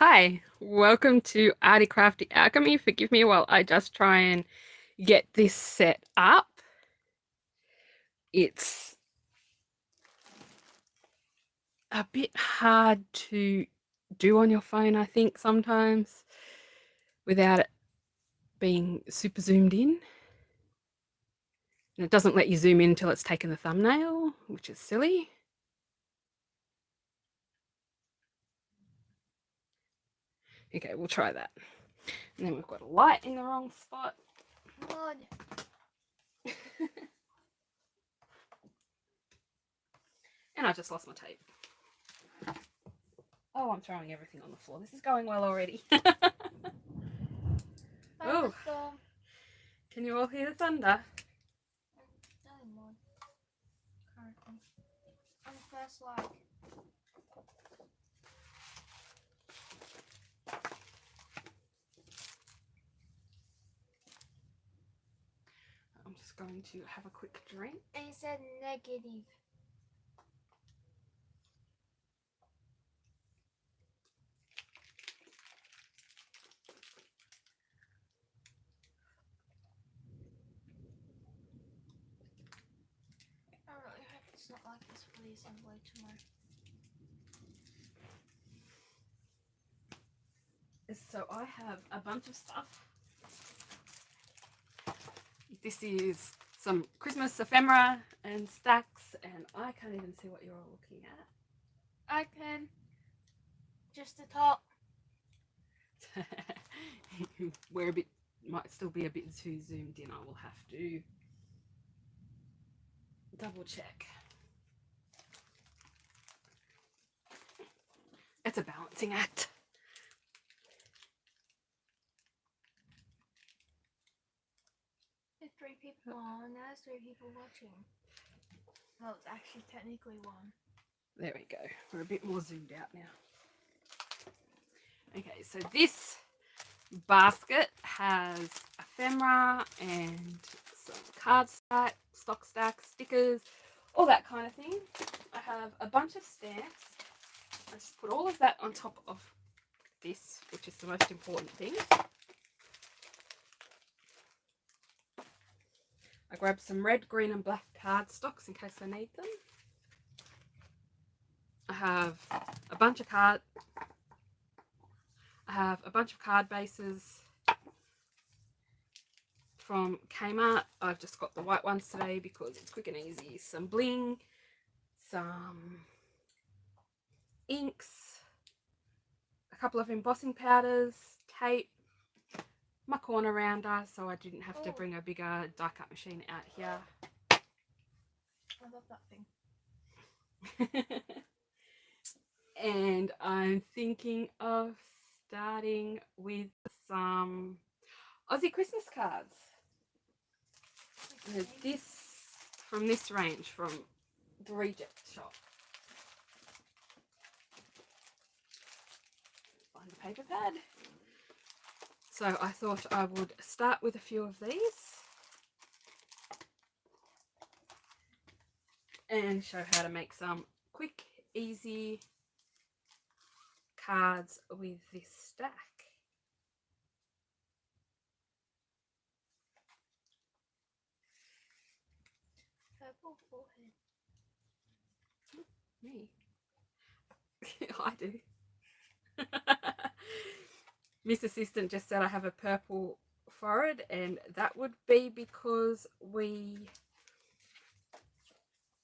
Hi, welcome to Arty Crafty Alchemy. Forgive me while I just try and get this set up. It's a bit hard to do on your phone, I think, sometimes without it being super zoomed in. And it doesn't let you zoom in until it's taken the thumbnail, which is silly. Okay, we'll try that. And then we've got a light in the wrong spot. God. And I just lost my tape. Oh, I'm throwing everything on the floor. This is going well already. Oh, can you all hear the thunder? On the first like. I'm just going to have a quick drink. And it said negative. I really hope it's not like this for the assembly tomorrow. So I have a bunch of stuff. This is some Christmas ephemera and stacks, and I can't even see what you're all looking at. I can. Just the top. We're a bit, might still be a bit too zoomed in. I will have to double check. It's a balancing act. There's 3 people on. There's 3 people watching. Well, it's actually technically 1. There we go. We're a bit more zoomed out now. Okay, so this basket has ephemera and some card stack, stock stacks, stickers, all that kind of thing. I have a bunch of stamps. I just put all of that on top of this, which is the most important thing. I grabbed some red, green and black cardstocks in case I need them. I have a bunch of card bases from Kmart. I've just got the white ones today because it's quick and easy. Some bling, some inks, a couple of embossing powders, tape, my corner rounder so I didn't have to bring a bigger die cut machine out here. I love that thing. And I'm thinking of starting with some Aussie Christmas cards. This from this range from the Reject shop. Find a paper pad. So I thought I would start with a few of these and show how to make some quick, easy cards with this stack. Purple forehead. Me. I do. Miss Assistant just said I have a purple forehead, and that would be because we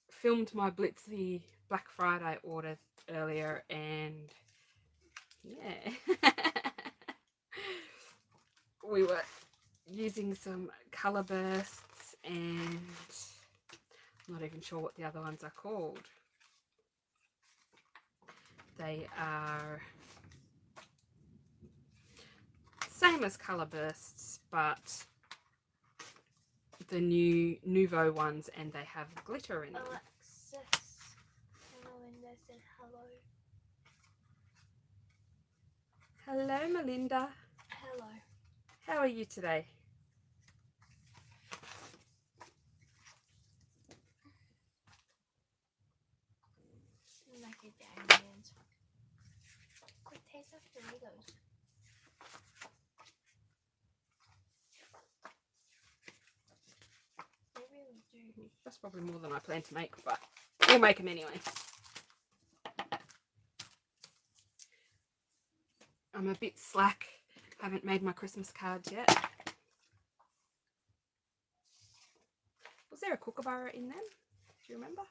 filmed my Blitzy Black Friday order earlier, and yeah. We were using some colour bursts, and I'm not even sure what the other ones are called. They are same as colour bursts, but the new Nouveau ones, and they have glitter in them. Alexis and Melinda said hello. Hello, Melinda. Hello. How are you today? Like a diamond. Quick taste of 3. Doritos. They really do. That's probably more than I plan to make, but we'll make them anyway. I'm a bit slack. Haven't made my Christmas cards yet. Was there a kookaburra in them? Do you remember?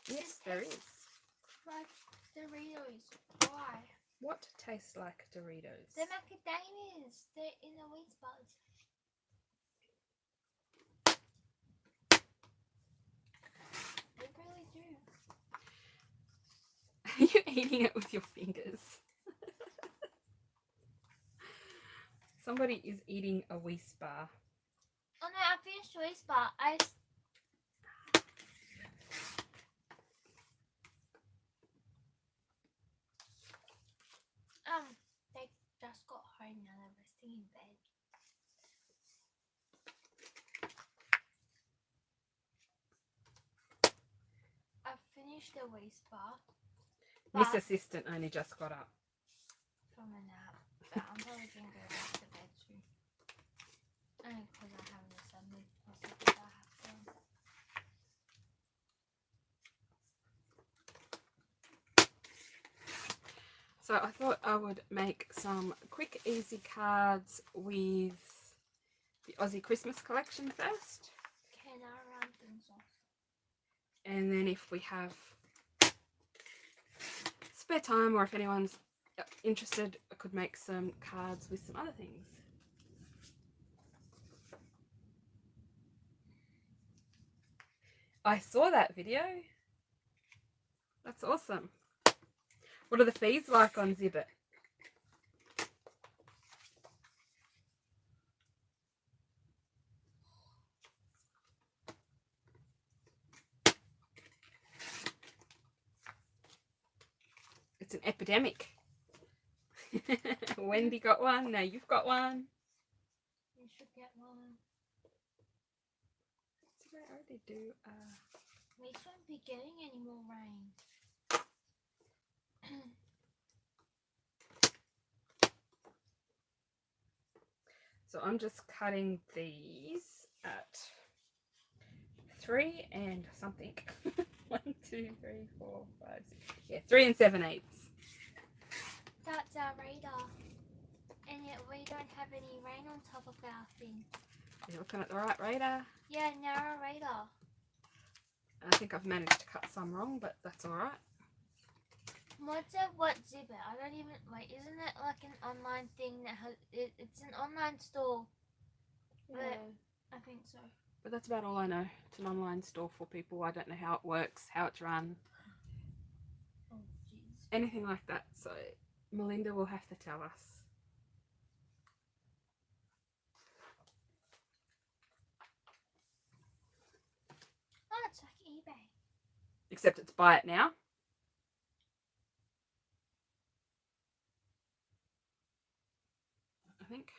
Yes, there is. Like Doritos. Why? What tastes like Doritos? They're macadamias. They're in the wheat buds. They really do. Are you eating it with your fingers? Somebody is eating a Wheat bar. Oh no, I finished the wheat bar. They just got home now. They're resting in bed. I finished the wheat bar. Miss Assistant only just got up. From a nap. But I'm probably going to go back to bed soon. Only because I haven't assembled. I said that I have to. So I thought I would make some quick, easy cards with the Aussie Christmas collection first. Can I run things off? And then if we have spare time or if anyone's interested, I could make some cards with some other things. I saw that video. That's awesome. What are the fees like on Zibbit? It's an epidemic. Wendy got one. Now you've got one. You should get one. Did I already do? We shouldn't be getting any more rain. So I'm just cutting these at 3 and something. 1, 2, 3, 4, 5, 6. Yeah, 3 7/8. That's our radar. And yet we don't have any rain on top of our thing. You're looking at the right radar. Yeah, narrow radar. I think I've managed to cut some wrong, but that's alright. What Zibbit? I don't even wait. Isn't it like an online thing that has? It's an online store. Yeah. I think so. But that's about all I know. It's an online store for people. I don't know how it works, how it's run. Oh jeez. Anything like that. So Melinda will have to tell us. Oh, it's like eBay. Except it's buy it now. I think.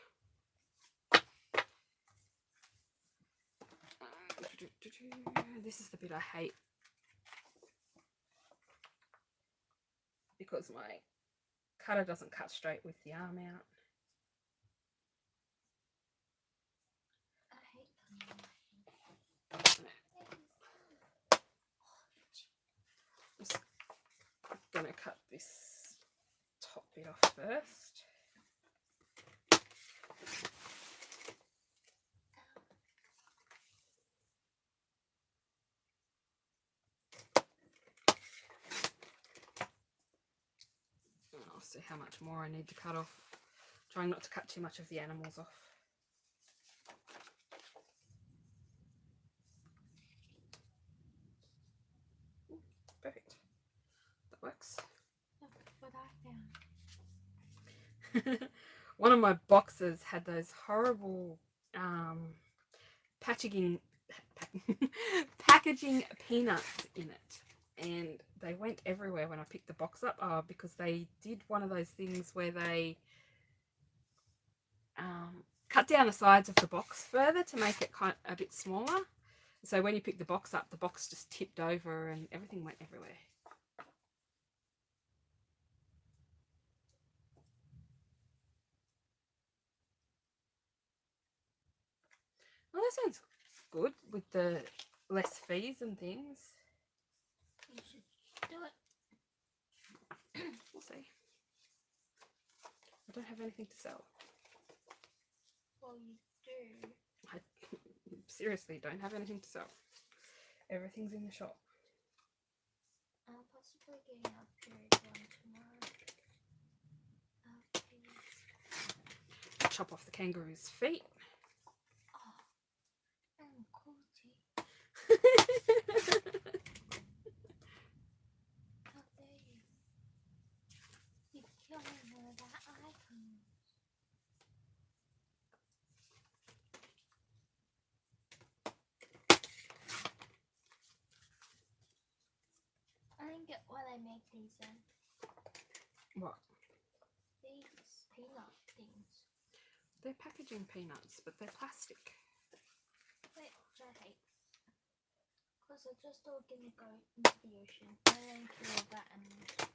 This is the bit I hate. Because my cutter doesn't cut straight with the arm out. I hate Just gonna cut this top bit off first. I'll see how much more I need to cut off. Trying not to cut too much of the animals off. Ooh, perfect. That works. Look what I found. One of my boxes had those horrible packaging peanuts in it. And they went everywhere when I picked the box up because they did one of those things where they cut down the sides of the box further to make it a bit smaller. So when you pick the box up, the box just tipped over and everything went everywhere. Oh, that sounds good with the less fees and things. You should do it. We'll see. I don't have anything to sell. Well, you do. I seriously don't have anything to sell. Everything's in the shop. I'm possibly getting a period one tomorrow. Please. Chop off the kangaroo's feet. Oh, and cruelty. How dare you? You're killing her with that icon. I didn't get why they make these then. What? These peanut things. They're packaging peanuts, but they're plastic. Wait, which I hate. Because they're just all gonna go into the ocean. And then kill all that animals.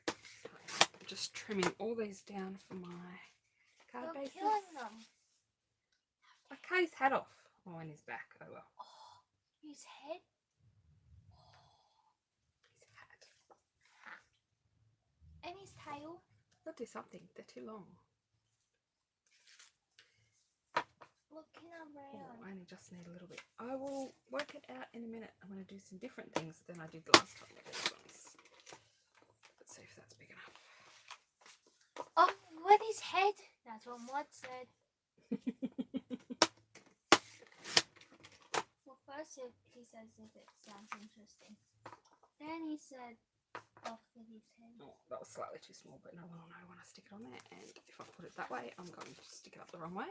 I'm just trimming all these down for my card You're bases. killing them. I cut his hat off. Oh, and his back. Oh well. Oh, his head. His hat. And his tail. I'll do something. They're too long. Look in Oh, around. I only just need a little bit. I will work it out in a minute. I'm going to do some different things than I did last time with these ones. Let's see if that's big enough. Oh, with his head. That's what Maud said. Well, first he says if it sounds interesting. Then he said off with his head. Oh, that was slightly too small, but no one will know when I stick it on there. And if I put it that way, I'm going to stick it up the wrong way.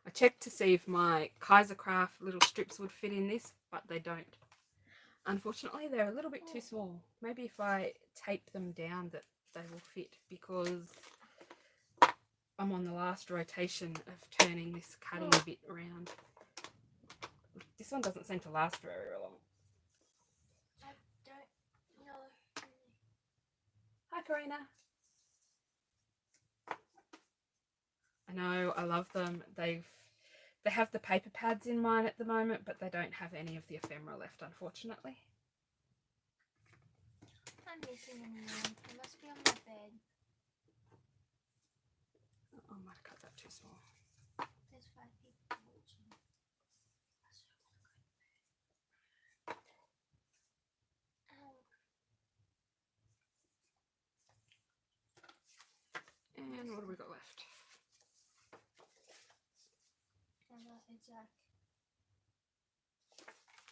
I checked to see if my Kaisercraft little strips would fit in this, but they don't. Unfortunately, they're a little bit too small. Maybe if I tape them down that they will fit, because I'm on the last rotation of turning this cutting bit around. This one doesn't seem to last very long. I don't know. Hi, Karina. I know, I love them. They have the paper pads in mine at the moment, but they don't have any of the ephemera left, unfortunately. I'm missing a new one. It must be on my bed. Oh, I might have cut that too small. There's 5 people watching. And what have we got left?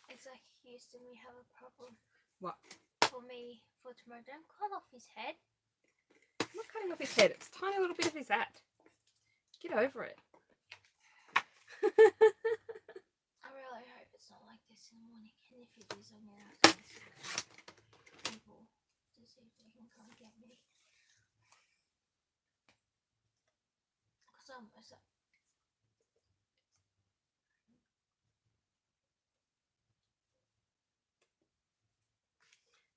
It's like Houston, we have a problem. What? For me, for tomorrow. Don't cut off his head. I'm not cutting off his head. It's a tiny little bit of his hat. Get over it. I really hope it's not like this in the morning. And if it is, I'm going to have to message people to see if they can come get me. Because I'm almost up.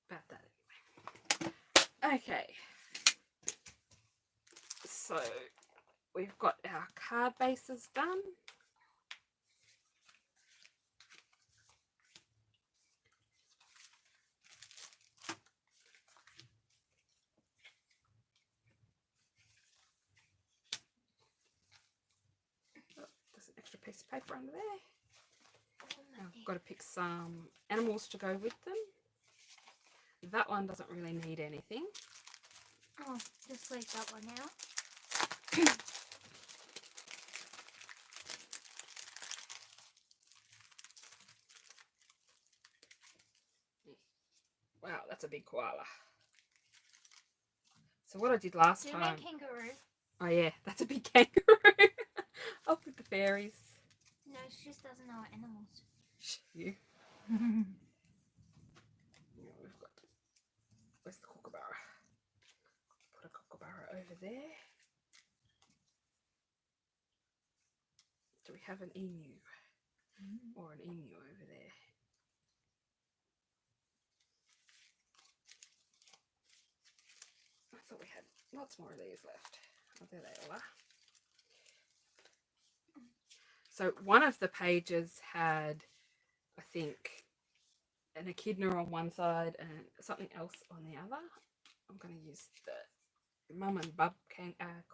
About that anyway. Okay. So we've got our card bases done. Oh, there's an extra piece of paper under there. I've got to pick some animals to go with them. That one doesn't really need anything. Oh, just leave that one out. Wow, that's a big koala. So what I did last Do you time... mean kangaroo? Oh yeah, that's a big kangaroo. I'll put the fairies. No, she just doesn't know animals. You. Yeah, we've got... Where's the kookaburra? Put a kookaburra over there. have an emu or an emu over there. I thought we had lots more of these left. Oh, there they all are. So one of the pages had, I think, an echidna on one side and something else on the other. I'm going to use the mum and bub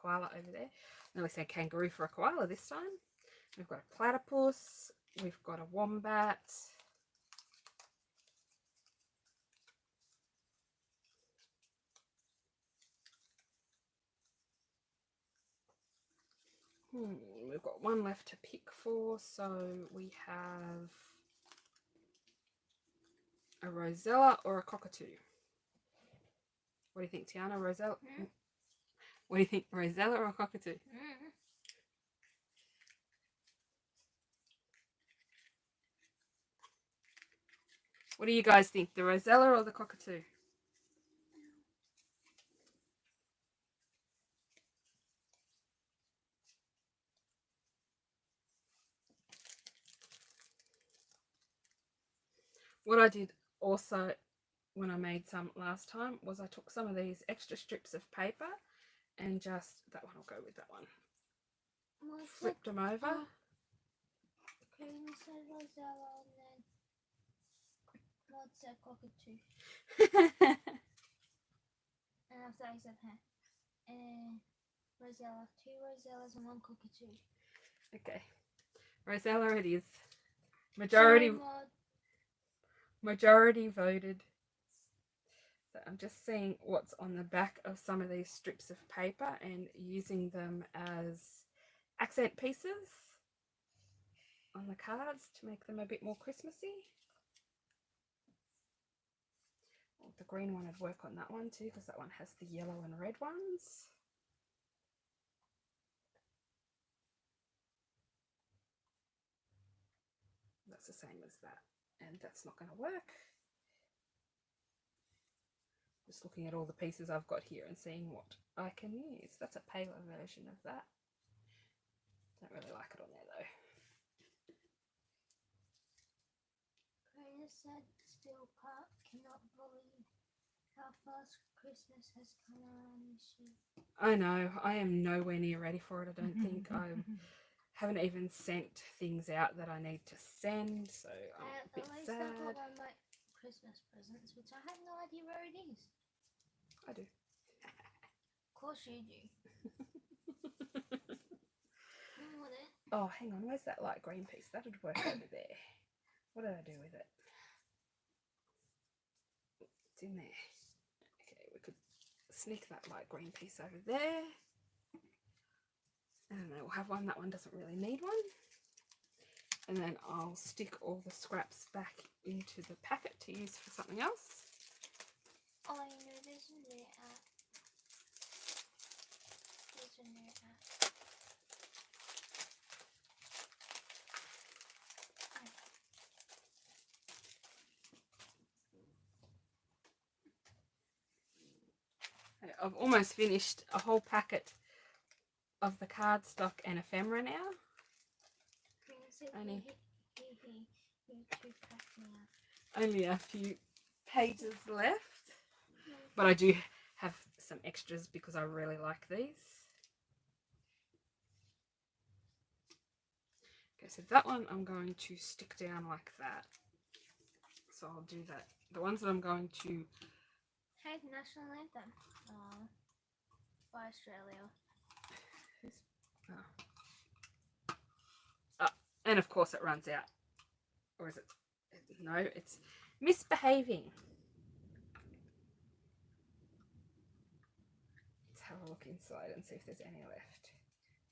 koala over there. I nearly said kangaroo for a koala this time. We've got a platypus. We've got a wombat. We've got one left to pick for. So we have a rosella or a cockatoo. What do you think, Tiana? Rosella? What do you think, rosella or a cockatoo? What do you guys think, the rosella or the cockatoo? What I did also when I made some last time was I took some of these extra strips of paper and just, that one will go with that one, flipped them over. Okay, you said rosella and then what's a cockatoo? And after I said rosella, 2 rosellas and 1 cockatoo. Okay, rosella it is. Majority voted. So I'm just seeing what's on the back of some of these strips of paper and using them as accent pieces on the cards to make them a bit more Christmassy. Well, the green one would work on that one too, because that one has the yellow and red ones. That's the same as that, and that's not going to work. Just looking at all the pieces I've got here and seeing what I can use. That's a paler version of that. Don't really like it on there though. Karina said still cannot believe how fast Christmas has come around this year. I know, I am nowhere near ready for it. I don't think I haven't even sent things out that I need to send, so I'm a bit sad. I got one of my Christmas presents, which I have no idea where it is. I do. Of course you do. Oh, hang on, where's that light green piece? That would work over there. What did I do with it? It's in there. Okay, we could sneak that light green piece over there. And then we'll have one. That one doesn't really need one. And then I'll stick all the scraps back into the packet to use for something else. Oh, I know there's a new app. There's a new app. I've almost finished a whole packet of the cardstock and ephemera now. Only a few pages left, but I do have some extras because I really like these. Okay, so that one I'm going to stick down like that. So I'll do that. The ones that I'm going to... Hey, National Anthem. By Australia. And of course it runs out. Or is it? No, it's misbehaving. Let's have a look inside and see if there's any left.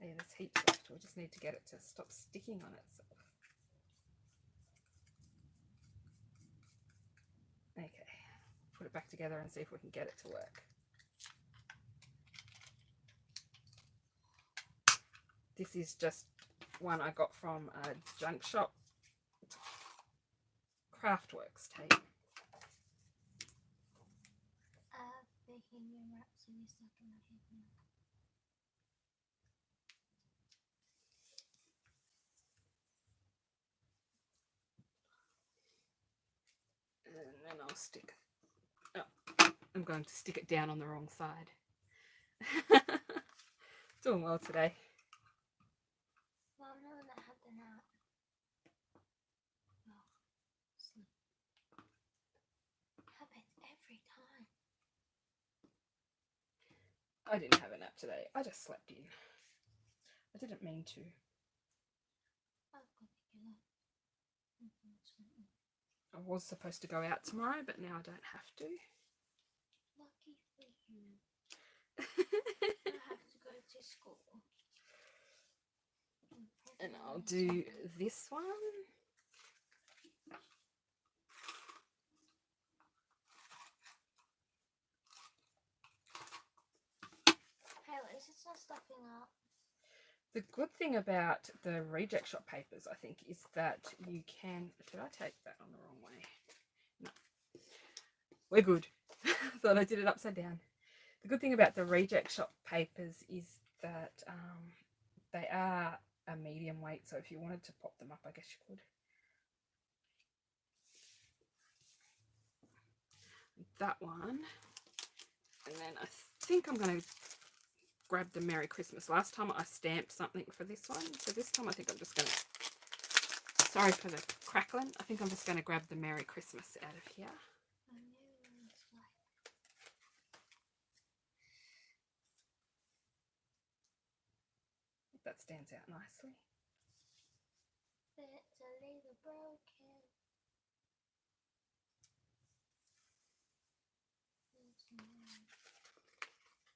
Oh, yeah, there's heaps left. We just need to get it to stop sticking on itself. Okay, put it back together and see if we can get it to work. This is just one I got from a junk shop. Craftworks tape. Baking your wraps and you're stuck in my head now. I'll stick. Oh, I'm going to stick it down on the wrong side. Doing well today. Well, I'm not gonna have the nap. No, sleep. Happens every time. I didn't have a nap today. I just slept in. I didn't mean to. I've got to get up. Unfortunately. I was supposed to go out tomorrow, but now I don't have to. Lucky for you. I have to go to school. And I'll do this one. Hey, at least it's not stuffing up. The good thing about the reject shop papers, I think, is that you can... Did I take that on the wrong way? No. We're good. Thought I did it upside down. The good thing about the reject shop papers is that they are a medium weight, so if you wanted to pop them up, I guess you could. That one. And then I think I'm going to grab the Merry Christmas. Last time I stamped something for this one, so this time I think I'm just going to, sorry for the crackling, I think I'm just going to grab the Merry Christmas out of here. That stands out nicely. It's a little broken.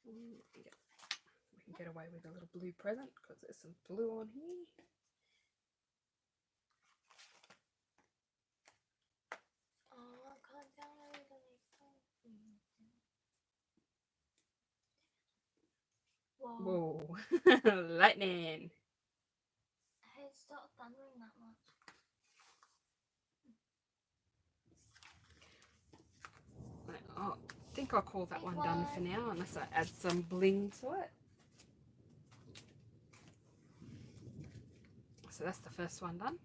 We can get away with a little blue present because there's some blue on here. Oh, I can't download it. Whoa. Lightning. Hey, stop thundering that much. I think I'll call that one done for now, unless I add some bling to it. So that's the first one done.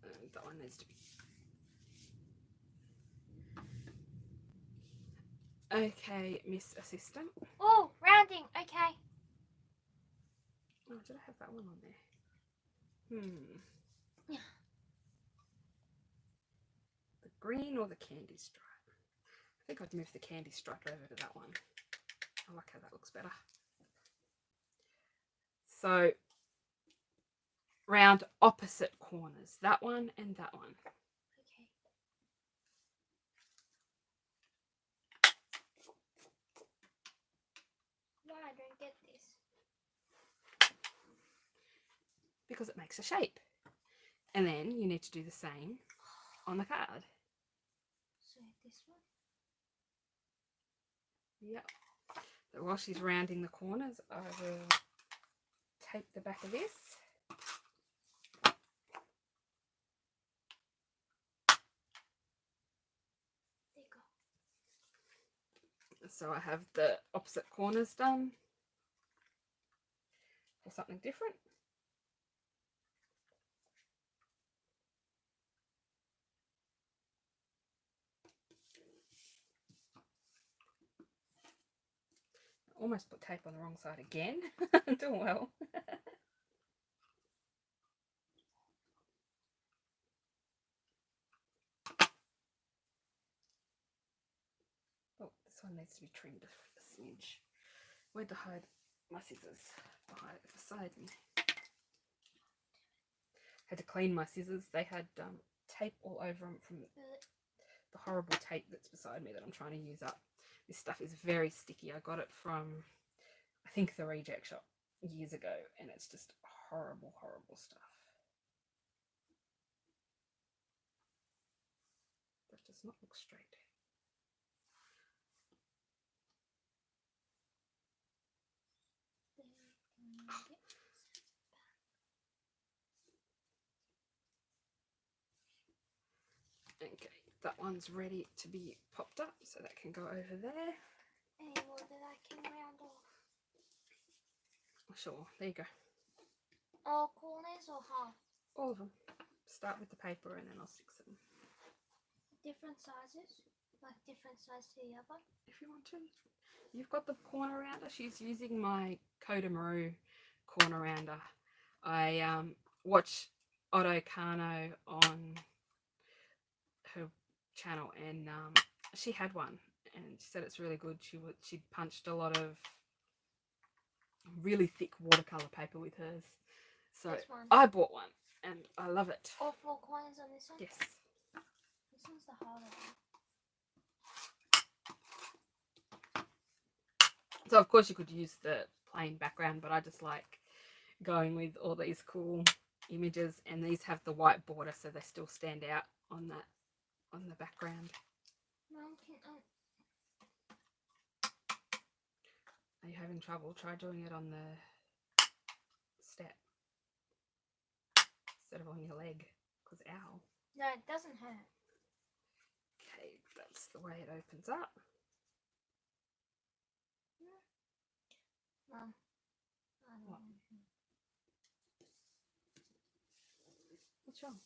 And that one needs to be... Okay, Miss Assistant. Oh, rounding. Okay. Oh, did I have that one on there? Yeah. The green or the candy stripe? I think I'd move the candy stripe over to that one. I like how that looks better. So, round opposite corners. That one and that one. Okay. Why I don't get this? Because it makes a shape. And then you need to do the same on the card. So this one? Yep. So while she's rounding the corners, I will tape the back of this. There you go. So I have the opposite corners done for something different. Almost put tape on the wrong side again. I'm doing well. Oh, this one needs to be trimmed a smidge. Went to hide my scissors beside me. Had to clean my scissors. They had tape all over them from the horrible tape that's beside me that I'm trying to use up. This stuff is very sticky. I got it from, I think, the reject shop years ago, and it's just horrible, horrible stuff. That does not look straight. Okay, that one's ready to be popped up, so that can go over there. Any more that I can round off? Sure, there you go. All corners or half? All of them. Start with the paper and then I'll stick them. Different sizes? Like different size to the other? If you want to. You've got the corner rounder. She's using my Coda Maru corner rounder. I watch Otto Kano on her channel, and she had one, and she said it's really good. She punched a lot of really thick watercolor paper with hers. So I bought one, and I love it. All 4 corners on this one? Yes. This one's the harder one. So of course you could use the plain background, but I just like going with all these cool images, and these have the white border so they still stand out on the background. Are you having trouble? Try doing it on the step instead of on your leg, because ow. No, it doesn't hurt. Okay, that's the way it opens up. Mum, What? What's wrong?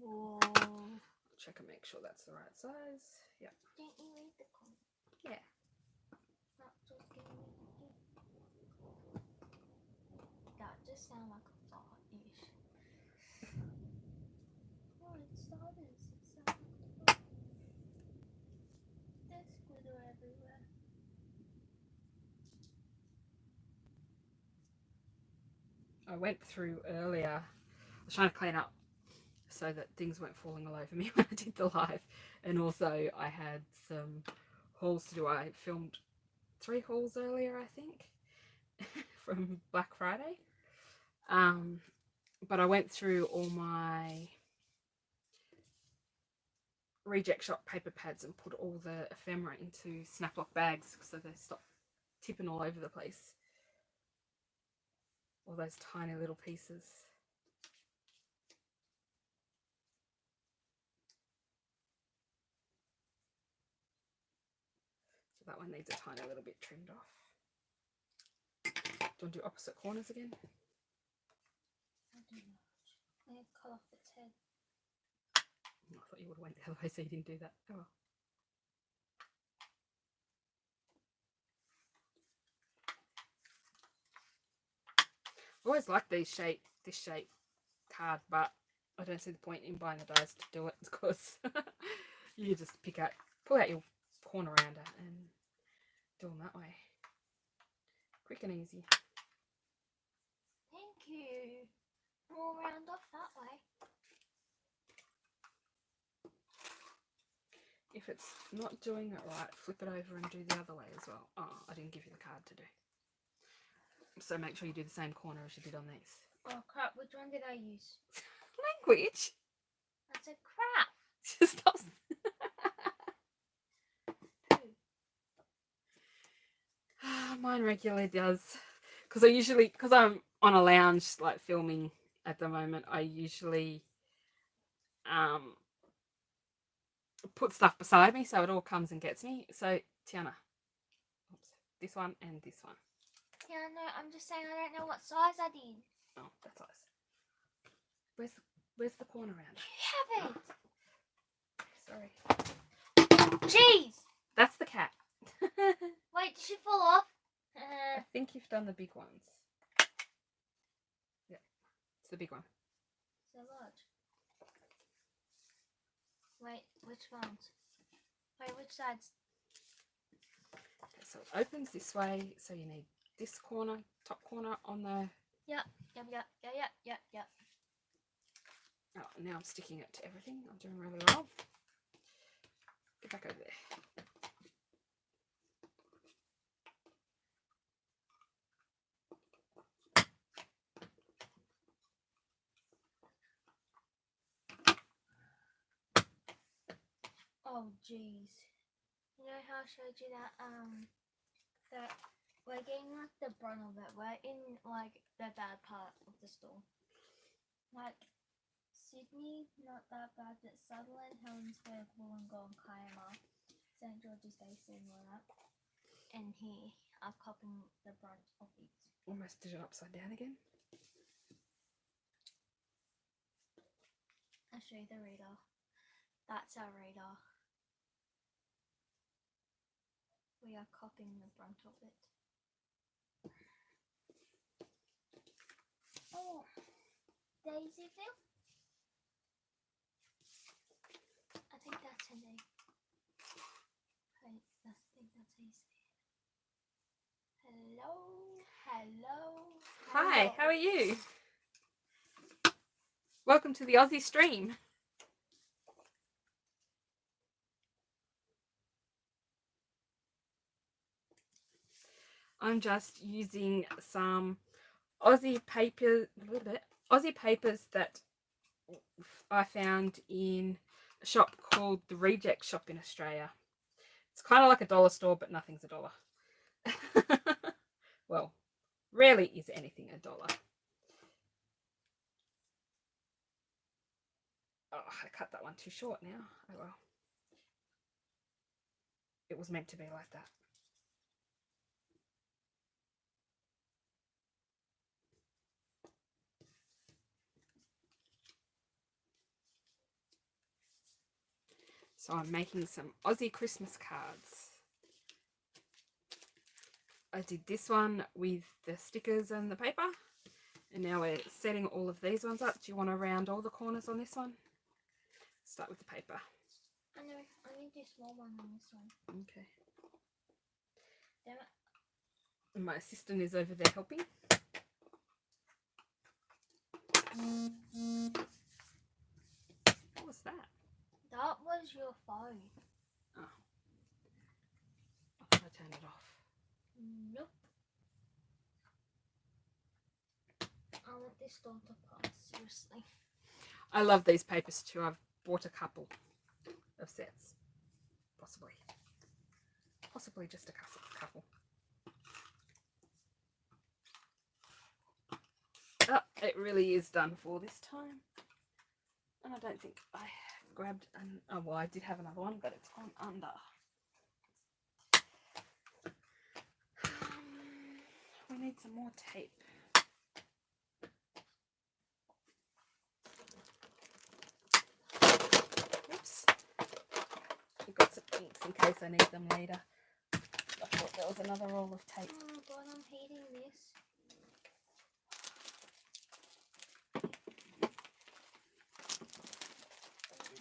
Whoa. Check and make sure that's the right size. Yep. Didn't you read the comment? Yeah. Not just giving me. That just sounds like a fart-ish. Oh, it started. It sounds like a fart. There's glitter everywhere. I went through earlier. I was trying to clean up so that things weren't falling all over me when I did the live, and also I had some hauls to do. I filmed 3 hauls earlier, I think, from Black Friday. But I went through all my reject shop paper pads and put all the ephemera into Snaplock bags so they stop tipping all over the place. All those tiny little pieces. So that one needs a tiny little bit trimmed off. Do you want to do opposite corners again? I don't know. I'm going to cut off its head. I thought you would have went the other way so you didn't do that. Oh well. I always like this shape card, but I don't see the point in buying the dies to do it, because you just pull out your corner rounder and do them that way. Quick and easy. Thank you. We'll round off that way. If it's not doing it right, flip it over and do the other way as well. Oh, I didn't give you the card to do. So make sure you do the same corner as you did on these. Oh crap, which one did I use? Language! I said crap. Just stop. Mine regularly does. Because I'm on a lounge like filming at the moment, I usually put stuff beside me so it all comes and gets me. So Tiana, oops, this one and this one. Yeah, no, I'm just saying I don't know what size I did. Oh, that size. Where's the corner round? You haven't. Sorry. Jeez. That's the cat. Wait, did she fall off? I think you've done the big ones. Yeah, it's the big one. So large. Wait, which ones? Wait, which sides? Okay, so it opens this way, so you need this corner, top corner on the... Yep. Oh, now I'm sticking it to everything. I'm doing really well. Get back over there. Oh, jeez. You know how I showed you that, that we're getting, like, the brunt of it. We're in, like, the bad part of the store. Like, Sydney, not that bad, but Sutherland, Helensburgh, Wollongong, Kiama, St. George's Basin, all that. And here, are copying the brunt of it. Almost did it upside down again. I'll show you the radar. That's our radar. We are copying the brunt of it. Oh, Daisyville? I think that's her name. I think that's how you say it. Hello, hello. Hi, how are you? Welcome to the Aussie stream. I'm just using some Aussie papers that I found in a shop called the Reject Shop in Australia. It's kind of like a dollar store, but nothing's a dollar. Well, rarely is anything a dollar. Oh, I cut that one too short now. Oh well. It was meant to be like that. So I'm making some Aussie Christmas cards. I did this one with the stickers and the paper. And now we're setting all of these ones up. Do you want to round all the corners on this one? Start with the paper. I know, I need this small one on this one. Okay. Damn it. And my assistant is over there helping. What was that? That was your phone. Oh. I thought I turned it off. Nope. I want this doll to pass, seriously. I love these papers too. I've bought a couple of sets. Possibly just a couple. Oh, it really is done for this time. And I don't think I grabbed oh well, I did have another one, but it's gone under. We need some more tape. Oops. I've got some inks in case I need them later. I thought there was another roll of tape. Oh god, I'm hating this.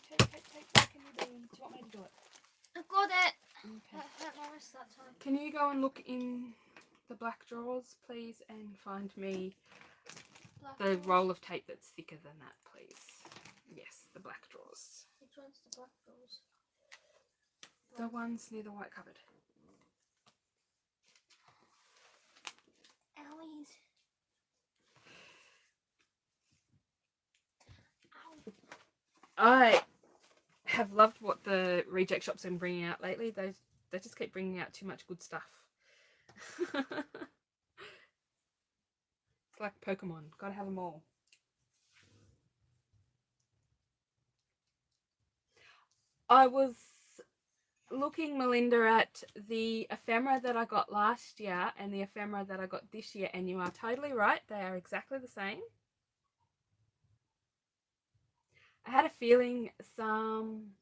Tape, what can you do? Do you want me to do it? I got it! Okay. That noticed that time. Can you go and look in the black drawers, please, and find me the roll of tape that's thicker than that, please? Yes, the black drawers. Which one's the black drawers? The ones near the white cupboard. Owies. Ow. I have loved what the Reject Shop's been bringing out lately. They just keep bringing out too much good stuff. It's like Pokemon. Gotta have them all. I was looking, Melinda, at the ephemera that I got last year and the ephemera that I got this year, and you are totally right. They are exactly the same. I had a feeling some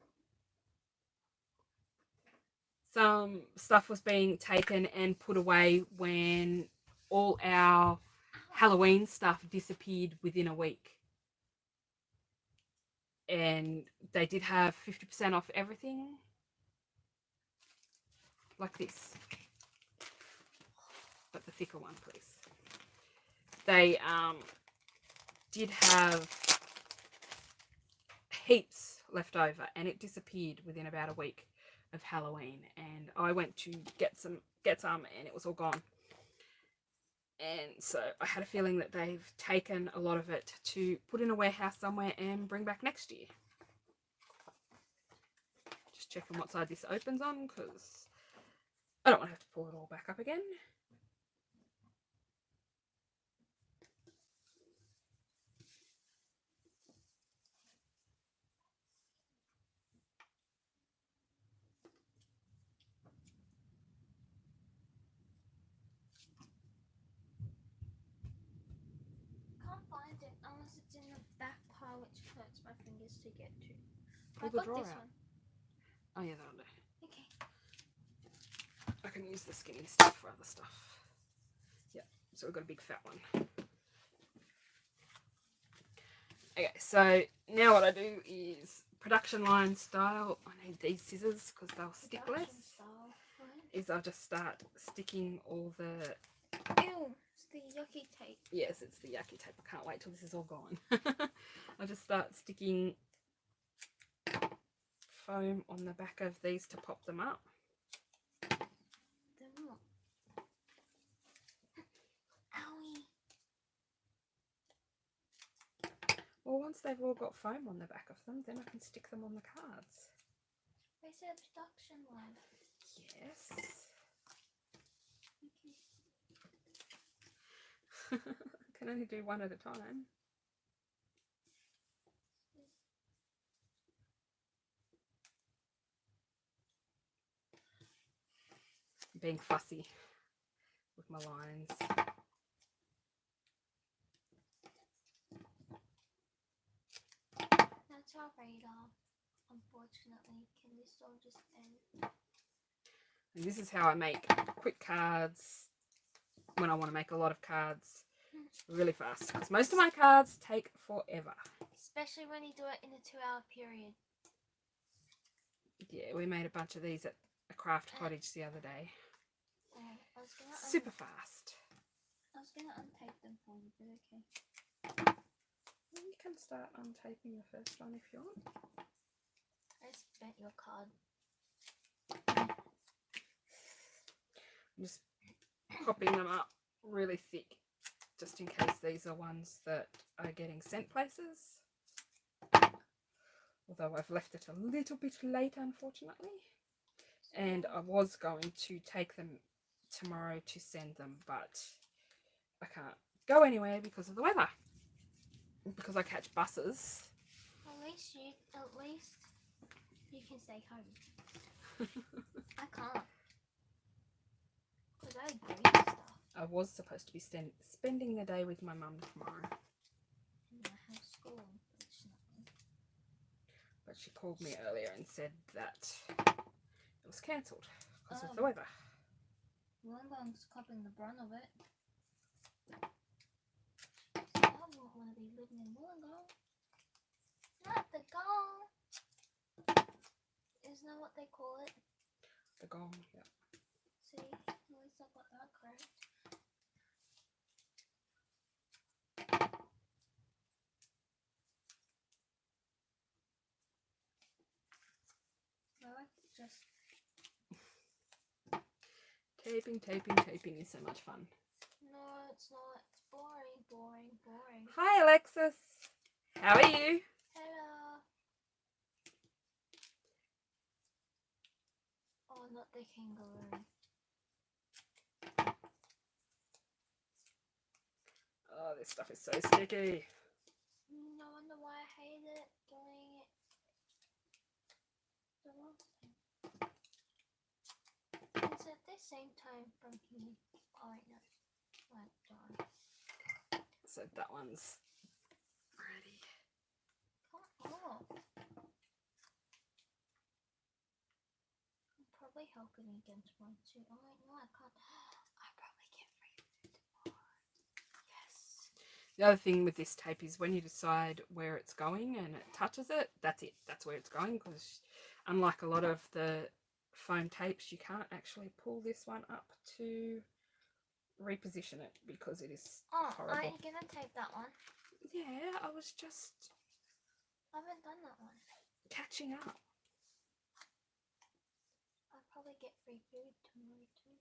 stuff was being taken and put away when all our Halloween stuff disappeared within a week. And they did have 50% off everything. Like this. But the thicker one, please. They did have heaps left over, and it disappeared within about a week of Halloween. And I went to get some, and it was all gone. And so I had a feeling that they've taken a lot of it to put in a warehouse somewhere and bring back next year. Just checking what side this opens on, because I don't want to have to pull it all back up again. can't find it unless it's in the back pile, which hurts my fingers to get to. Pull I the got drawer this out. one. Oh yeah, that'll do. Okay. I can use the skinny stuff for other stuff. Yeah, so we've got a big fat one. Okay, so now what I do is production line style. I need these scissors because they'll stick less. Style. Is I'll just start sticking all the... Ew, it's the yucky tape. Yes, it's the yucky tape. I can't wait till this is all gone. I'll just start sticking foam on the back of these to pop them up. They're not. Owie. Well, once they've all got foam on the back of them, then I can stick them on the cards. They said production line. Yes. Okay. Can only do one at a time. Being fussy with my lines. That's our radar. Unfortunately, can this all just end? And this is how I make quick cards when I want to make a lot of cards really fast. Because most of my cards take forever. Especially when you do it in a 2-hour period. Yeah, we made a bunch of these at a craft cottage the other day. Oh, I was gonna Super fast. I was gonna untape them for you, but okay. You can start untaping the first one if you want. I spent your card. I'm just popping them up really thick, just in case these are ones that are getting sent places. Although I've left it a little bit late, unfortunately. And I was going to take them tomorrow to send them, but I can't go anywhere because of the weather. Because I catch buses. At least you can stay home. I can't. Because I agree with stuff. I was supposed to be spending the day with my mum tomorrow. And I have school, unfortunately. But she called me earlier and said that it was cancelled because of the weather. Wollongong's copping the brunt of it. I wouldn't want to be living in Wollongong. Not the gong. Isn't that what they call it? The gong, yeah. See, at least I got that correct. Well, I just... Taping is so much fun. No, it's not. It's boring. Hi, Alexis. How are you? Hello. Oh, not the kangaroo. Oh, this stuff is so sticky. No wonder why I hate it doing it. The last time. It's at the same time from here. Oh, wait, no. Like, darn. So that one's ready. Come off. I'm probably helping again tomorrow too. Oh, wait, no, I can't. I probably get free food tomorrow. Yes. The other thing with this tape is when you decide where it's going and it touches it, that's it. That's where it's going, because unlike a lot of the foam tapes, you can't actually pull this one up to reposition it because it is horrible. Are you gonna tape that one? Yeah, I was just I haven't done that one. catching up. I'll probably get free food tomorrow too.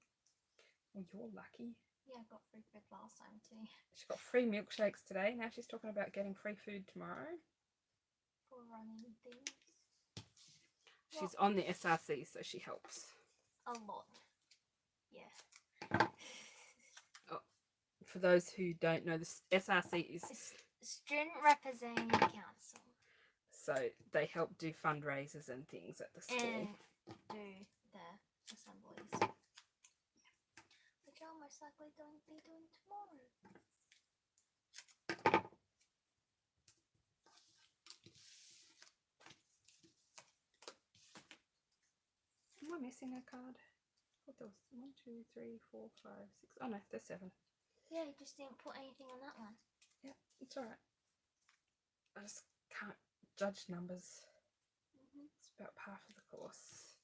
Well, you're lucky. Yeah, I got free food last time too. She got free milkshakes today. Now she's talking about getting free food tomorrow. For running things. She's on the SRC, so she helps. A lot. Yeah. For those who don't know, this SRC is... Student Representing Council. So they help do fundraisers and things at the school. And do the assemblies. Yeah. Which I'll most likely be doing tomorrow. I missing a card? I thought there was 1, 2, 3, 4, 5, 6. Oh no, there's 7. Yeah, you just didn't put anything on that one. Yeah, it's alright. I just can't judge numbers. It's about half of the course.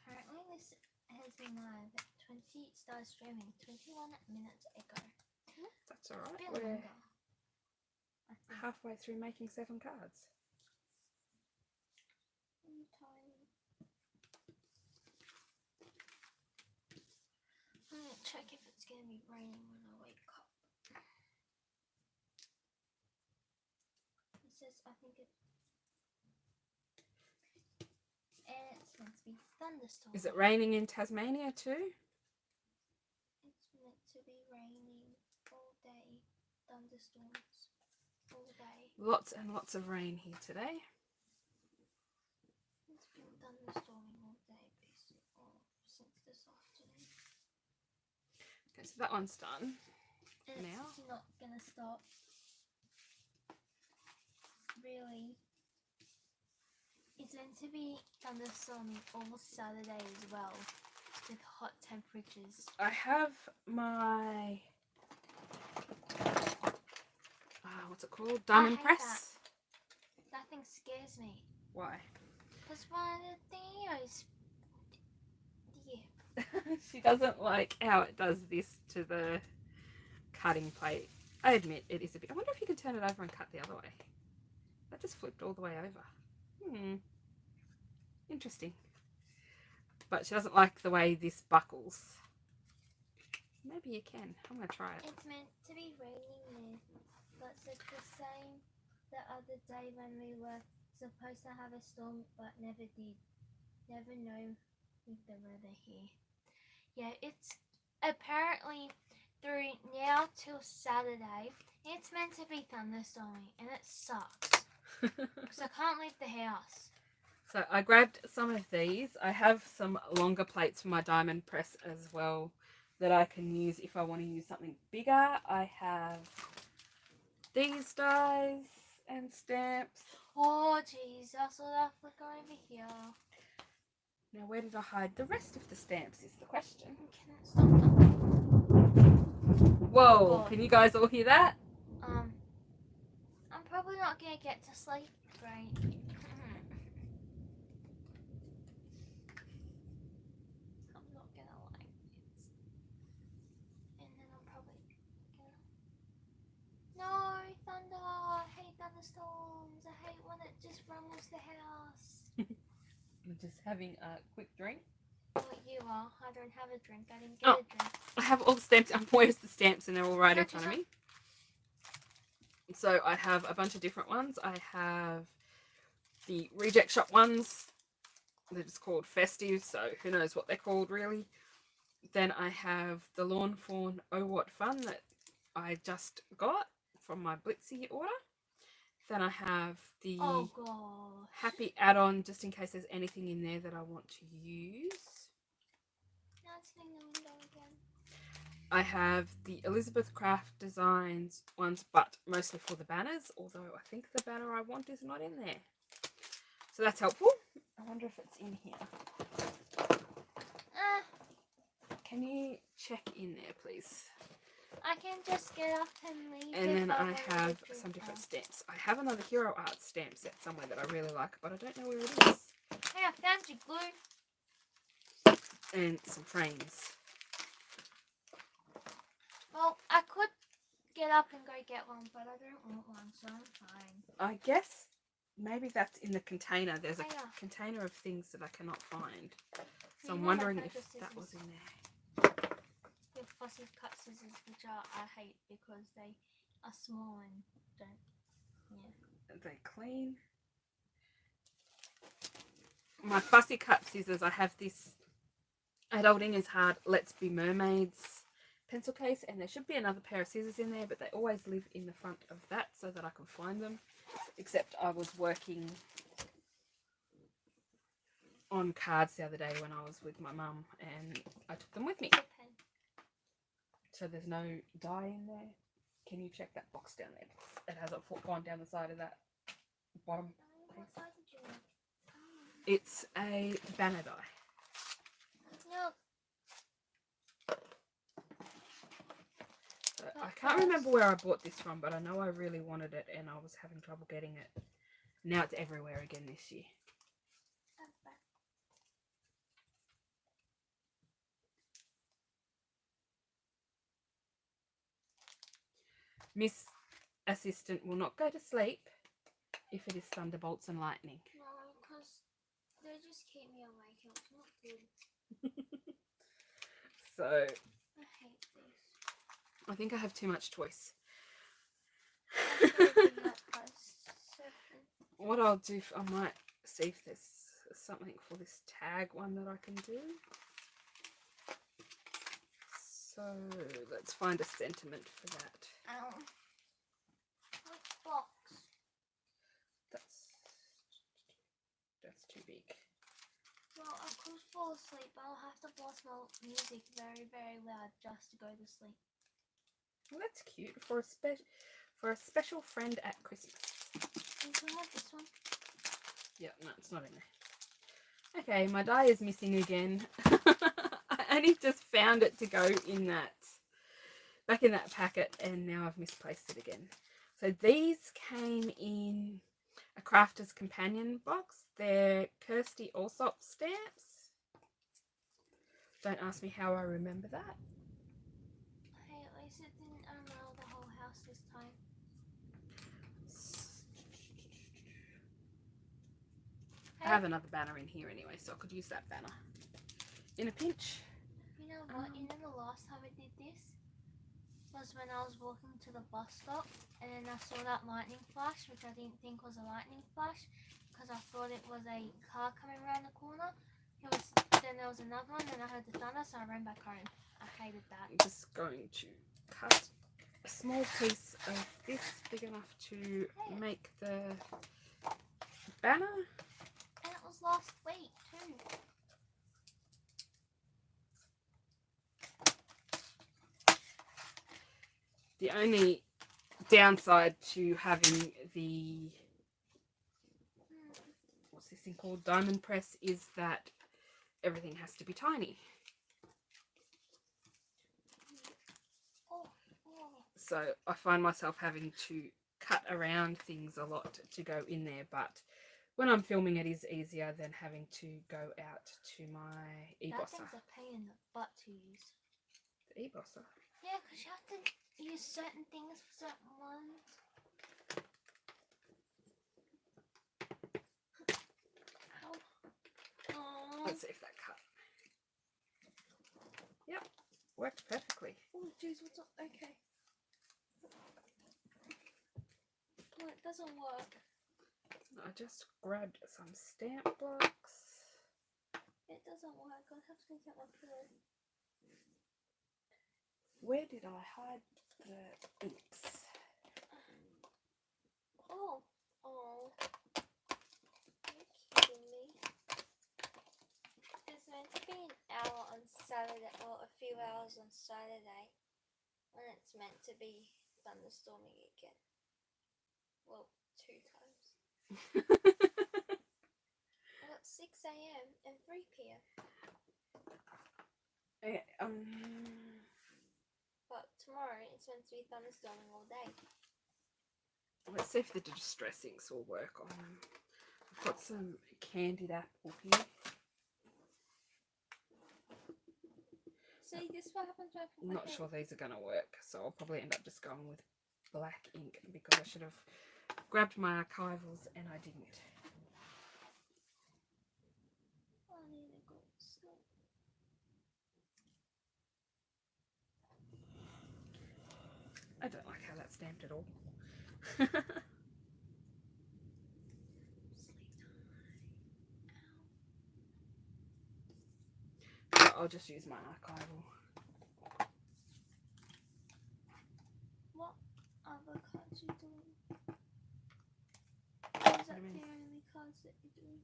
Apparently this has been live at 20 started streaming 21 minutes ago. That's alright. A bit We're longer, I think. halfway through making 7 cards. I'm tired. I'm gonna check if it's gonna be raining when I wake up. It says I think it and it's meant to be thunderstorm. Is it raining in Tasmania too? It's meant to be raining all day. Thunderstorms all day. Lots and lots of rain here today. It's been thunderstorming all day basically since this afternoon. Okay, so that one's done. And Now? it's not gonna stop. Really. It's meant to be thunderstorming all Saturday as well, with hot temperatures. I have my what's it called? Diamond hate press. That thing scares me. Why? Because one of the Theos. Yeah. She doesn't like how it does this to the cutting plate. I admit it is a bit. I wonder if you can turn it over and cut the other way. That just flipped all the way over. Interesting. But she doesn't like the way this buckles. Maybe you can. I'm going to try it. It's meant to be raining there. But it's the same the other day when we were supposed to have a storm but never did. Never know with the weather here. Yeah, it's apparently through now till Saturday. It's meant to be thunderstorming and it sucks. Because I can't leave the house. So I grabbed some of these. I have some longer plates for my diamond press as well that I can use if I want to use something bigger. I have these dies and stamps. Oh jeez, I saw that flicker over here. Now where did I hide the rest of the stamps is the question. Can it stop now? Whoa, Oh. can you guys all hear that? I'm probably not gonna get to sleep right. I'm not gonna like this. And then I'm probably gonna... No, thunder! I hate thunderstorms. I hate when it just rumbles the house. I'm just having a quick drink. What you are. I don't have a drink. I didn't get a drink. I have all the stamps. Where's the stamps? And they're all right in Yeah, front of me. So I have a bunch of different ones. I have the reject shop ones. They're just called festive, so who knows what they're called really. Then I have the Lawn Fawn Oh What Fun that I just got from my Blitzy order. Then I have the Happy add-on just in case there's anything in there that I want to use. Now it's hitting the window again. I have the Elizabeth Craft Designs ones, but mostly for the banners, although I think the banner I want is not in there. So that's helpful. I wonder if it's in here. Can you check in there, please? I can just get up and leave. And then I have some different stamps. I have another Hero Art stamp set somewhere that I really like, but I don't know where it is. Hey, I found you, glue. And some frames. Well, I could get up and go get one, but I don't want one, so I'm fine. I guess maybe that's in the container. There's a Oh, yeah. container of things that I cannot find. So You I'm have wondering my if precious that was in scissors. there. Your fussy cut scissors, which I hate because they are small and don't. Yeah. Are they clean? My fussy cut scissors, I have this Adulting is Hard Let's Be Mermaids pencil case, and there should be another pair of scissors in there, but they always live in the front of that so that I can find them. Except I was working on cards the other day when I was with my mum and I took them with me. Pen. So there's no dye in there. Can you check that box down there? It hasn't gone down the side of that bottom. What size did you want? It's a banner die. I can't remember where I bought this from, but I know I really wanted it and I was having trouble getting it. Now it's everywhere again this year. Miss Assistant will not go to sleep if it is thunderbolts and lightning. No, because they just keep me awake. It's not good. So I hate this. I think I have too much choice. What I'll do, I might see if there's something for this tag one that I can do. So let's find a sentiment for that. What box? That's too big. Well, I could fall asleep, but I'll have to blast my music very, very loud just to go to sleep. Well, that's cute for a special friend at Christmas. Can I have this one? Yeah, no, it's not in there. Okay, my die is missing again. I only just found it to go in back in that packet, and now I've misplaced it again. So these came in a Crafter's Companion box. They're Kirsty Allsop stamps. Don't ask me how I remember that. Hey, at least it didn't unravel the whole house this time. I have another banner in here anyway, so I could use that banner in a pinch. You know what? You know the last time I did this was when I was walking to the bus stop, and then I saw that lightning flash, which I didn't think was a lightning flash because I thought it was a car coming around the corner. Then there was another one, and I heard the thunder, so I ran back home. I hated that. I'm just going to cut a small piece of this big enough to make the banner. And it was last week too. The only downside to having the, what's this thing called, diamond press, is that everything has to be tiny. So I find myself having to cut around things a lot to go in there, but when I'm filming it is easier than having to go out to my e-bosser. That thing's a pain in the butt to use. The e-bosser? Yeah, because you have to use certain things for certain ones. Ow. Aww. Let's see if that cut. Yep, worked perfectly. Oh jeez, what's up? Okay. Well, it doesn't work. I just grabbed some stamp blocks. It doesn't work. I'll have to get my pillow. Where did I hide the inks? Oh. Are you kidding me? There's meant to be an hour on Saturday, or a few hours on Saturday, when it's meant to be thunderstorming again. Well, 2 times. I got 6 a.m. and 3 p.m. Okay, But tomorrow it's meant to be thunderstorming all day. let's see if the distress inks will work on them. I've got some candied apple here. See, this is what happens when I put my I'm not hand. sure these are going to work, so I'll probably end up just going with black ink because I should have grabbed my archivals and I didn't. I need to go to sleep. I don't like how that's stamped at all. So I'll just use my archival. What other cards are you doing? Or is that the only cards that you're doing?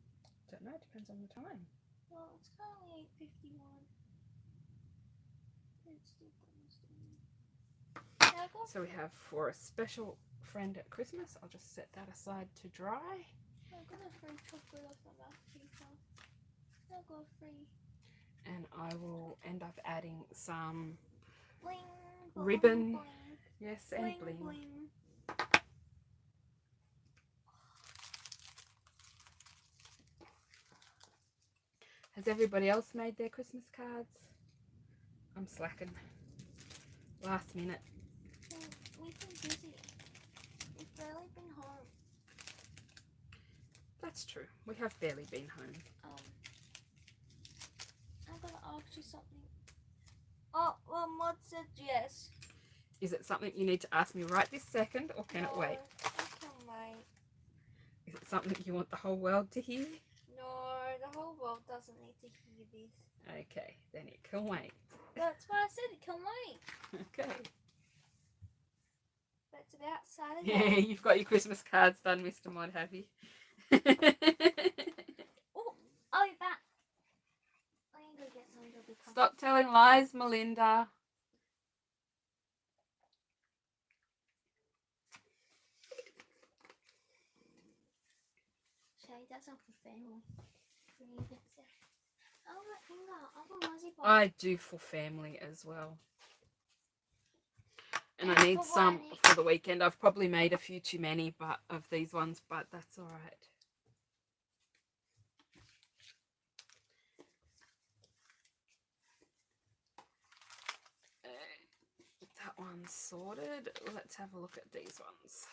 Don't know, it depends on the time. Well, it's currently 8:51. It's still thunderstorming. So we have for a special friend at Christmas. I'll just set that aside to dry. I got a free chocolate off my math paper. I got free. And I will end up adding some Bling, bling, ribbon bling. Yes, and bling. Bling. Has everybody else made their Christmas cards? I'm slacking. Last minute. Well, we've been busy. We've barely been home. That's true. We have barely been home. I'm gonna ask you something. Oh, well, Mod said yes. Is it something you need to ask me right this second, or can it wait? It can wait. Is it something you want the whole world to hear? No, the whole world doesn't need to hear this. Okay, then it can wait. That's why I said it can wait. Okay. But it's about Yeah, Saturday. you've got your Christmas cards done, Mr. Mod, have you? Oh, I'll be back. I need to get something to be comfortable. Stop telling lies, Melinda. Shay, that's not for family. Oh, my finger. I've got muzzy box. I do for family as well. And I need For some one. for the weekend. I've probably made a few too many of these ones, but that's all right. That one's sorted. Let's have a look at these ones.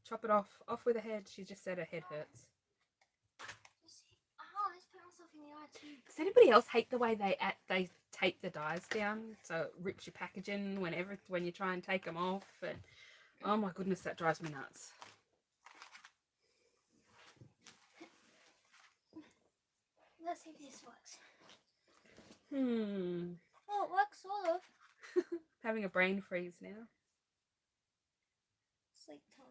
Chop it off. Off with her head. She just said her head hurts. Oh, I just put myself in the eye too. Does anybody else hate the way they tape the dies down so it rips your packaging when you try and take them off? And oh my goodness, that drives me nuts. Let's see if this works. Well, it works sort of. Having a brain freeze now. Sleep time.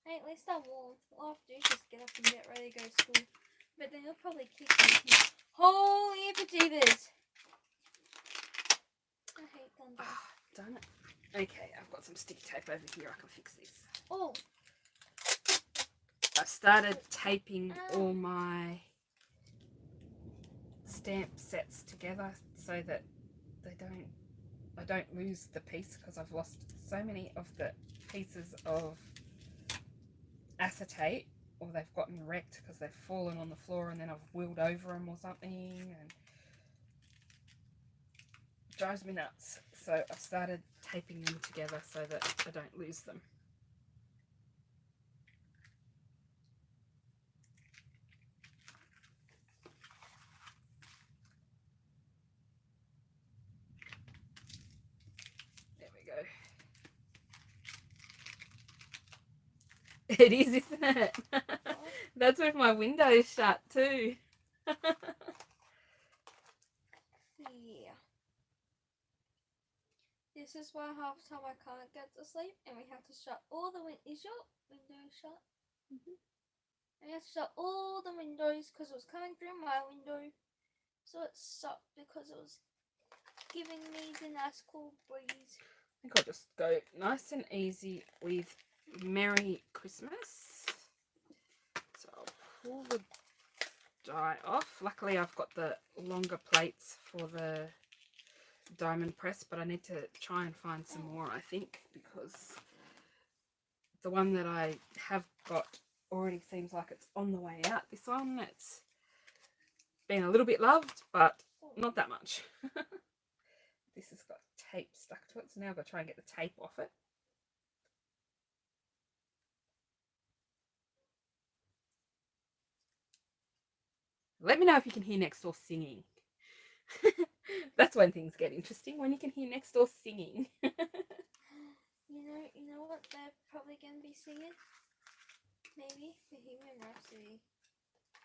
Hey, at least I'm warm. All I have to do is just get up and get ready to go to school. But then you'll probably kick me. Holy bejeebers! I hate thunder. Done it. Okay, I've got some sticky tape over here. I can fix this. Oh! I've started taping all my stamp sets together so that I don't lose the piece, because I've lost so many of the pieces of acetate, or they've gotten wrecked because they've fallen on the floor and then I've wheeled over them or something, and it drives me nuts. So I've started taping them together so that I don't lose them. There we go. It is, isn't it? That's with my windows shut too. Yeah. This is why half the time I can't get to sleep, and we have to shut all the windows shut. And we have to shut all the windows because it was coming through my window. So it sucked because it was giving me the nice cool breeze. I think I'll just go nice and easy with Merry Christmas. So I'll pull the die off. Luckily I've got the longer plates for the diamond press, but I need to try and find some more, I think, because the one that I have got already seems like it's on the way out. This one, it's been a little bit loved, but not that much. This has got tape stuck to it, so now I've got to try and get the tape off it. Let me know if you can hear next door singing. That's when things get interesting, when you can hear next door singing. You know what they're probably going to be singing? Maybe Bohemian Rhapsody.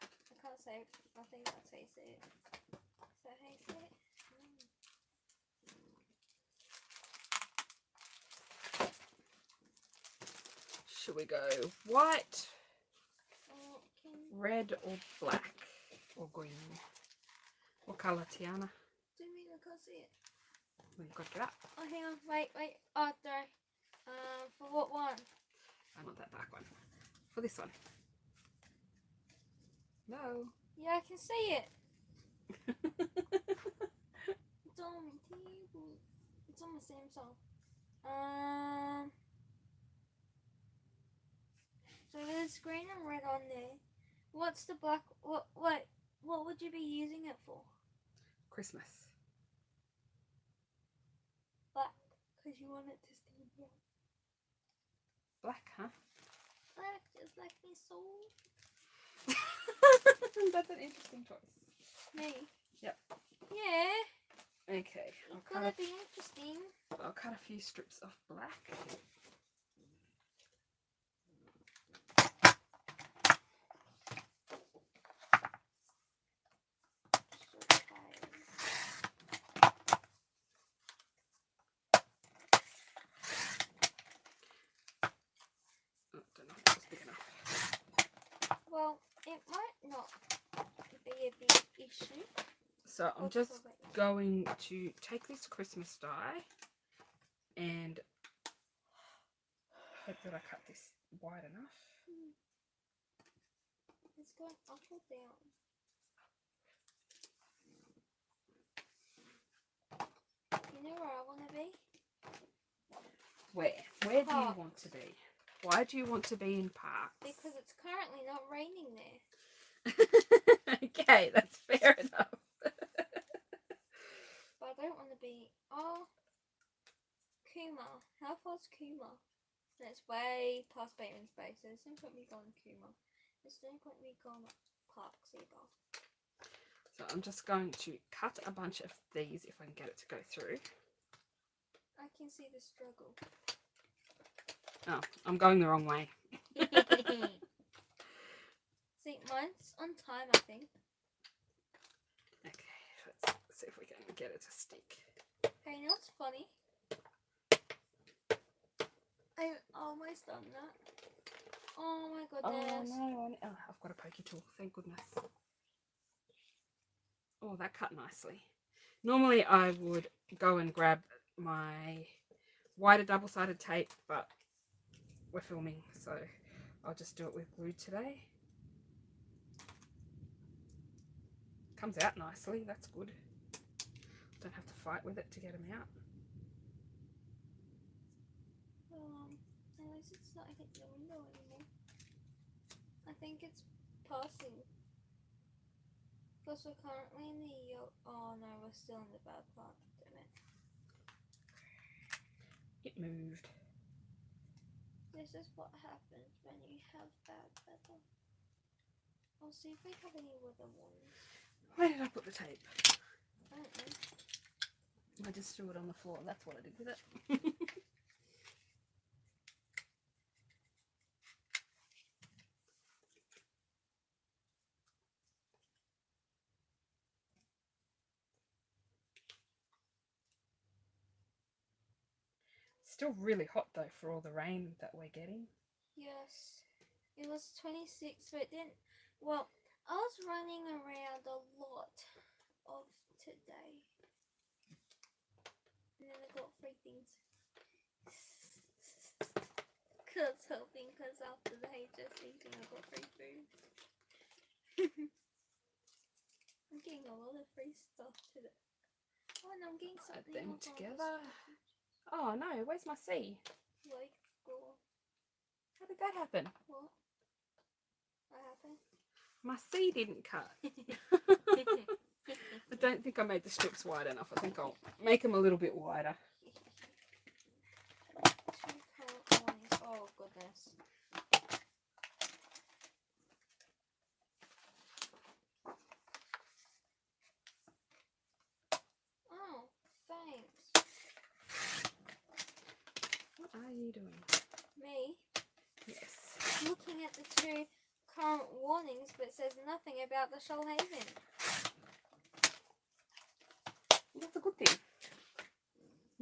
I can't say it. I think that's how you say it. Is that how you say it? Should we go? White, Okay. red, or black, or green? What colour, Tiana? Do you mean I can't see it? Well, you've got to get up. Oh, hang on. Wait. Oh, sorry. For what one? I want that black one. For this one. No. Yeah, I can see it. It's on my table. It's on my Samsung. So there's green and red on there. What's the black? What would you be using it for? Christmas. Black, because you want it to stay black. Black, huh? Black, just like me soul. That's an interesting choice. Me? Yep. Yeah. Okay. It's gonna be interesting. I'll cut a few strips of black. Oh, don't know if that was big enough. Well, it might not be a big issue. So I'm just going to take this Christmas die and hope that I cut this wide enough. It's going up or down. You know where I want to be? Where? Where do you want to be? Why do you want to be in parks? Because it's currently not raining there. Okay, that's fair enough. But I don't want to be... Oh, Kuma. How far's Kuma? That's way past Bateman's Bay, so there's no point me going Kuma. There's no point me going Parks either. So I'm just going to cut a bunch of these if I can get it to go through. I can see the struggle. Oh, I'm going the wrong way. See, mine's on time, I think. Okay, let's see if we can get it to stick. Hey, you know what's funny? I almost done that. Oh my goodness. Oh no, oh, I've got a pokey tool, thank goodness. Oh, that cut nicely. Normally I would go and grab my wider double-sided tape, but we're filming, so I'll just do it with glue today. Comes out nicely, that's good. Don't have to fight with it to get them out. At least it's not hitting the window anymore. I think it's passing. Because we're currently in the yellow. Oh no, we're still in the bad part. Damn it. It moved. This is what happens when you have bad weather. I'll see if we have any weather warnings. Where did I put the tape? I don't know. I just threw it on the floor, that's what I did with it. Still really hot though for all the rain that we're getting. Yes. It was 26, but it didn't. Well, I was running around a lot of today. And then I got 3 things. Cause helping, because after the HS eating, I got free food. I'm getting a lot of free stuff today. Oh, and I'm getting Add something them else on together. this. Oh no, where's my C? Like, go. How did that happen? What? What happened? My C didn't cut. I don't think I made the strips wide enough. I think I'll make them a little bit wider. 2 current warnings. Oh goodness. Oh, thanks. What are you doing? Me? Yes. Looking at the 2 current warnings, but it says nothing about the Shoalhaven. That's a good thing.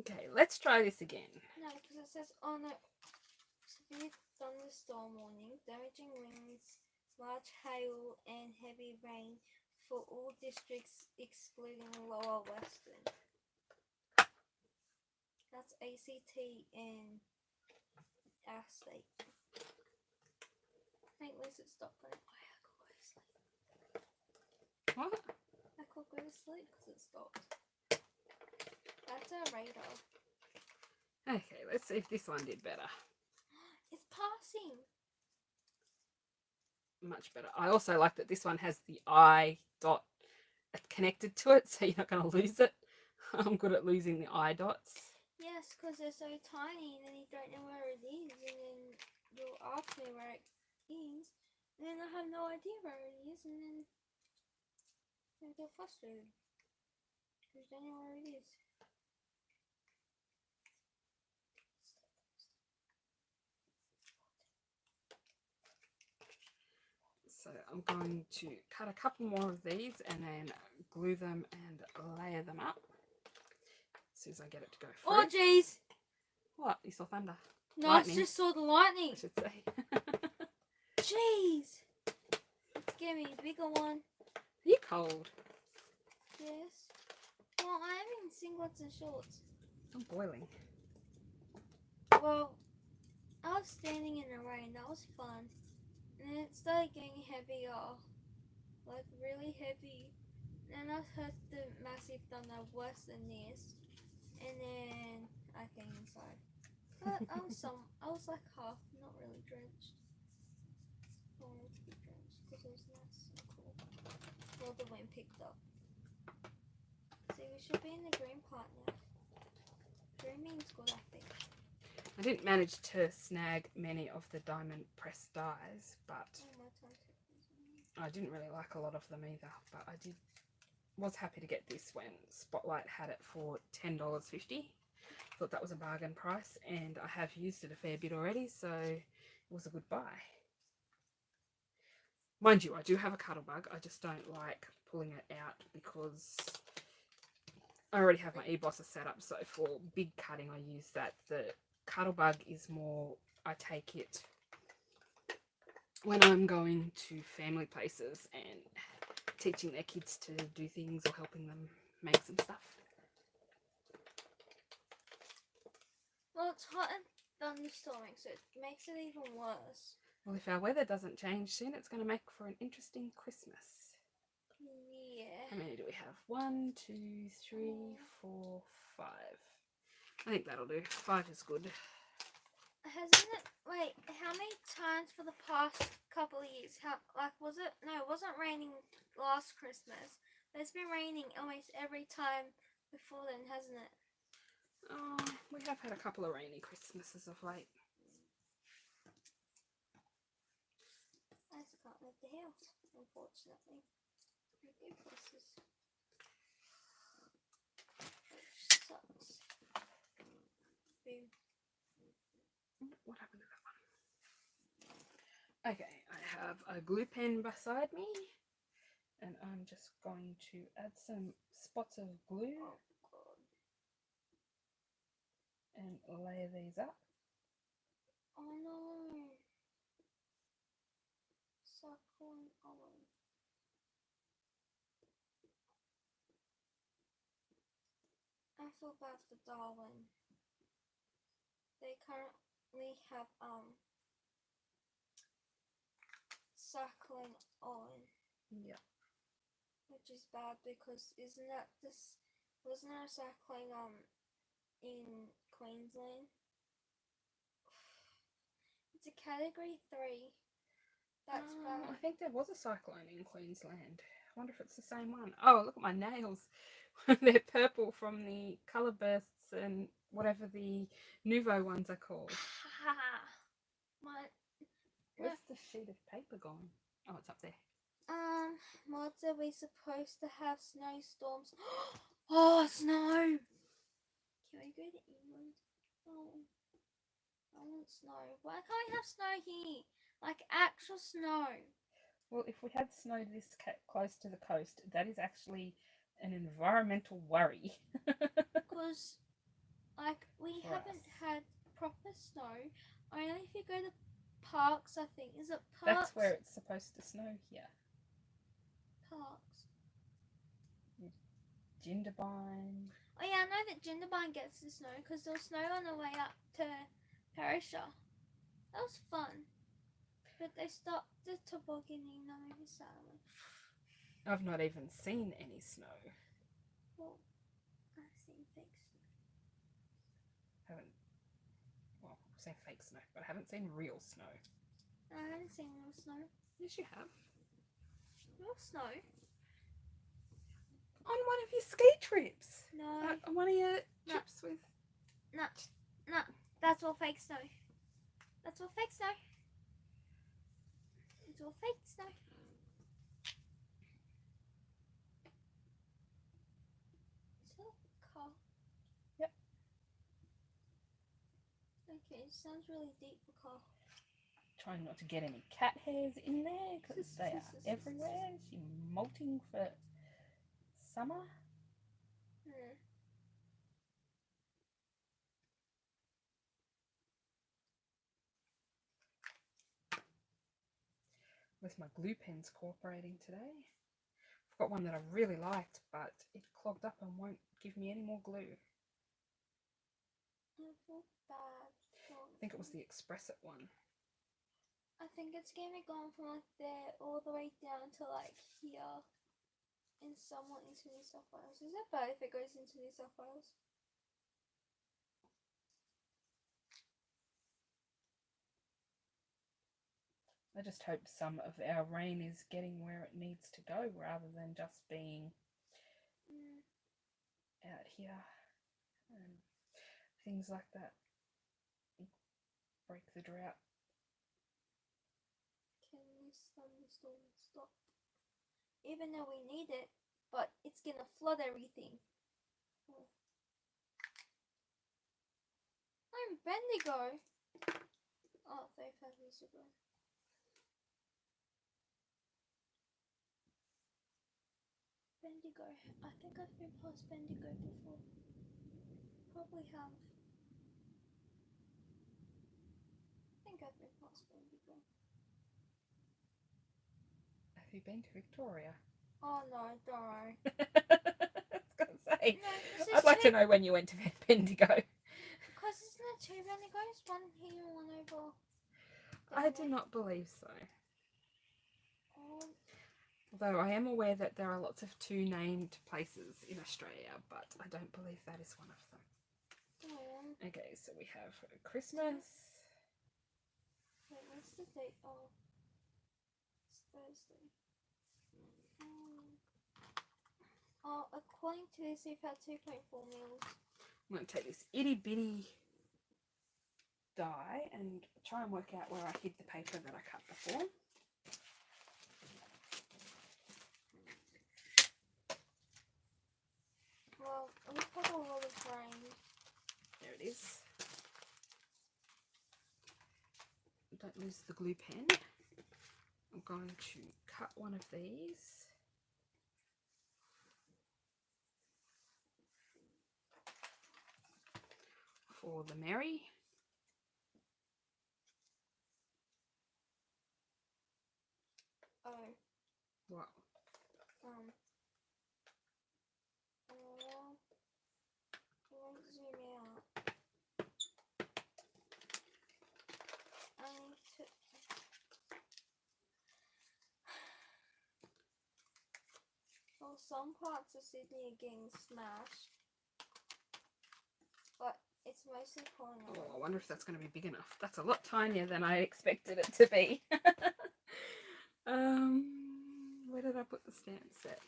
Okay, let's try this again. No, because it says, oh no, severe thunderstorm warning, damaging winds, large hail, and heavy rain for all districts excluding Lower Western. That's ACT and our state. I think Liz it stopped for I could go to sleep. What? I could go to sleep because it stopped. That's our radar. Okay, let's see if this one did better. It's passing. Much better. I also like that this one has the I dot connected to it, so you're not going to lose it. I'm good at losing the I dots. Yes, because they're so tiny and then you don't know where it is, and then you'll ask me where it is, and then I have no idea where it is, and then I get frustrated because you don't know where it is. So I'm going to cut a couple more of these and then glue them and layer them up as soon as I get it to go through. Oh jeez! What? You saw thunder? No, Lightning, I just saw the lightning. I should say. Jeez! Let's give me a bigger one. Are you cold? Yes. Well, I am in singlets and shorts. I'm boiling. Well, I was standing in the rain. That was fun. And then it started getting heavier. Like, really heavy. And I heard the massive thunder worse than this. And then I came inside. But I was like half, not really drenched. I wanted to be drenched because it was nice and cool. Well, the wind picked up. See, we should be in the green part now. Green means good, I think. I didn't manage to snag many of the diamond pressed dies, but Oh, my tongue tickles. I didn't really like a lot of them either. But I was happy to get this when Spotlight had it for $10.50. Thought that was a bargain price, and I have used it a fair bit already, so it was a good buy. Mind you, I do have a Cuttlebug. I just don't like pulling it out because I already have my e-bosser set up, so for big cutting I use that. The Cuttlebug is more, I take it when I'm going to family places and teaching their kids to do things or helping them make some stuff. Well, it's hot and thunderstorming, so it makes it even worse. Well, if our weather doesn't change soon, it's going to make for an interesting Christmas. Yeah. How many do we have? 1, 2, 3, 4, 5. I think that'll do. 5 is good. Hasn't it? Wait, how many times for the past couple of years? Was it? No, it wasn't raining last Christmas. But it's been raining almost every time before then, hasn't it? Oh, we have had a couple of rainy Christmases of late. I just can't leave the house, unfortunately. Go places. Sucks. Boom. What happened to that one? Okay, I have a glue pen beside me, and I'm just going to add some spots of glue and layer these up. Oh no. Suckling on. I feel bad for Darwin. They currently have suckling on. Yeah. Which is bad because wasn't there a cyclone in Queensland? It's a category 3. That's bad. I think there was a cyclone in Queensland. I wonder if it's the same one. Oh, look at my nails. They're purple from the colour bursts and whatever the Nouveau ones are called. Where's the sheet of paper gone? Oh, it's up there. Mods, are we supposed to have snowstorms? Oh, snow! Can we go to England? Oh, I want snow. Why can't we have snow here? Like actual snow. Well, if we had snow this close to the coast, that is actually an environmental worry. Because, like, we haven't had proper snow. Only if you go to Parks, I think. Is it Parks? That's where it's supposed to snow here. Parks. Jindabyne. Oh yeah, I know that Jindabyne gets the snow because there was snow on the way up to Perisher. That was fun. But they stopped the tobogganing. That made me sad. I've not even seen any snow. Well, I've seen fake snow. I've seen fake snow, but I haven't seen real snow. I haven't seen real snow. Yes, you have. Real snow? On one of your ski trips. No. On one of your trips with... No. That's all fake snow. That's all fake snow. It's all fake snow. Is that a car? Yep. Okay, it sounds really deep for car. Trying not to get any cat hairs in there because they are everywhere. She's molting for summer. With my glue pens cooperating today. I've got one that I really liked, but it clogged up and won't give me any more glue. I feel bad. I think it was the Express It one. I think it's going to be gone from like there all the way down to like here and somewhat into New South Wales. Is it bad if it goes into New South Wales? I just hope some of our rain is getting where it needs to go rather than just being out here and things like that. Break the drought. Can this thunderstorm stop? Even though we need it, but it's gonna flood everything. I'm Bendigo. Oh, 35 years ago. Bendigo. I think I've been past Bendigo before. Probably have. I think I've been past Bendigo. Have you been to Victoria? Oh no, don't worry. I was going to say, no, I'd like to know when you went to Bendigo. Because isn't there two Bendigos? One here and one over. I do not believe so. Although I am aware that there are lots of two named places in Australia, but I don't believe that is one of them. Oh. Okay, so we have Christmas. Wait, what's the date? Oh, it's Thursday. Oh, according to this, we've had 2.4 meals. I'm going to take this itty bitty die and try and work out where I hid the paper that I cut before. Well, we've got a lot of rain. There it is. Don't lose the glue pen. I'm going to cut one of these. For the Mary. Oh. What? Won't zoom out. I need to. Well, some parts of Sydney are getting smashed, but it's mostly pulling away. Oh, I wonder if that's going to be big enough. That's a lot tinier than I expected it to be. Where did I put the stamp set?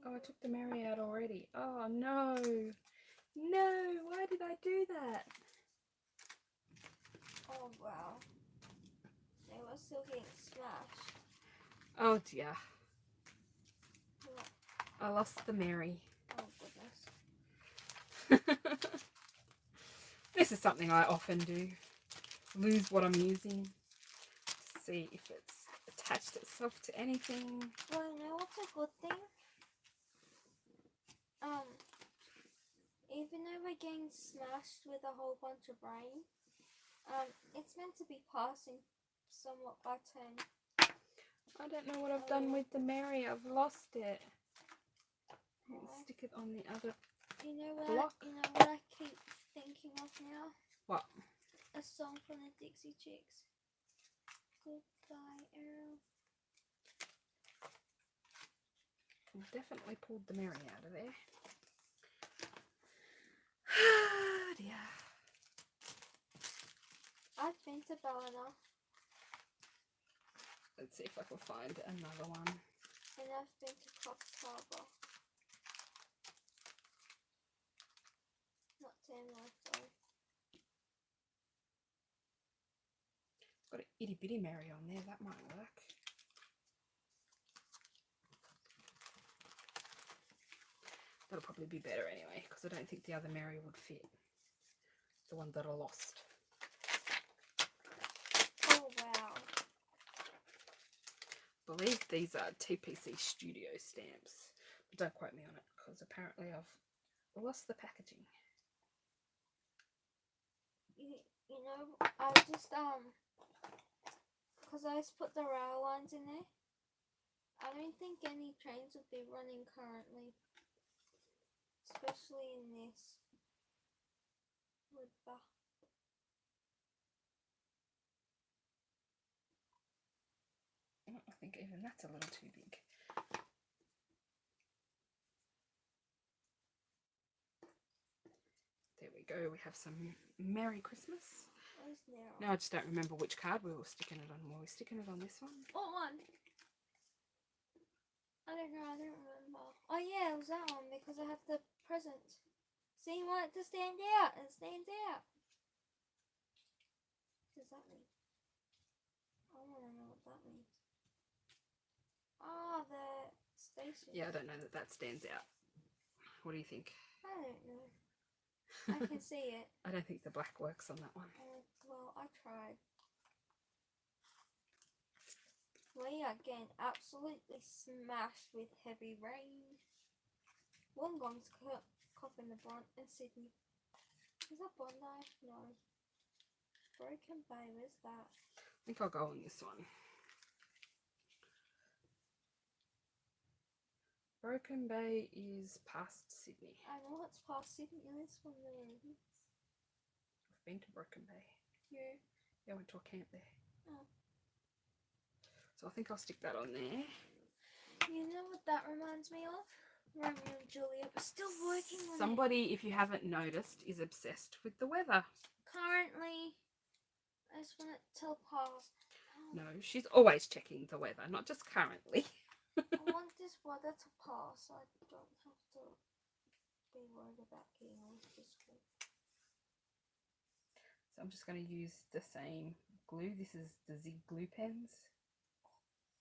Oh, I took the Mary out already. Oh, no. No, why did I do that? Oh, wow. They were still getting smashed. Oh, dear. What? I lost the Mary. Oh, goodness. This is something I often do. Lose what I'm using. See if it's attached itself to anything. Well, you know what's a good thing? even though we're getting smashed with a whole bunch of rain, it's meant to be passing somewhat by 10. I don't know what I've done with the Mary. I've lost it. Oh. Stick it on the other You know block. what I keep thinking of now? What? A song from the Dixie Chicks. Goodbye, Earl. We've definitely pulled the Mary out of there. Oh dear. I've been to Ballina. Let's see if I can find another one. And I've been to Coffs Harbour. Not Tamworth though. Got an itty bitty Mary on there, that might work. That'll probably be better anyway, because I don't think the other Mary would fit. The one that I lost. Oh wow. I believe these are TPC Studio stamps. But don't quote me on it, because apparently I've lost the packaging. You know, I just because I just put the rail lines in there. I don't think any trains would be running currently, especially in this. With the I think even that's a little too big. There we go. We have some Merry Christmas. Now I just don't remember which card we were sticking it on. Were we sticking it on this one? What one? I don't know. I don't remember. Oh yeah, it was that one because I had the present. See, you want it to stand out. It stands out. What does that mean? I want to know what that means. Ah, the station. Yeah, I don't know that stands out. What do you think? I don't know. I can see it. I don't think the black works on that one. Well, I tried. We are getting absolutely smashed with heavy rain. Wollongong's coughing the brunt in Sydney. Is that Bondi? No. Broken Bay, where's that? I think I'll go on this one. Broken Bay is past Sydney. I know it's past Sydney. This one there. I've been to Broken Bay. Yeah. Yeah, I went to a camp there. Oh. So I think I'll stick that on there. You know what that reminds me of? Romeo and Juliet. We're still working on Somebody, if you haven't noticed, is obsessed with the weather. Currently, I just want it to pass. No, she's always checking the weather, not just currently. I want this weather to pass so I don't have to be worried about getting all this glue. So I'm just going to use the same glue. This is the Zig glue pens.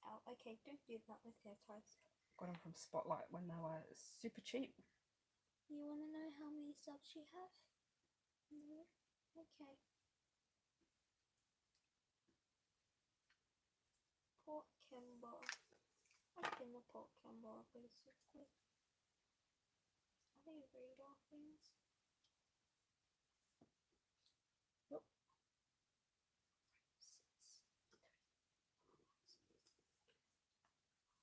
Oh, okay, don't do that with hair ties. Got them from Spotlight when they were super cheap. You want to know how many subs you have? No? Okay. Port Kemba. I've been to Port Kemba basically. Are they radar things? Nope.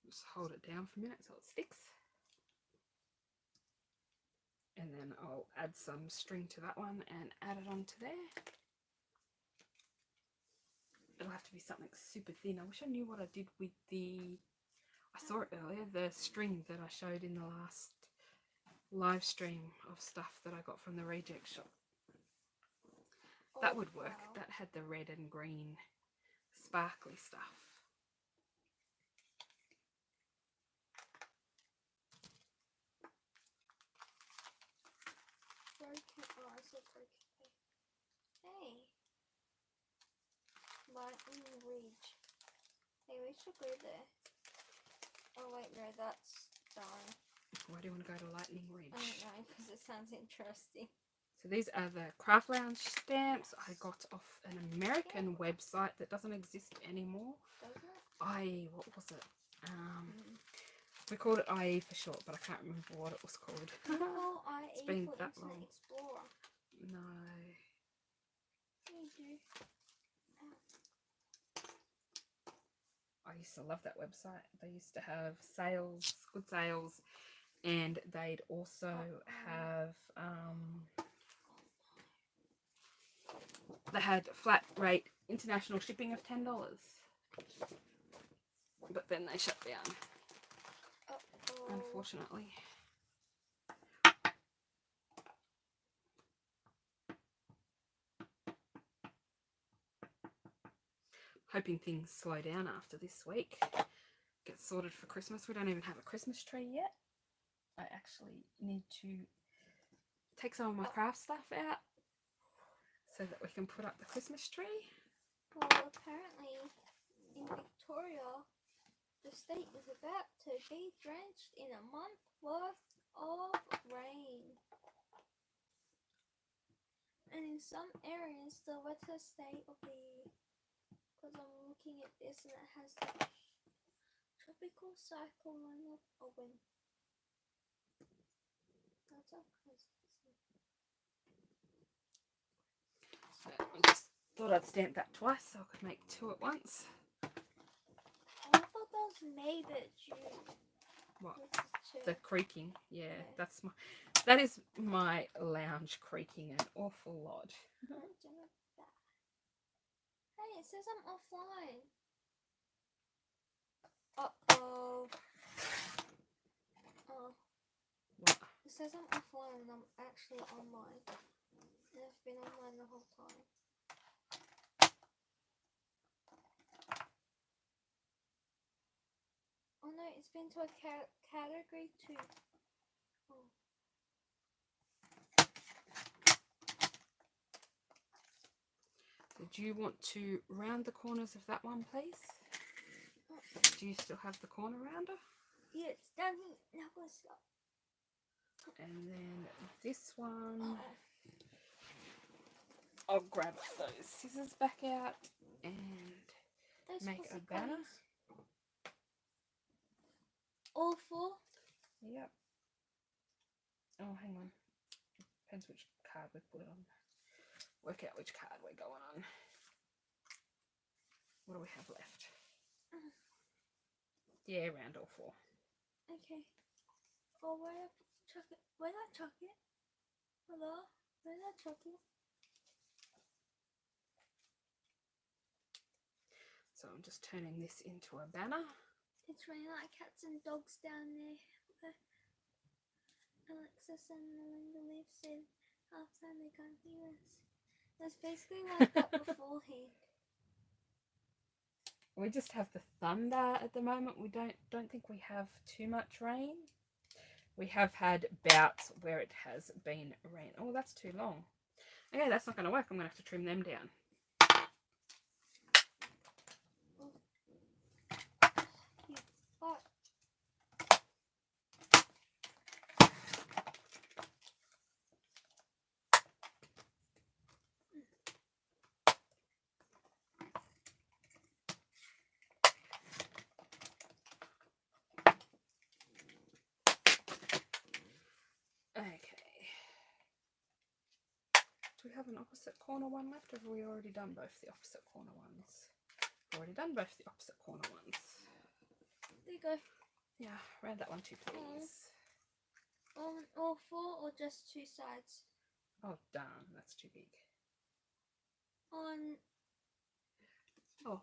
Just hold it down for a minute so it sticks. And then I'll add some string to that one and add it onto there. It'll have to be something super thin. I wish I knew what I did with the... I saw it earlier, the string that I showed in the last live stream of stuff that I got from the reject shop. That would work. Wow. That had the red and green sparkly stuff. Oh, I said broken. Hey. Lightning Ridge. Hey, we should go there. Oh wait, no, that's done. Why do you want to go to Lightning Ridge? I don't know, because it sounds interesting. So these are the Craft Lounge stamps I got off an American website that doesn't exist anymore. Doesn't it? What was it? We called it IE for short, but I can't remember what it was called. Oh, It's IE been for that Internet long. Explorer. No. You do. I used to love that website. They used to have sales, good sales, and they'd also have they had flat rate international shipping of $10. But then they shut down, unfortunately. Hoping things slow down after this week. Get sorted for Christmas. We don't even have a Christmas tree yet. I actually need to take some of my craft stuff out so that we can put up the Christmas tree. Well, apparently in Victoria, the state is about to be drenched in a month worth of rain. And in some areas, the wettest state of the year. Because I'm looking at this and it has the tropical cyclone of Owen. That's all crazy. So I just thought I'd stamp that twice so I could make two at once. I thought that was May that June. What? The The creaking. Yeah, that is my lounge creaking an awful lot. Hey, it says I'm offline. Uh-oh. Oh. What? It says I'm offline and I'm actually online. And I've been online the whole time. Oh no, it's been to a category 2. Oh. Did you want to round the corners of that one, please? Do you still have the corner rounder? Yeah, it's done. Now go stop. And then this one, I'll grab those scissors back out and make a banner. All 4? Yep. Oh, hang on. Depends which card we put it on. Work out which card we're going on. What do we have left? Yeah, round all 4. Okay. Oh, where did I chuck it? Where did I chuck it? Hello? Where did I chuck it? So I'm just turning this into a banner. It's raining like cats and dogs down there. Alexis and Melinda live said outside they can't hear us. That's basically like that beforehand. We just have the thunder at the moment. We don't think we have too much rain. We have had bouts where it has been rain. Oh, that's too long. Okay, that's not going to work. I'm going to have to trim them down. Okay. Do we have an opposite corner one left, or have we already done both the opposite corner ones? Already done both the opposite corner ones. There you go. Yeah, round that one too, please. On all 4 or just 2 sides? Oh, darn, that's too big. On... Oh.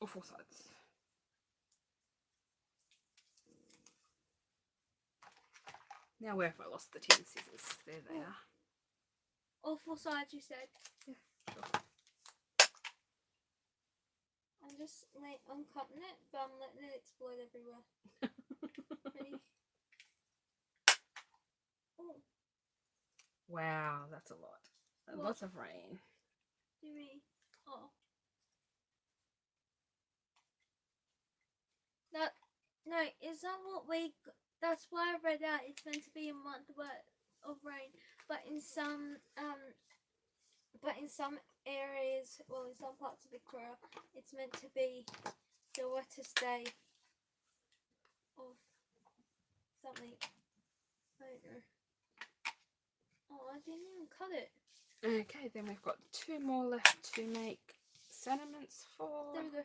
All 4 sides. Now where have I lost the tin scissors? There they are. All 4 sides, you said? Yeah, sure. I'm cutting it, but I'm letting it explode everywhere. Ready? Oh. Wow, that's a lot. What? Lots of rain. Do me. Oh. No, is that what that's why I read out it's meant to be a month worth of rain, but in some areas, well, in some parts of Victoria, it's meant to be the wettest day of something. I don't know. Oh, I didn't even cut it. Okay, then we've got 2 more left to make sentiments for. There we go.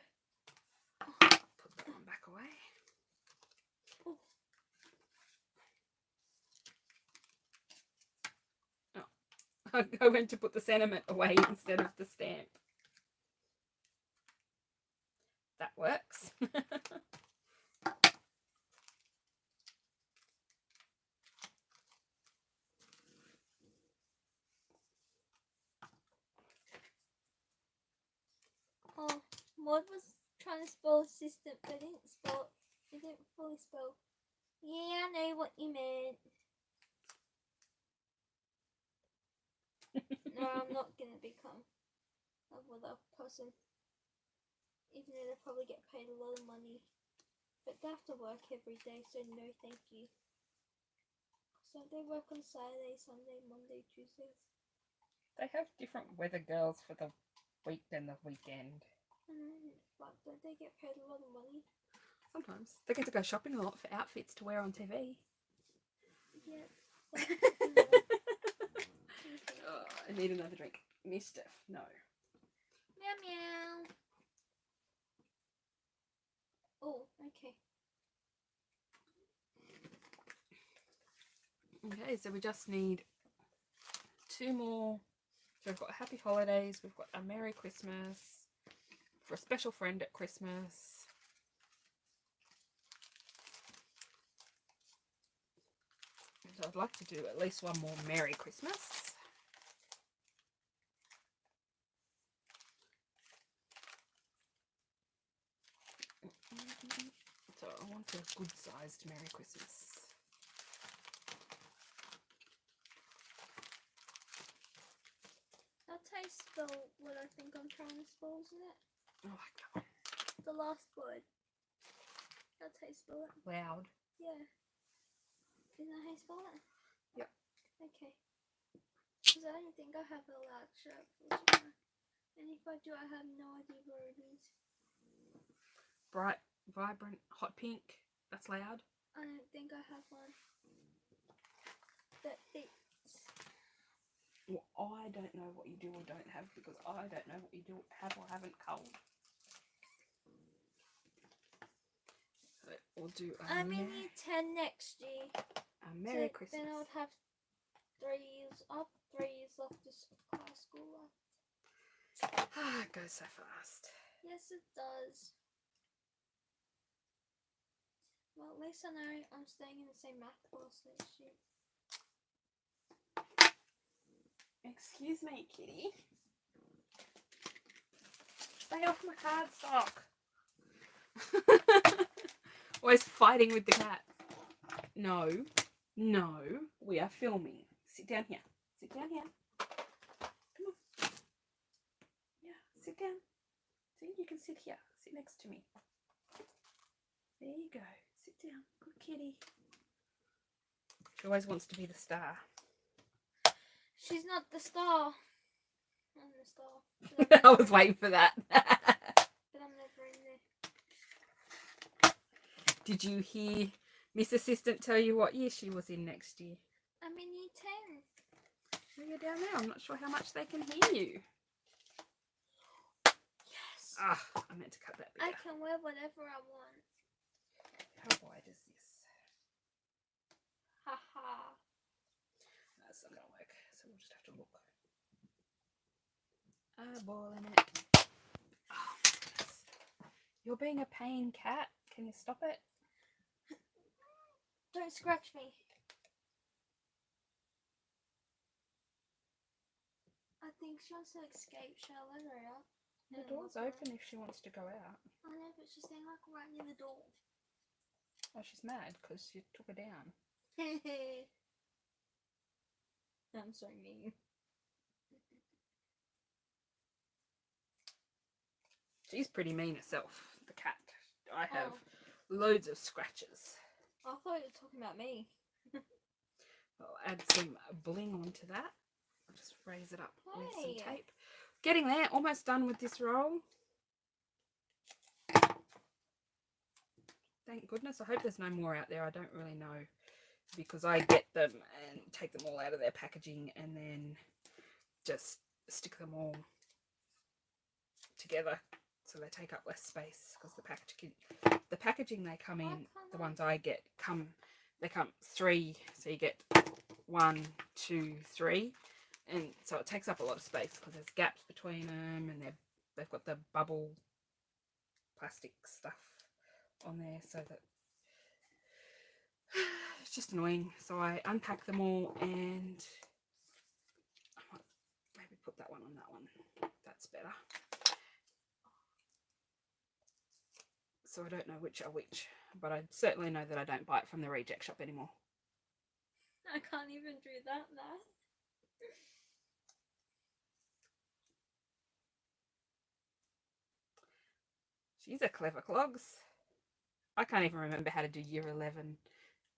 Put that one back away. Oh. I went to put the sentiment away instead of the stamp. That works. Oh, Maud was trying to spell assistant, but didn't spell. It didn't fully spell. Yeah, I know what you meant. No, I'm not gonna become a weather person. Even though they probably get paid a lot of money. But they have to work every day, so no thank you. So they work on Saturday, Sunday, Monday, Tuesdays. They have different weather girls for the week than the weekend. But don't they get paid a lot of money? Sometimes. They get to go shopping a lot for outfits to wear on TV. Yeah. Oh, I need another drink. Mister, no. Meow meow. Oh, okay. Okay, so we just need 2 more. So we've got Happy Holidays, we've got a Merry Christmas, for a special friend at Christmas. So I'd like to do at least one more Merry Christmas. So I want a good sized Merry Christmas. That's how you spell what I think I'm trying to spell, isn't it? I like that one. The last word. That's how you spell it. Loud. Yeah. Isn't that how you spell it? Yep. Okay. Because I don't think I have a loud shirt for tomorrow. And if I do, I have no idea where it is. Bright, vibrant, hot pink. That's loud. I don't think I have one that fits. Well, I don't know what you do or don't have because I don't know what you do have or haven't culled. So we'll do I'm in year 10 next year. A Merry Christmas. Then I would have 3 years up, 3 years left to high school left. Ah, it goes so fast. Yes, it does. Well, at least I know I'm staying in the same math class next year. Excuse me, kitty. Stay off my cardstock. Always fighting with the cat. No, no, we are filming. Sit down here. Sit down here. Come on. Yeah, sit down. See, you can sit here. Sit next to me. There you go. Sit down. Good kitty. She always wants to be the star. She's not the star. I'm the star. I was waiting for that. But I'm never in there. Did you hear Miss Assistant tell you what year she was in next year? I'm in year 10. Well, you're down there. I'm not sure how much they can hear you. Yes. Ah, I meant to cut that bit I out. can wear whatever I want. How wide is this? Haha. That's not going to work, so we'll just have to look. Eyeballing it. Oh, goodness. You're being a pain, cat. Can you stop it? Don't scratch me. I think she wants to escape. Shall I let her out? The door's open if she wants to go out. I know, but she's staying like right near the door. Oh, she's mad because you took her down. I'm so mean. She's pretty mean herself, the cat. I have loads of scratches. I thought you were talking about me. I'll add some bling onto that. I'll just raise it up with Hey. some tape. Getting there, almost done with this roll. Thank goodness. I hope there's no more out there. I don't really know, because I get them and take them all out of their packaging and then just stick them all together so they take up less space, because the packaging they come in, the ones I get they come 3, so you get 1, 2, 3, and so it takes up a lot of space because there's gaps between them, and they've got the bubble plastic stuff on there, so that it's just annoying. So I unpack them all, and I might maybe put that one on that one. That's better. So I don't know which are which, but I certainly know that I don't buy it from the reject shop anymore. I can't even do that math. She's a clever clogs. I can't even remember how to do year 11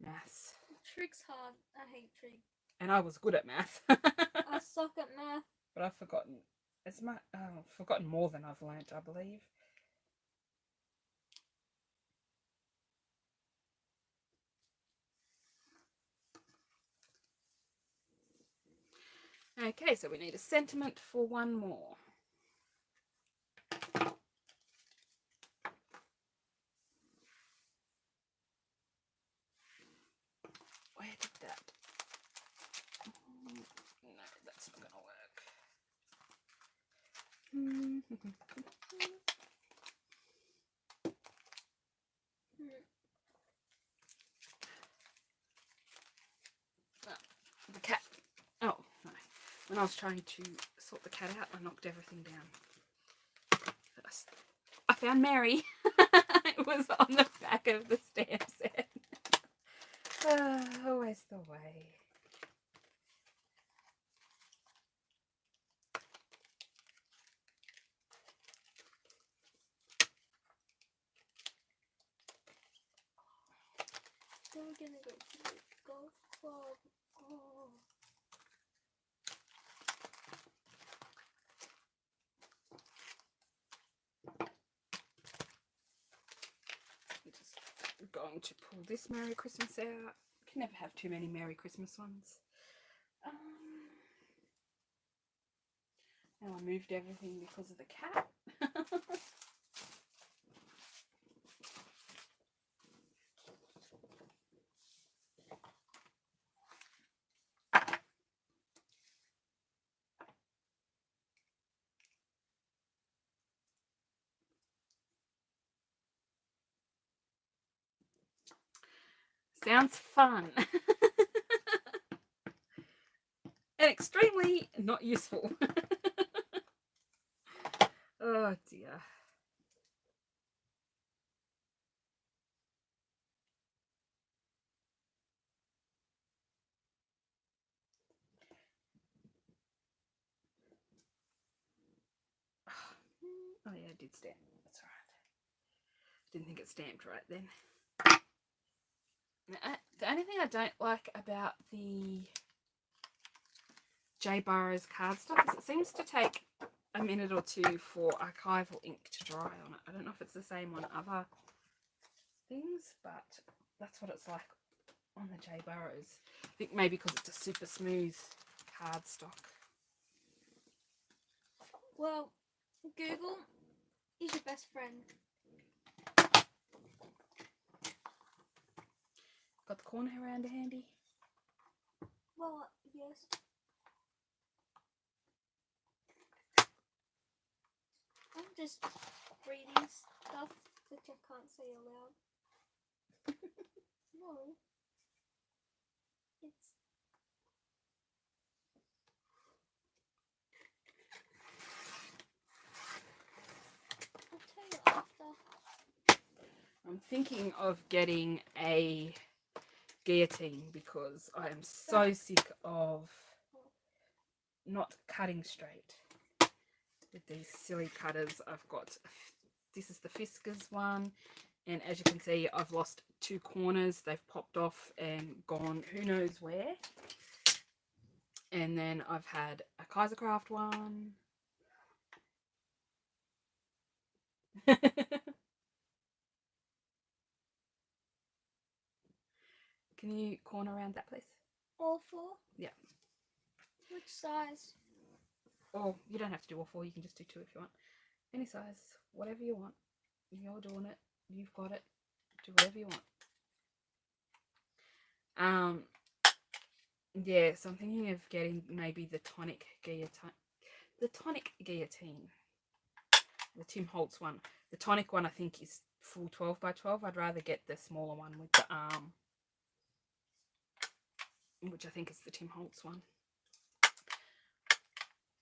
maths. Trig's hard. I hate trig. And I was good at math. I suck at math. But I've forgotten forgotten more than I've learnt, I believe. Okay, so we need a sentiment for one more. Where did that? No, that's not going to work. The cat. Oh, no. When I was trying to sort the cat out, I knocked everything down. I found Mary. It was on the back of the stamp set. Always the way. Then we're gonna go to the golf club. Oh. I'm just going to pull this Merry Christmas out. You can never have too many Merry Christmas ones. Now I moved everything because of the cat. Sounds fun. And extremely not useful. Oh dear. Oh yeah, I did stamp. That's right. Didn't think it stamped right then. The only thing I don't like about the J. Burrows cardstock is it seems to take a minute or two for archival ink to dry on it. I don't know if it's the same on other things, but that's what it's like on the J. Burrows. I think maybe because it's a super smooth cardstock. Well, Google is your best friend. Got the corner around handy? Well, yes. I'm just reading stuff which I can't say aloud. No. It's... I'll tell you after. I'm thinking of getting a guillotine because I am so sick of not cutting straight with these silly cutters. I've got, this is the Fiskars one, and as you can see I've lost 2 corners. They've popped off and gone who knows where. And then I've had a Kaisercraft one. Can you corner around that, please? All 4? Yeah. Which size? Or you don't have to do all 4. You can just do 2 if you want. Any size, whatever you want. You're doing it. You've got it. Do whatever you want. Yeah, so I'm thinking of getting maybe the tonic guillotine. The tonic guillotine. The Tim Holtz one. The tonic one I think is full 12 by 12. I'd rather get the smaller one with the arm, which I think is the Tim Holtz one.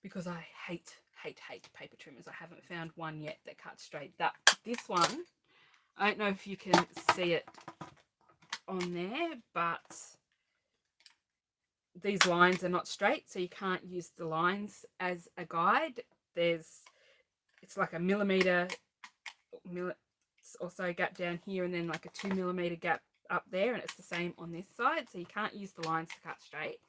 Because I hate paper trimmers. I haven't found one yet that cuts straight. This one, I don't know if you can see it on there, but these lines are not straight, so you can't use the lines as a guide. It's like a millimeter or so gap down here, and then like a 2mm gap up there, and it's the same on this side, so you can't use the lines to cut straight.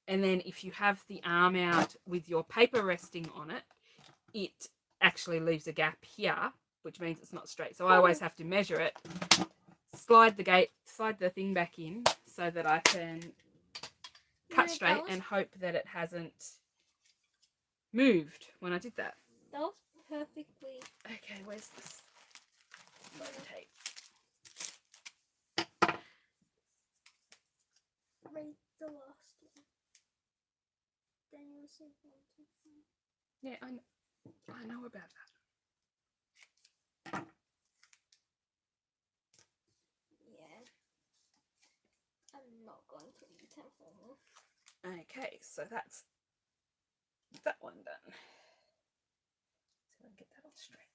And then if you have the arm out with your paper resting on it, it actually leaves a gap here, which means it's not straight. So I always have to measure it, slide the thing back in so that I can cut straight and hope that it hasn't moved when I did that. That was perfectly... Okay, where's this tape? Read the last one. Then you'll see 1, 2, 3. Yeah, I know about that. Yeah. I'm not going to eat it for more. Okay, so that's that one done. So I get that all straight.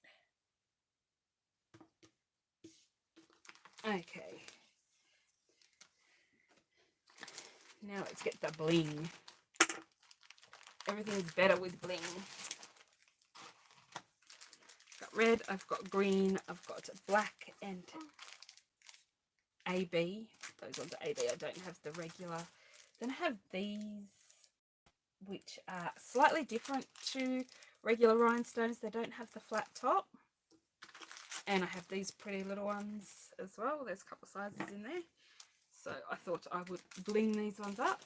Okay. Now let's get the bling. Everything's better with bling. I've got red, I've got green, I've got black and AB. Those ones are AB. I don't have the regular. Then I have these, which are slightly different to regular rhinestones. They don't have the flat top. And I have these pretty little ones as well. There's a couple of sizes in there. So I thought I would bling these ones up.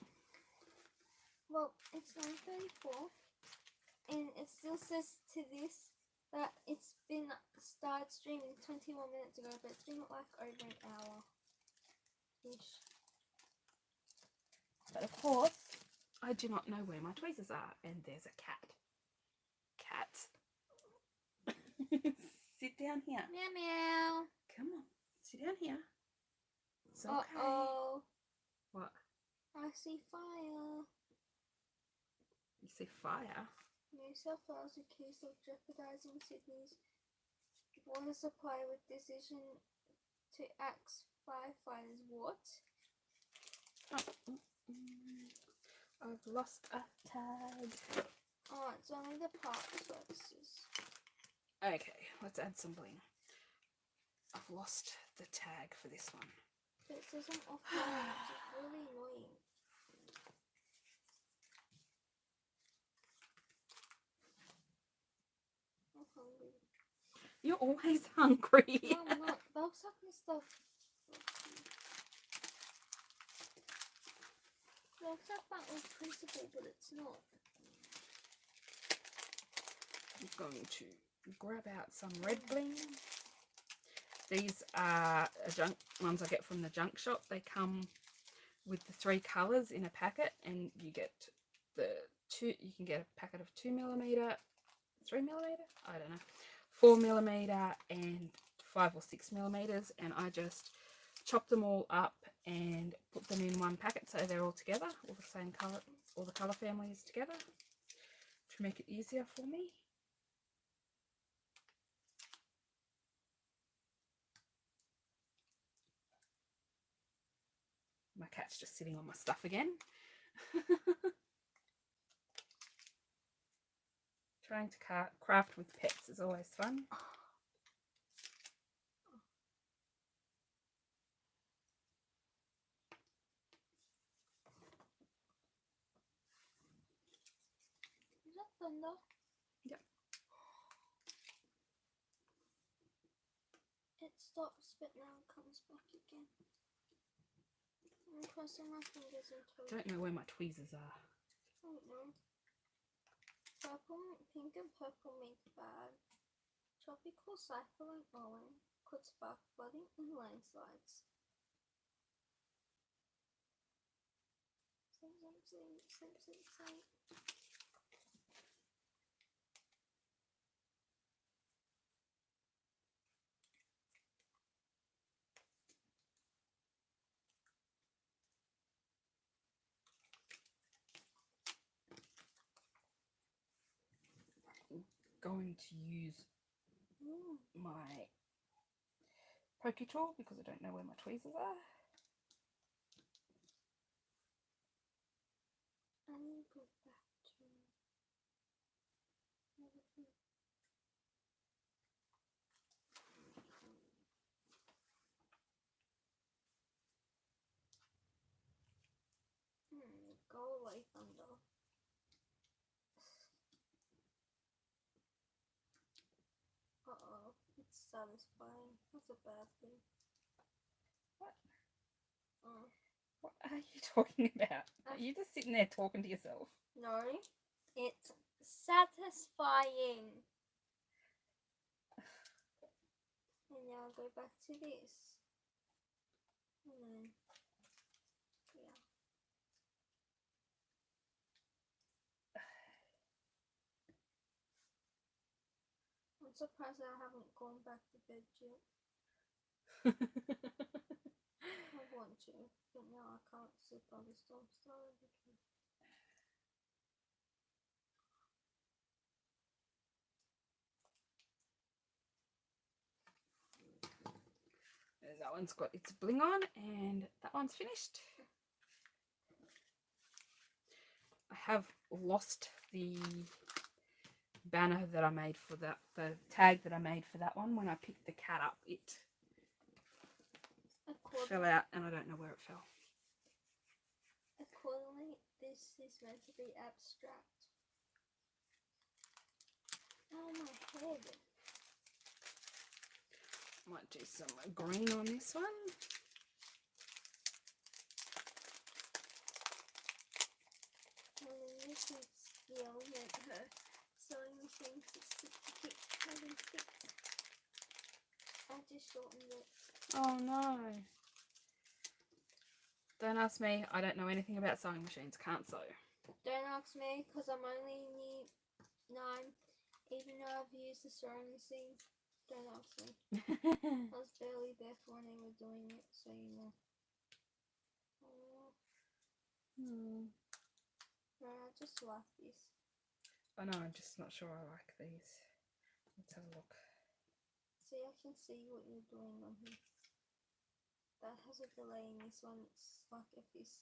Well, it's 9:34, and it still says to this that it's been started streaming 21 minutes ago, but it's been like over an hour-ish. But of course, I do not know where my tweezers are, and there's a cat. Sit down here. Meow meow. Come on, sit down here. It's okay. Uh-oh. What? I see fire. You see fire? New South Wales accused of jeopardising Sydney's water supply with decision to axe firefighters. What? Oh, I've lost a tag. Oh, it's only the parts versus. Okay, let's add some bling. I've lost the tag for this one. But it says I'm offline, which is really annoying. I'm hungry. You're always hungry. No, I'm not. They'll suck my stuff. They'll suck that on principle, but it's not. I'm going to grab out some red bling. These are ones I get from the junk shop. They come with the 3 colours in a packet, and you get you can get a packet of 2mm, 3mm, I don't know, 4mm and 5 or 6mm, and I just chop them all up and put them in one packet so they're all together, all the same colour, all the colour families together, to make it easier for me. My cat's just sitting on my stuff again. Trying to craft with pets is always fun. Is that thunder? Yep. It stops, but now it comes back again. I'm crossing my fingers and toes. Don't know where my tweezers are. I don't know. Purple, pink and purple make bad. Tropical cyclone Owen could spark flooding and landslides. Same. Going to use my pokey tool because I don't know where my tweezers are. I need to go back to go away, Thunder. Uh-oh, it's satisfying. That's a bad thing. What? Oh. What are you talking about? Are you just sitting there talking to yourself? No, it's satisfying. And now I'll go back to this. And then, yeah. I'm surprised I haven't gone back to bed yet. I want to, but now I can't sleep on the storm started because... That one's got its bling on and that one's finished. I have lost the banner that I made for that, the tag that I made for that one. When I picked the cat up, it fell out and I don't know where it fell. Accordingly, this is meant to be abstract. Oh, my head. Might do some green on this one. And this is yelling at her sewing machine to keep having sticks. I just shortened it. Oh no. Don't ask me. I don't know anything about sewing machines. Can't sew. Don't ask me because I'm only near 9, even though I've used the sewing machine. Don't ask me. I was barely there for when they were doing it, so you know. No, I just like this. I know, I'm just not sure I like these. Let's have a look. See, I can see what you're doing on here. That has a delay in this one. It's like a piece,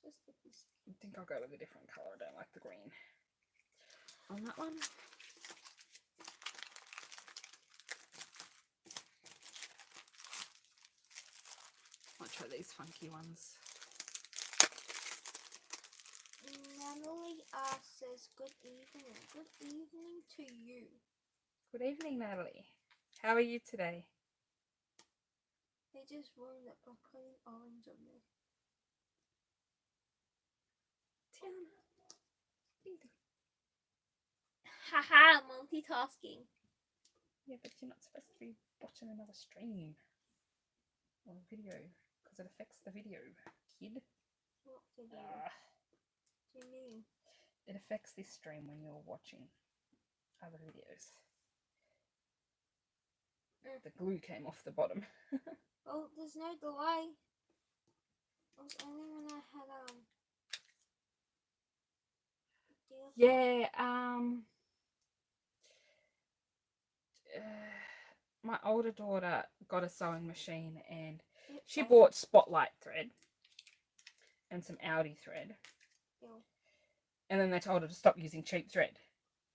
just a piece. I think I'll go with a different colour. I don't like the green on that one. I'll try these funky ones. Natalie says, good evening. Good evening to you. Good evening, Natalie. How are you today? They just ruined it by putting orange on there. Tiana, what are you doing? Haha, multitasking. Yeah, but you're not supposed to be watching another stream or video because it affects the video, kid. What video? What do you mean? It affects this stream when you're watching other videos. The glue came off the bottom. Oh, there's no delay. It was only when I had Yeah, my older daughter got a sewing machine and she bought Spotlight thread and some Arty thread. And then they told her to stop using cheap thread.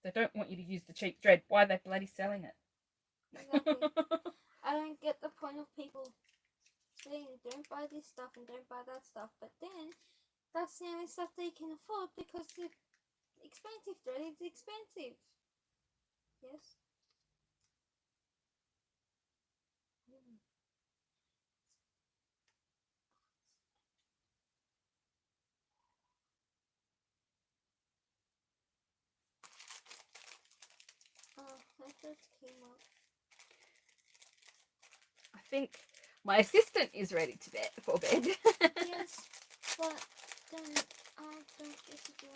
They don't want you to use the cheap thread. Why are they bloody selling it? Exactly. I don't get the point of people saying don't buy this stuff and don't buy that stuff, but then that's the only stuff they can afford because the expensive thread is expensive. Yes. just came up. I think my assistant is ready to bed for bed. Yes, but then I don't get to do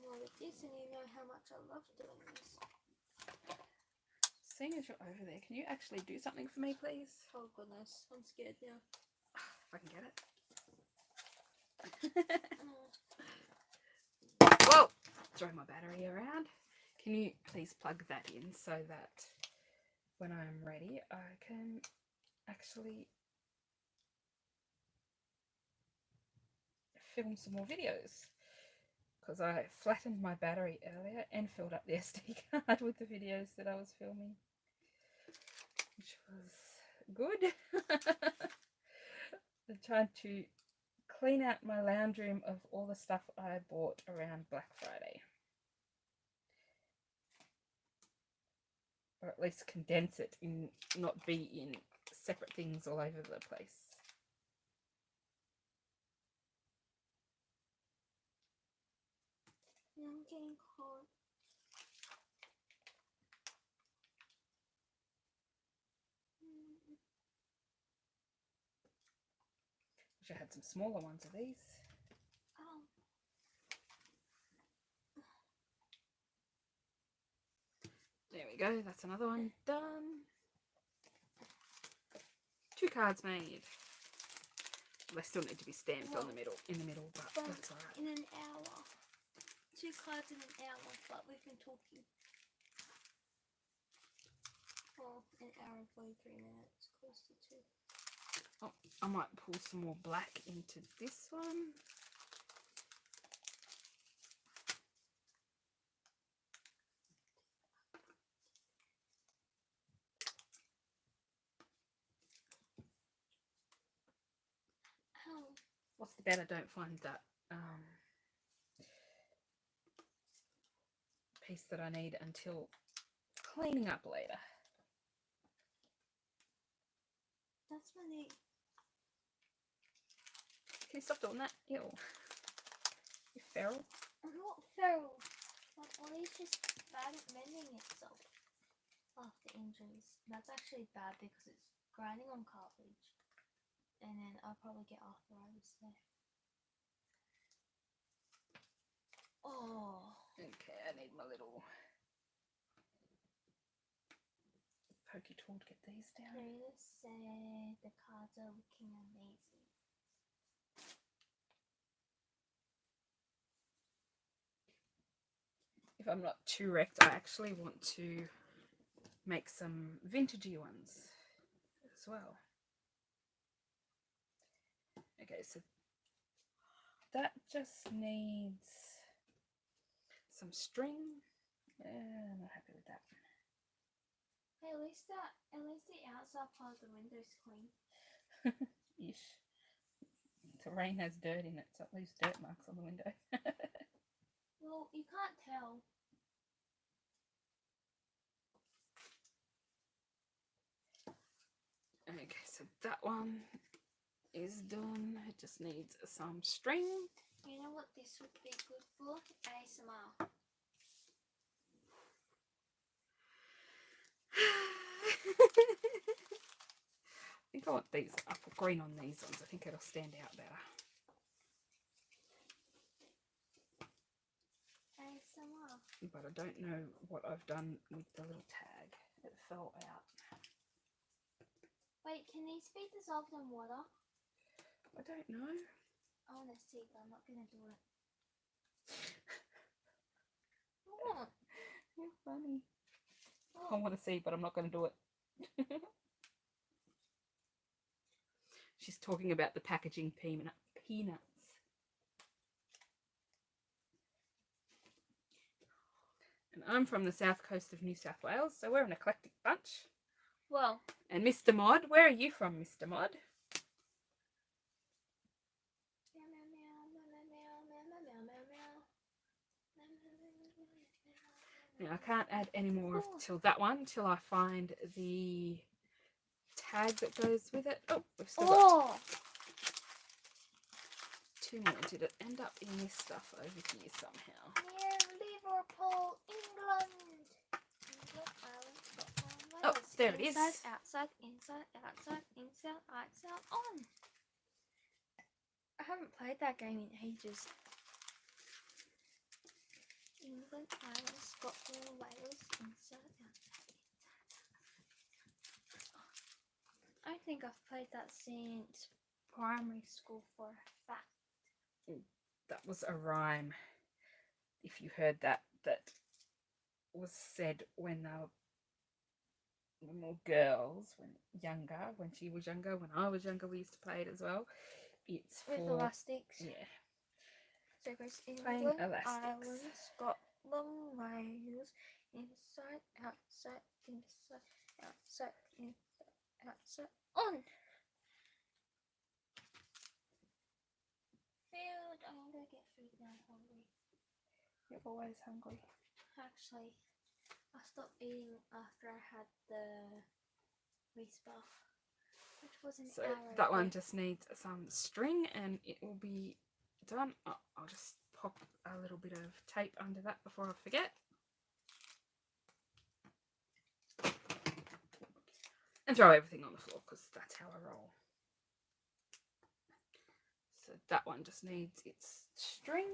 more of this, and you know how much I love doing this. Seeing as you're over there, can you actually do something for me, please? Oh goodness, I'm scared now. If I can get it. Oh. Whoa! Throw my battery around. Can you please plug that in so that when I'm ready, I can actually film some more videos? Because I flattened my battery earlier and filled up the SD card with the videos that I was filming, which was good. I tried to clean out my lounge room of all the stuff I bought around Black Friday. Or at least condense it in, not be in separate things all over the place. Now I'm getting hot. Wish I had some smaller ones of these. Oh. There we go, that's another one done. 2 cards made. They still need to be stamped on the middle, in the middle, but that's alright. In an hour. 2 cards in an hour, but we've been talking for an hour and 43 minutes, close to 2. Oh, I might pull some more black into this one. Oh. What's the bet I don't find that piece that I need until cleaning up later. That's funny. Can you stop doing that? Ew. You feral. I'm not feral. My body's just bad at mending itself after injuries. That's actually bad because it's grinding on cartilage. And then I'll probably get arthritis there. Oh. Okay, I need my little pokey tool to get these down. Can you say the cards are looking amazing? If I'm not too wrecked, I actually want to make some vintagey ones as well. Okay, so that just needs some string. I'm not happy with that. Hey, at least the outside part of the window's clean. Ish. The rain has dirt in it, so it leaves dirt marks on the window. Well, you can't tell. Okay, so that one is done. It just needs some string. You know what this would be good for? ASMR. I think I want these. I'll put green on these ones. I think it'll stand out better. ASMR. But I don't know what I've done with the little tag. It fell out. Wait, can these be dissolved in water? I don't know. I want to see, but I'm not going to do it. What? You're funny. Oh. I want to see, but I'm not going to do it. She's talking about the packaging peanuts. And I'm from the south coast of New South Wales, so we're an eclectic bunch. Well. And Mr. Mod, where are you from, Mr. Mod? Now, I can't add any more till that one, till I find the tag that goes with it. Oh, we've still got 2 more. Did it end up in this stuff over here somehow? Near Liverpool, England. England, Ireland, Scotland. There it inside, is. outside, inside, outside, inside, outside, on. I haven't played that game in ages. England, Ireland, Scotland, Wales, inside, outside, inside. I think I've played that since primary school for a fact. That was a rhyme. If you heard that, that was said when they were girls, when she was younger, when I was younger, we used to play it as well. It's with for elastics. yeah. So it goes Playing England, elastics. Ireland, Scotland, Wales, inside, outside, inside, outside, inside, outside, on. Food. I'm gonna get food now. I'm hungry. You're always hungry. Actually, I stopped eating after I had the whisper, which was an So hour that ago. one just needs some string and it will be done. Oh, I'll just pop a little bit of tape under that before I forget. And throw everything on the floor because that's how I roll. So that one just needs its string.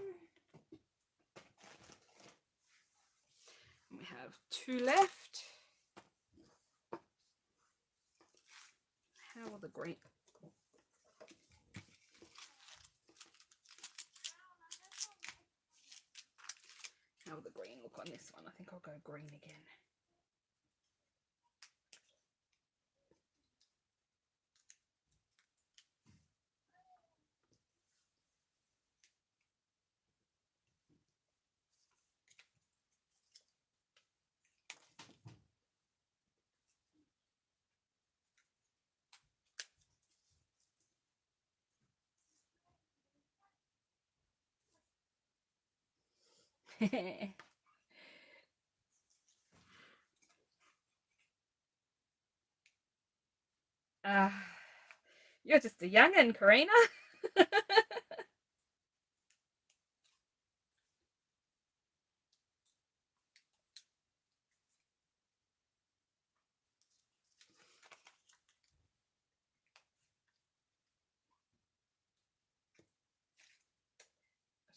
And we have 2 left. How will the green... How will the green look on this one? I think I'll go green again. You're just a young'un, Karina. I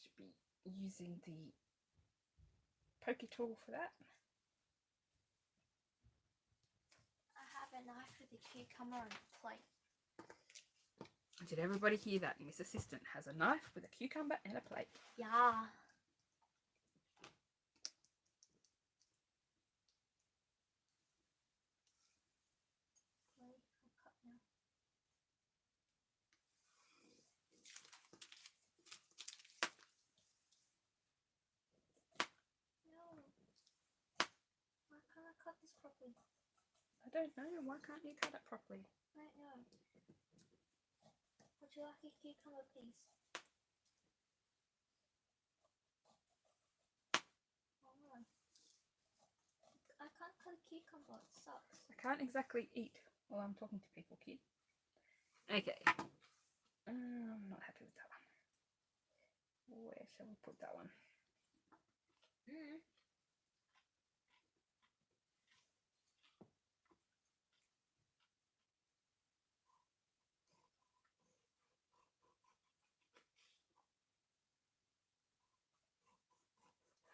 should be using the pokey tool for that. I have a knife with a cucumber and a plate. Did everybody hear that? Miss Assistant has a knife with a cucumber and a plate. Yeah. Why can't I cut this properly? I don't know. Why can't you cut it properly? I don't know. Would you like a cucumber, please? Oh no. I can't cut a cucumber. It sucks. I can't exactly eat while I'm talking to people, kid. Okay. I'm not happy with that one. Where shall we put that one?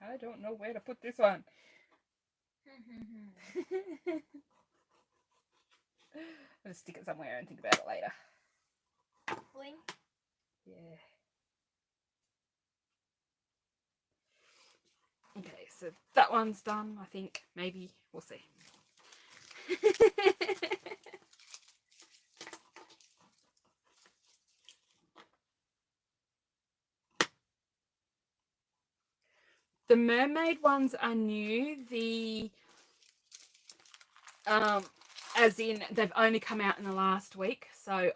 I don't know where to put this one. I'll just stick it somewhere and think about it later. Bling. Yeah. Okay, so that one's done, I think. Maybe. We'll see. The mermaid ones are new. The as in they've only come out in the last week, so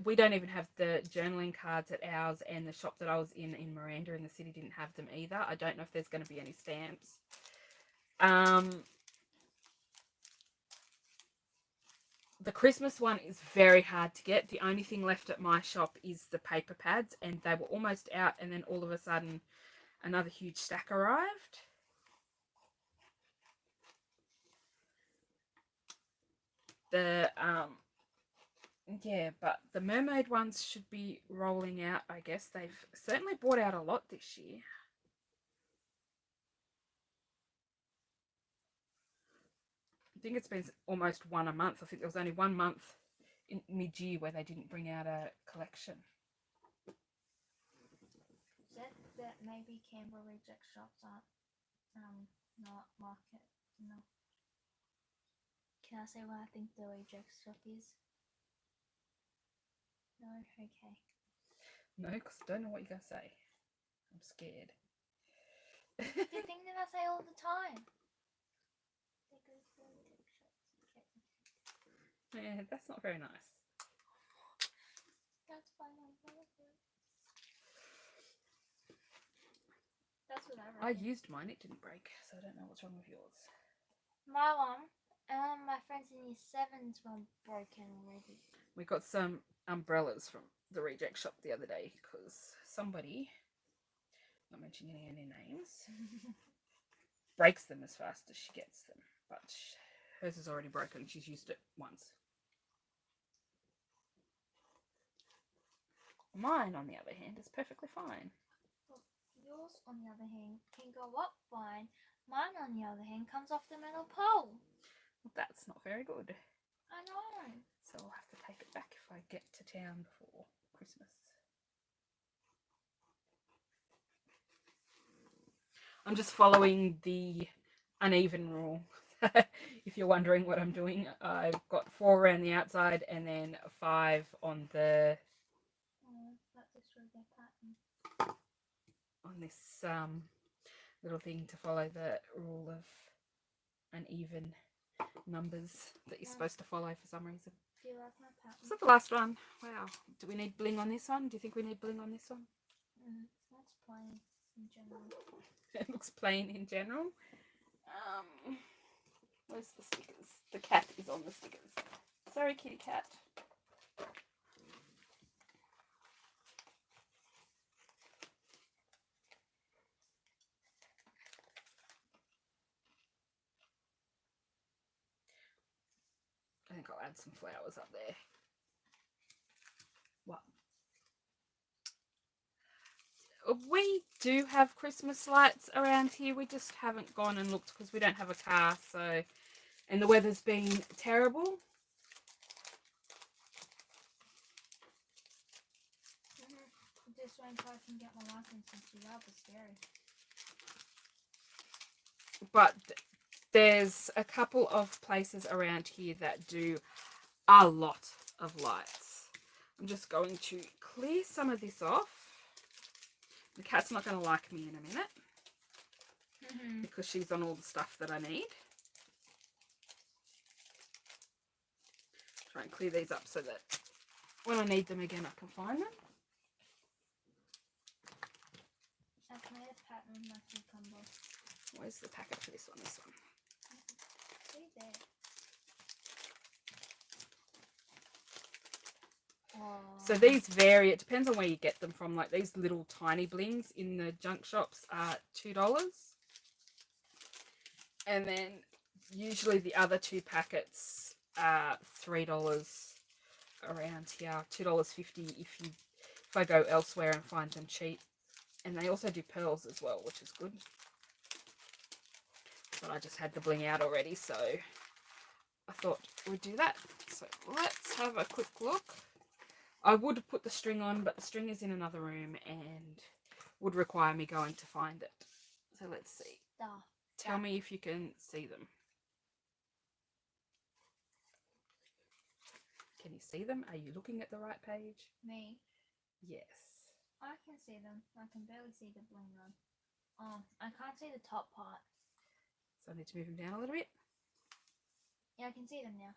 we don't even have the journaling cards at ours, and the shop that I was in Miranda in the city didn't have them either. I don't know if there's going to be any stamps. The Christmas one is very hard to get. The only thing left at my shop is the paper pads, and they were almost out, and then all of a sudden another huge stack arrived. The yeah, but the mermaid ones should be rolling out, I guess. They've certainly brought out a lot this year. I think it's been almost one a month. I think there was only 1 month in mid-year where they didn't bring out a collection. That maybe Canberra reject shops aren't not market. No. Can I say what I think the reject shop is? No? Okay. No, because I don't know what you're going to say. I'm scared. The thing that I say all the time. Yeah, that's not very nice. That's fine. That's what I reckon. I used mine, it didn't break, so I don't know what's wrong with yours. My one, my friends in year 7's one broken already. We got some umbrellas from the reject shop the other day because somebody, not mentioning any names, breaks them as fast as she gets them, but hers is already broken. She's used it once. Mine, on the other hand, is perfectly fine. Well, yours, on the other hand, can go up fine. Mine, on the other hand, comes off the metal pole. Well, that's not very good. I know. So I'll have to take it back if I get to town before Christmas. I'm just following the uneven rule. If you're wondering what I'm doing, I've got 4 around the outside and then 5 on the on this little thing to follow the rule of uneven numbers that you're supposed to follow for some reason. Do you like my pattern? Is that the last one? Wow. Do we need bling on this one? Do you think we need bling on this one? That's plain in general. It looks plain in general. Where's the stickers? The cat is on the stickers. Sorry, kitty cat. I think I'll add some flowers up there. What? We do have Christmas lights around here. We just haven't gone and looked because we don't have a car. So, and the weather's been terrible. Just wait until I can get my license and see that was scary. But there's a couple of places around here that do a lot of lights. I'm just going to clear some of this off. The cat's not going to like me in a minute because she's on all the stuff that I need. Try and clear these up so that when I need them again I can find them. I've made a pattern with my cucumber. Where's the packet for this one? This one. See there. Oh. So these vary. It depends on where you get them from. Like these little tiny blings in the junk shops are $2. And then usually the other 2 packets are $3 around here. $2.50 if I go elsewhere and find them cheap. And they also do pearls as well, which is good. But I just had the bling out already, so I thought we'd do that. So let's have a quick look. I would put the string on, but the string is in another room and would require me going to find it. So let's see. Tell me if you can see them. Can you see them? Are you looking at the right page? Me? Yes. I can see them. I can barely see the bling on. I can't see the top part. So I need to move them down a little bit. Yeah, I can see them now.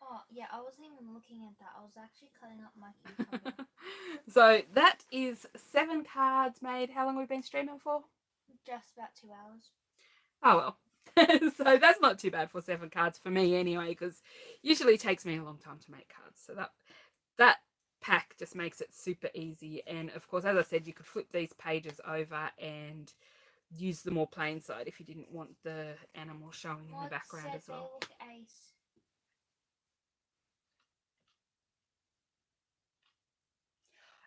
Oh, yeah, I wasn't even looking at that. I was actually cutting up my cucumber. So that is 7 cards made. How long have we been streaming for? Just about 2 hours. Oh, well. So that's not too bad for 7 cards for me anyway, because usually it takes me a long time to make cards. So that pack just makes it super easy. And of course, as I said, you could flip these pages over and use the more plain side if you didn't want the animal showing in the background as well. They look ace.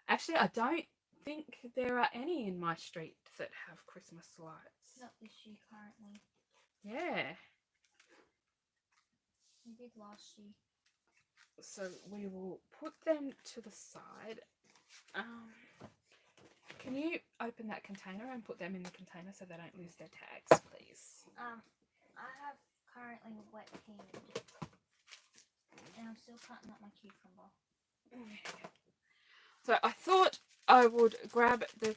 Actually, I don't think there are any in my street that have Christmas lights. Not this year currently. Yeah. We did last year. So we will put them to the side. Can you open that container and put them in the container so they don't lose their tags, please? I have currently wet hand. And I'm still cutting up my cucumber. So I thought I would grab the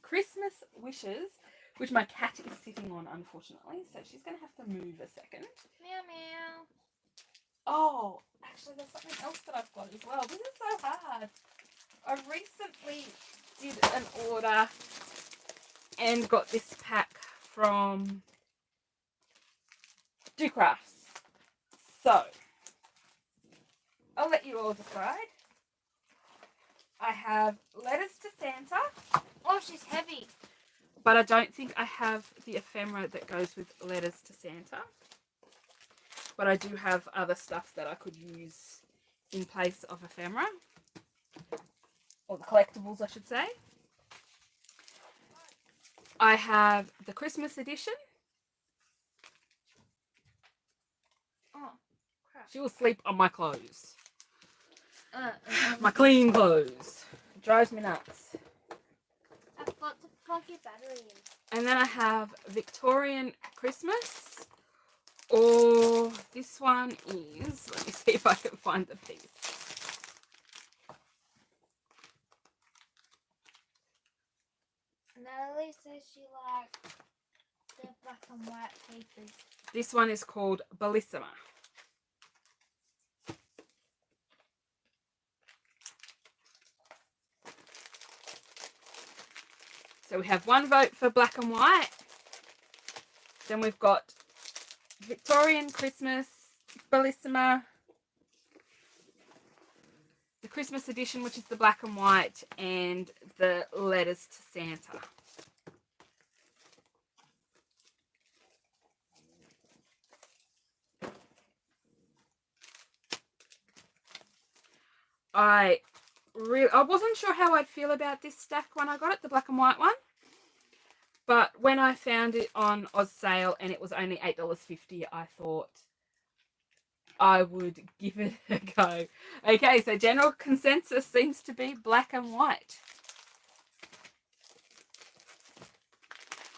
Christmas wishes, which my cat is sitting on, unfortunately. So she's going to have to move a second. Meow meow. Oh, actually there's something else that I've got as well. This is so hard. I recently did an order and got this pack from Do Crafts. So, I'll let you all decide. I have Letters to Santa. Oh, she's heavy. But I don't think I have the ephemera that goes with Letters to Santa. But I do have other stuff that I could use in place of ephemera. Or the collectibles, I should say. I have the Christmas edition. Oh, crap. She will sleep on my clothes. My clean clothes. It drives me nuts. I forgot to plug your battery in. And then I have Victorian Christmas. Or this one is, let me see if I can find the piece. Natalie says she likes the black and white papers. This one is called Bellissima. So we have one vote for black and white. Then we've got Victorian Christmas, Bellissima, the Christmas edition, which is the black and white, and the Letters to Santa. I wasn't sure how I'd feel about this stack when I got it, the black and white one. But when I found it on Oz sale and it was only $8.50, I thought I would give it a go. Okay, so general consensus seems to be black and white.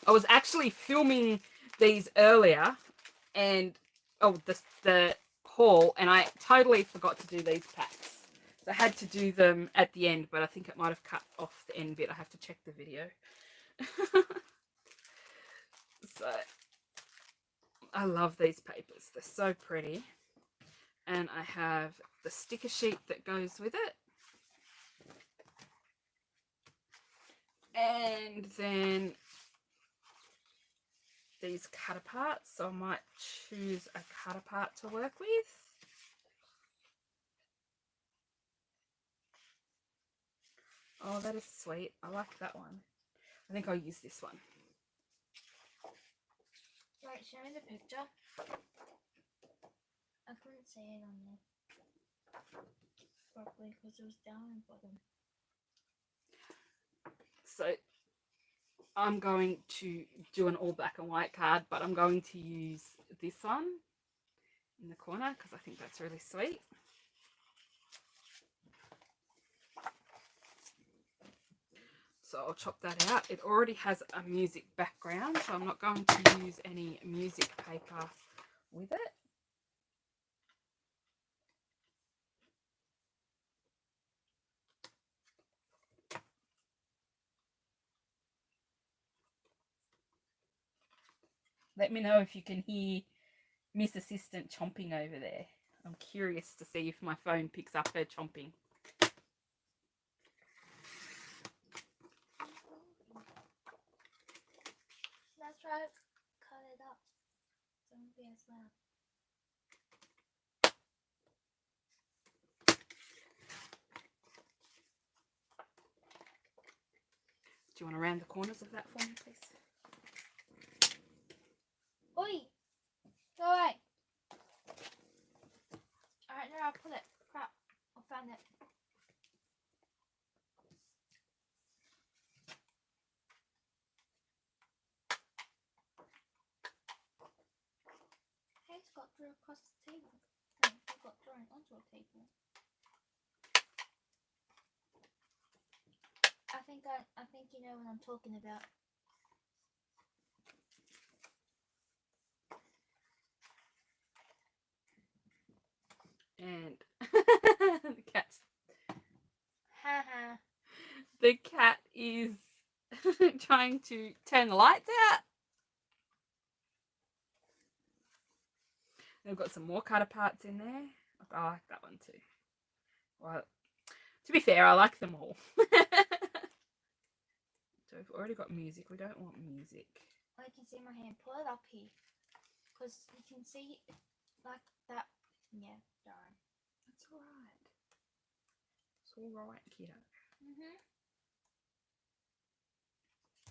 I was actually filming these earlier and the haul, and I totally forgot to do these packs. So I had to do them at the end, but I think it might have cut off the end bit. I have to check the video. So I love these papers. They're so pretty. And I have the sticker sheet that goes with it. And then these cut aparts. So I might choose a cut apart to work with. Oh, that is sweet. I like that one. I think I'll use this one. Right, show me the picture. I couldn't see it on there properly because it was down the bottom. So I'm going to do an all black and white card, but I'm going to use this one in the corner because I think that's really sweet. So I'll chop that out. It already has a music background, so I'm not going to use any music paper with it. Let me know if you can hear Miss Assistant chomping over there. I'm curious to see if my phone picks up her chomping. That's right. Cut it up. Don't be as loud. Do you want to round the corners of that for me, please? dropped it across the table. No, it got thrown onto a table. I think you know what I'm talking about. And the cat's Haha. the cat is trying to turn the lights out. They've got some more cutter parts in there. I like that one too. Well, to be fair, I like them all. So we've already got music. We don't want music. I can see my hand. Pull it up here. Because you can see like that. Yeah, darn. That's alright. It's alright, kiddo.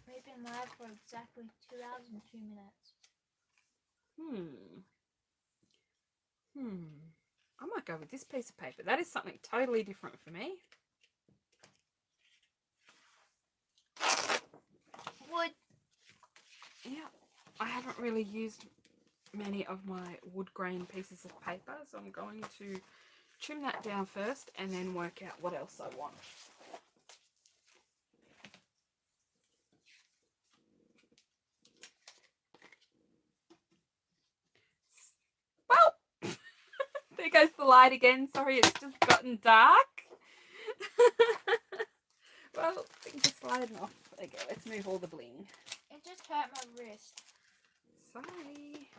We've been live for exactly 2 hours and 2 minutes. I might go with this piece of paper. That is something totally different for me. Wood. Yeah, I haven't really used many of my wood grain pieces of paper, so I'm going to trim that down first and then work out what else I want. Well, there goes the light again. Sorry, it's just gotten dark. Well, things are sliding off. Okay, let's move all the bling. It just hurt my wrist. Sorry.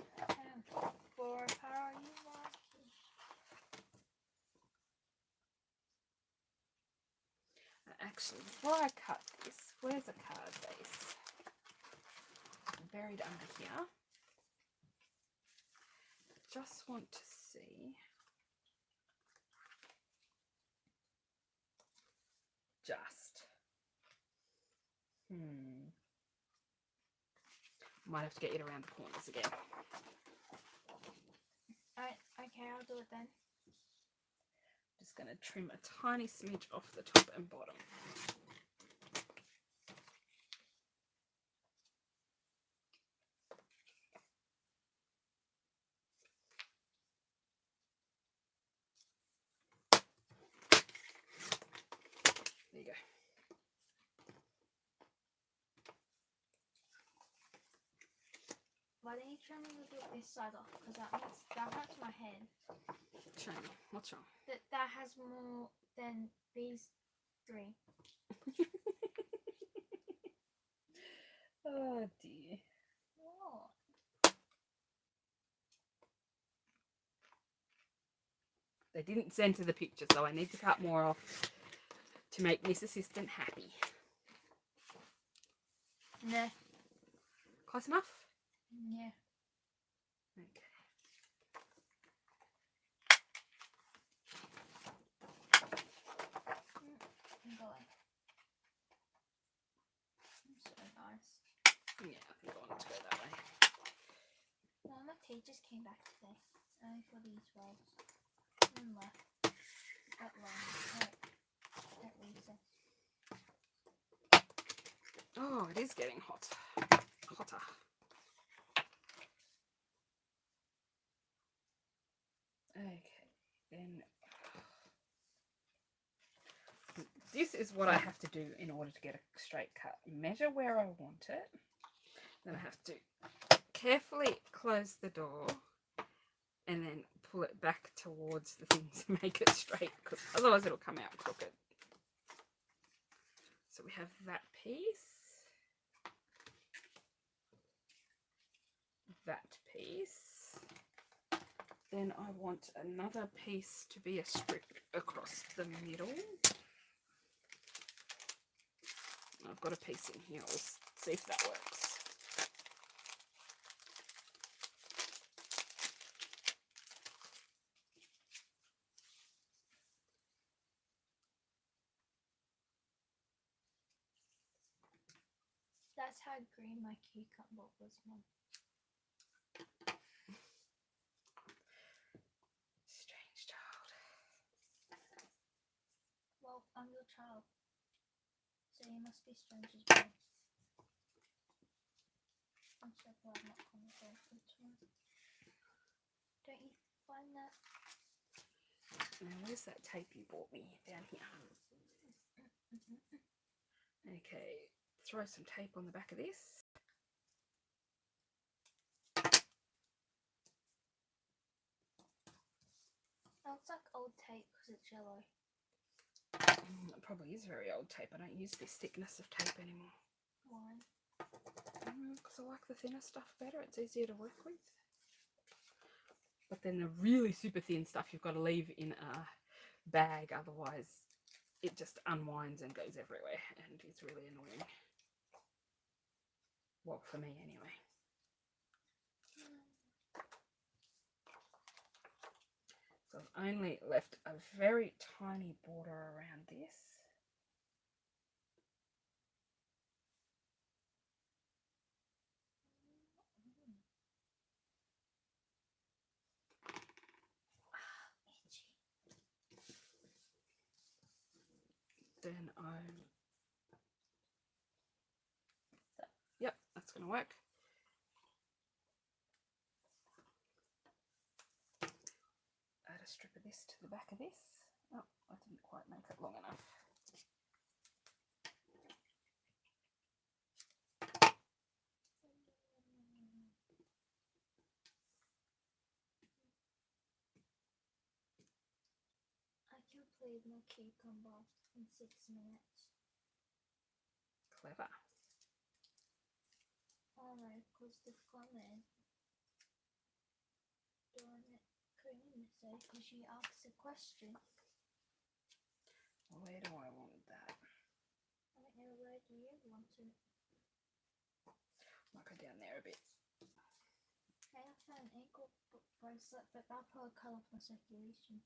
For power you want. Actually, before I cut this, where's a card base? Buried under here. Just want to see. Might have to get it around the corners again. Okay, I'll do it then. Just going to trim a tiny smidge off the top and bottom. There you go. Why don't you try me to do this side off? Because that hurts my head. Show me. What's wrong? That has more than these 3. Oh dear. What? They didn't center the picture, so I need to cut more off to make Miss Assistant happy. Nah. Close enough? Yeah. Okay. I'm going. So nice. Yeah, I think I want to go that way. No, my tea just came back today. Only for these rolls. One left. That long. Right. At recess. Oh, it is getting hot. Hotter. Okay, then this is what I have to do in order to get a straight cut. Measure where I want it. Then I have to carefully close the door and then pull it back towards the thing to make it straight, because otherwise it'll come out crooked. So we have that piece. That piece. Then I want another piece to be a strip across the middle. I've got a piece in here. We'll see if that works. That's how green my cucumber was, Mum. Strange child. Well, I'm your child. So you must be strange as well. I'm so glad I'm not coming to it. Don't you find that? Now, where's that tape you bought me? Down here. Okay, throw some tape on the back of this. That looks like old tape because it's yellow. It probably is very old tape. I don't use this thickness of tape anymore. Why? Because I like the thinner stuff better. It's easier to work with. But then the really super thin stuff you've got to leave in a bag, otherwise it just unwinds and goes everywhere and is really annoying. Well, for me anyway. So I've only left a very tiny border around this. Then yep, that's going to work. Add a strip of this to the back of this. Oh, I didn't quite make it long enough. I completed my cucumber in 6 minutes. Clever. Oh no, because the comment doing it cream, so because you asked a question. Where do I want that? I don't know, where do you want it? Might go down there a bit. Hey, I found an ankle bracelet, but that'll probably cut off my circulation.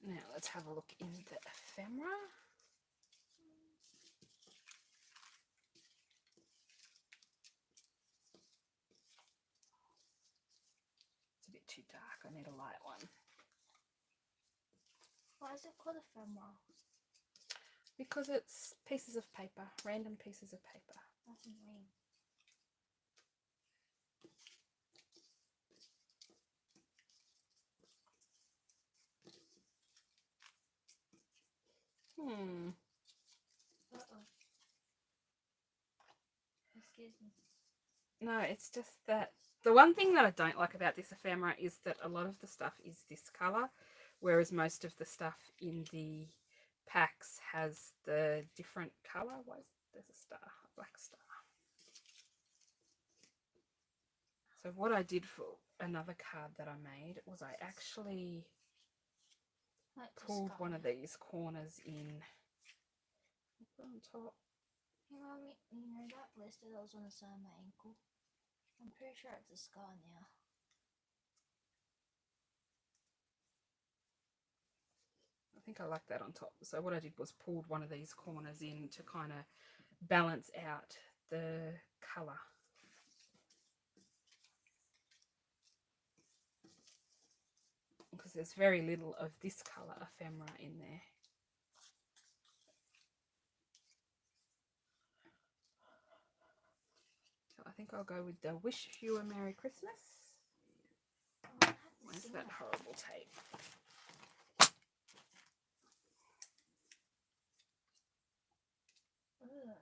Now let's have a look in the ephemera. It's a bit too dark. I need a light one. Why is it called ephemera? Because it's pieces of paper, random pieces of paper. That's annoying. Uh-oh. Excuse me. No, it's just that the one thing that I don't like about this ephemera is that a lot of the stuff is this colour, whereas most of the stuff in the packs has the different colour. Why is there's a star, a black star. So what I did for another card that I made was I actually pulled one of these corners in. Put on top. You know that blister that was on the side of my ankle? I'm pretty sure it's a scar now. I think I like that on top. So what I did was pulled one of these corners in to kind of balance out the colour. Because there's very little of this colour ephemera in there. So I think I'll go with the Wish You a Merry Christmas. Oh, Where's that horrible tape? Ugh.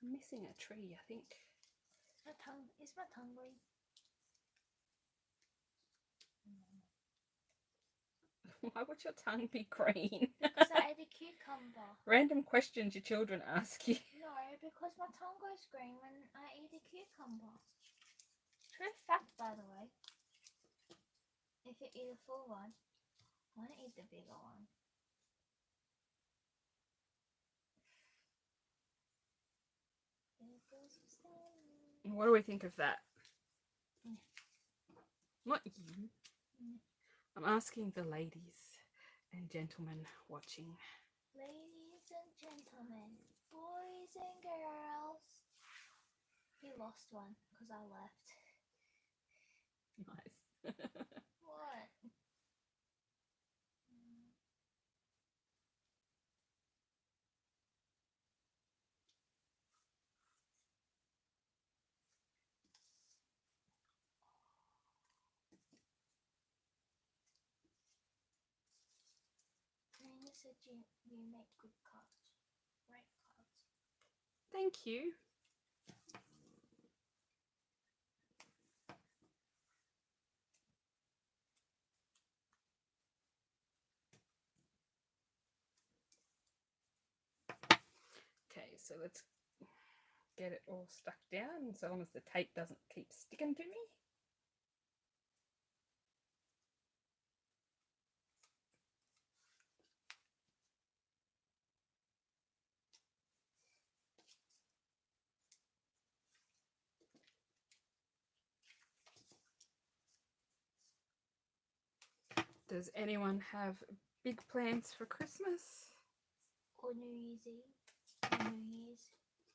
I'm missing a tree, I think. Is my tongue green? Why would your tongue be green? Because I ate a cucumber. Random questions your children ask you. No, because my tongue goes green when I eat a cucumber. True fact, by the way. If you eat a full one, I want to eat the bigger one. What do we think of that? Mm. Not you. Mm. I'm asking the ladies and gentlemen watching. Ladies and gentlemen, boys and girls. You lost one because I left. Nice. What? Karina said you make good cards. Great cards. Thank you. Okay, so let's get it all stuck down so long as the tape doesn't keep sticking to me. Does anyone have big plans for Christmas? Or New Year's Eve. Or New Year's.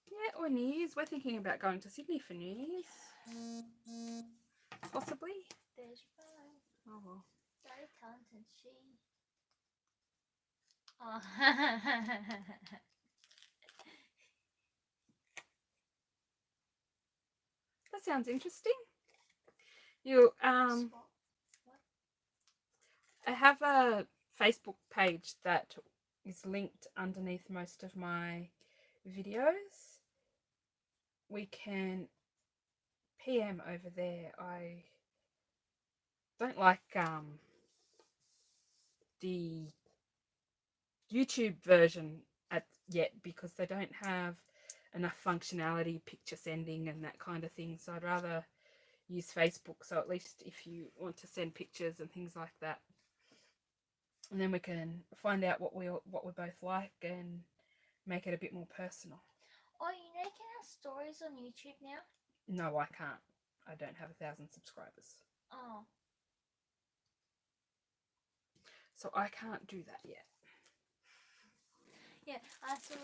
Yeah, or New Year's. We're thinking about going to Sydney for New Year's. Possibly. There's your phone. Oh well. Very talented she. Oh. That sounds interesting. You What? I have a Facebook page that is linked underneath most of my videos. We can PM over there. I don't like the YouTube version yet because they don't have enough functionality, picture sending and that kind of thing. So I'd rather use Facebook. So at least if you want to send pictures and things like that, and then we can find out what we both like and make it a bit more personal. Oh, you know you can have stories on YouTube now? No, I can't. I don't have 1,000 subscribers. Oh. So I can't do that yet. Yeah, I saw.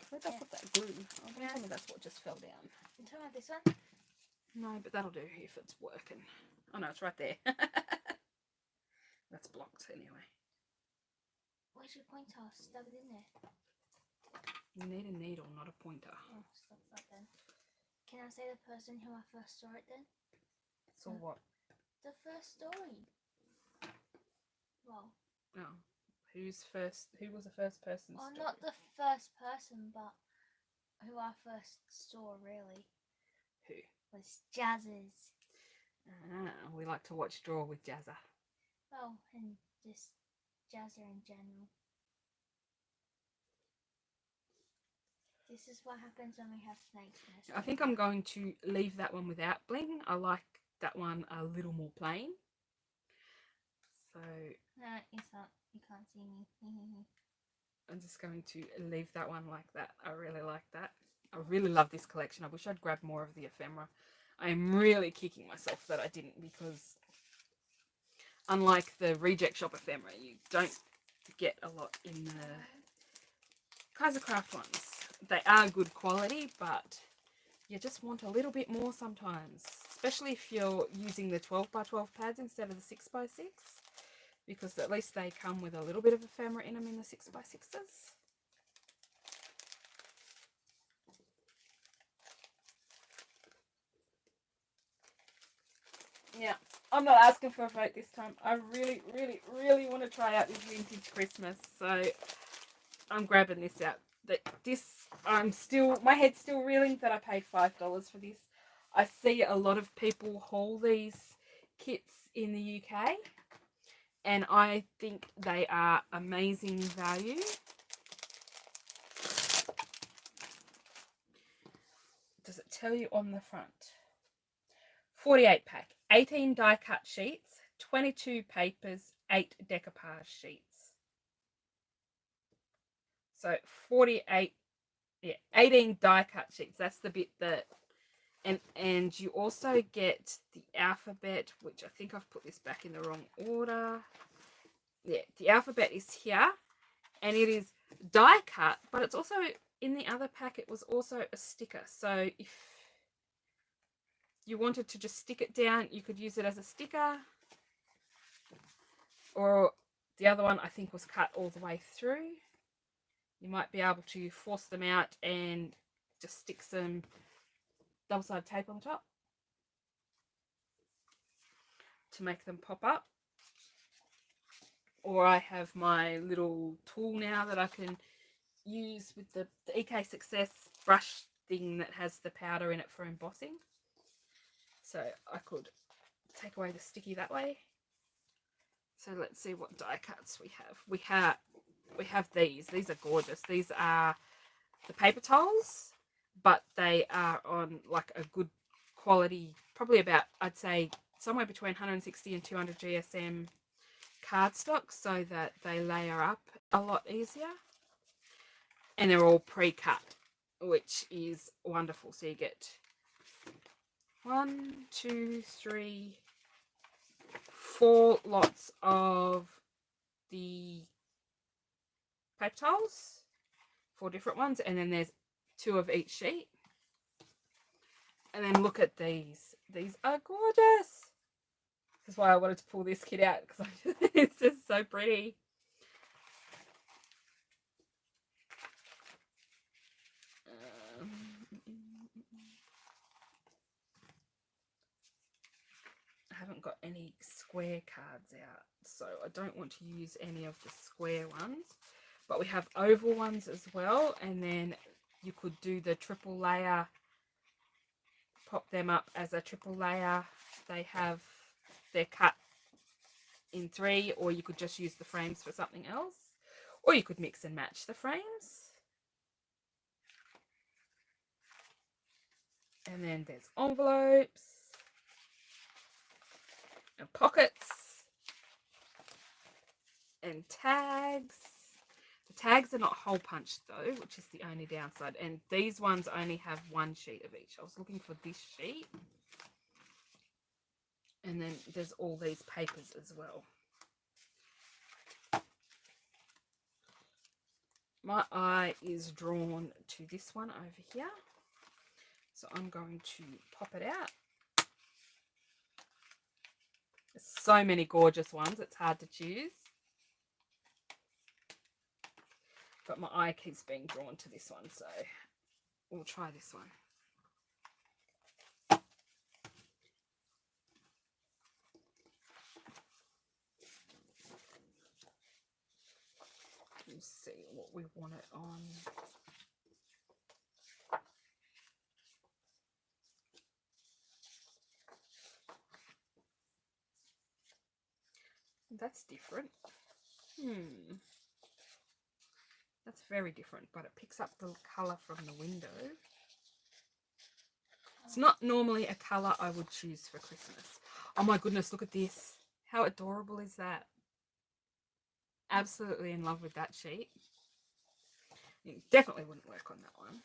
Where'd I put that glue? Oh, don't tell me that's what just fell down. You talking about this one? No, but that'll do if it's working. Oh no, it's right there. That's blocked anyway. Where's your pointer? Stuck it in there. You need a needle, not a pointer. Oh, stop that then. Can I say the person who I first saw it then? So what? The first story. Well. Oh. Who was the first person? Well, not the first person, but who I first saw really. Who? Was Jazz's. Ah, we like to watch Draw with Jazza. Oh, and just Jazza in general. This is what happens when we have snakes in this. I think I'm going to leave that one without bling. I like that one a little more plain. So no, it's not. You can't see me. I'm just going to leave that one like that. I really like that. I really love this collection. I wish I'd grabbed more of the ephemera. I am really kicking myself that I didn't, because unlike the reject shop ephemera, you don't get a lot in the Kaisercraft ones. They are good quality, but you just want a little bit more sometimes, especially if you're using the 12x12 pads instead of the 6x6, because at least they come with a little bit of ephemera in them in the 6x6s. Yeah, I'm not asking for a vote this time. I really, really, really want to try out this vintage Christmas, so I'm grabbing this out. My head's still reeling that I paid $5 for this. I see a lot of people haul these kits in the UK, and I think they are amazing value. Does it tell you on the front? 48 pack, 18 die cut sheets, 22 papers, 8 decoupage sheets. So 48 Yeah, 18 die cut sheets. That's the bit that, and you also get the alphabet, which I think I've put this back in the wrong order. Yeah, the alphabet is here, and it is die cut, but it's also in the other pack. It was also a sticker. So if you wanted to just stick it down, you could use it as a sticker. Or the other one I think was cut all the way through. You might be able to force them out and just stick some double-sided tape on the top to make them pop up. Or I have my little tool now that I can use with the EK Success brush thing that has the powder in it for embossing. So I could take away the sticky that way. So let's see what die cuts we have. We have these. These are gorgeous. These are the paper towels, but they are on like a good quality, probably about, I'd say, somewhere between 160 and 200 GSM cardstock, so that they layer up a lot easier. And they're all pre-cut, which is wonderful. So you get 1, 2, 3, 4 lots of the paper towels, 4 different ones, and then there's 2 of each sheet. And then look at these. These are gorgeous. This is why I wanted to pull this kit out, because it's just so pretty. I haven't got any square cards out, so I don't want to use any of the square ones. But we have oval ones as well, and then you could do the triple layer, pop them up as a triple layer. They're cut in 3, or you could just use the frames for something else, or you could mix and match the frames. And then there's envelopes and pockets and tags. The tags are not hole punched though, which is the only downside. And these ones only have 1 sheet of each. I was looking for this sheet. And then there's all these papers as well. My eye is drawn to this one over here. So I'm going to pop it out. There's so many gorgeous ones, it's hard to choose. But my eye keeps being drawn to this one, so we'll try this one. Let's see what we want it on. That's different. That's very different, but it picks up the colour from the window. It's not normally a colour I would choose for Christmas. Oh my goodness, look at this. How adorable is that? Absolutely in love with that sheet. It definitely wouldn't work on that one.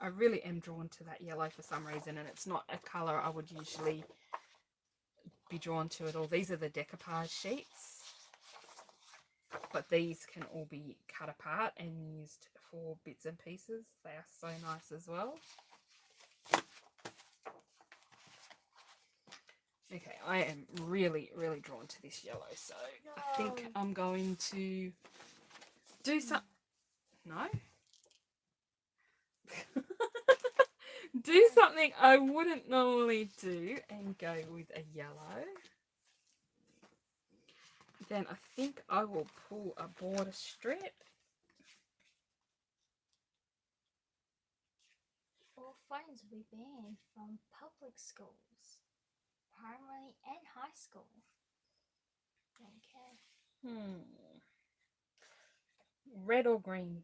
I really am drawn to that yellow for some reason, and it's not a colour I would usually be drawn to at all. These are the decoupage sheets, but these can all be cut apart and used for bits and pieces. They are so nice as well. Okay, I am really, really drawn to this yellow, so I think I'm going to do some... No? Do something I wouldn't normally do and go with a yellow. Then I think I will pull a border strip. All phones will be banned from public schools, primary and high school. Okay. Red or green?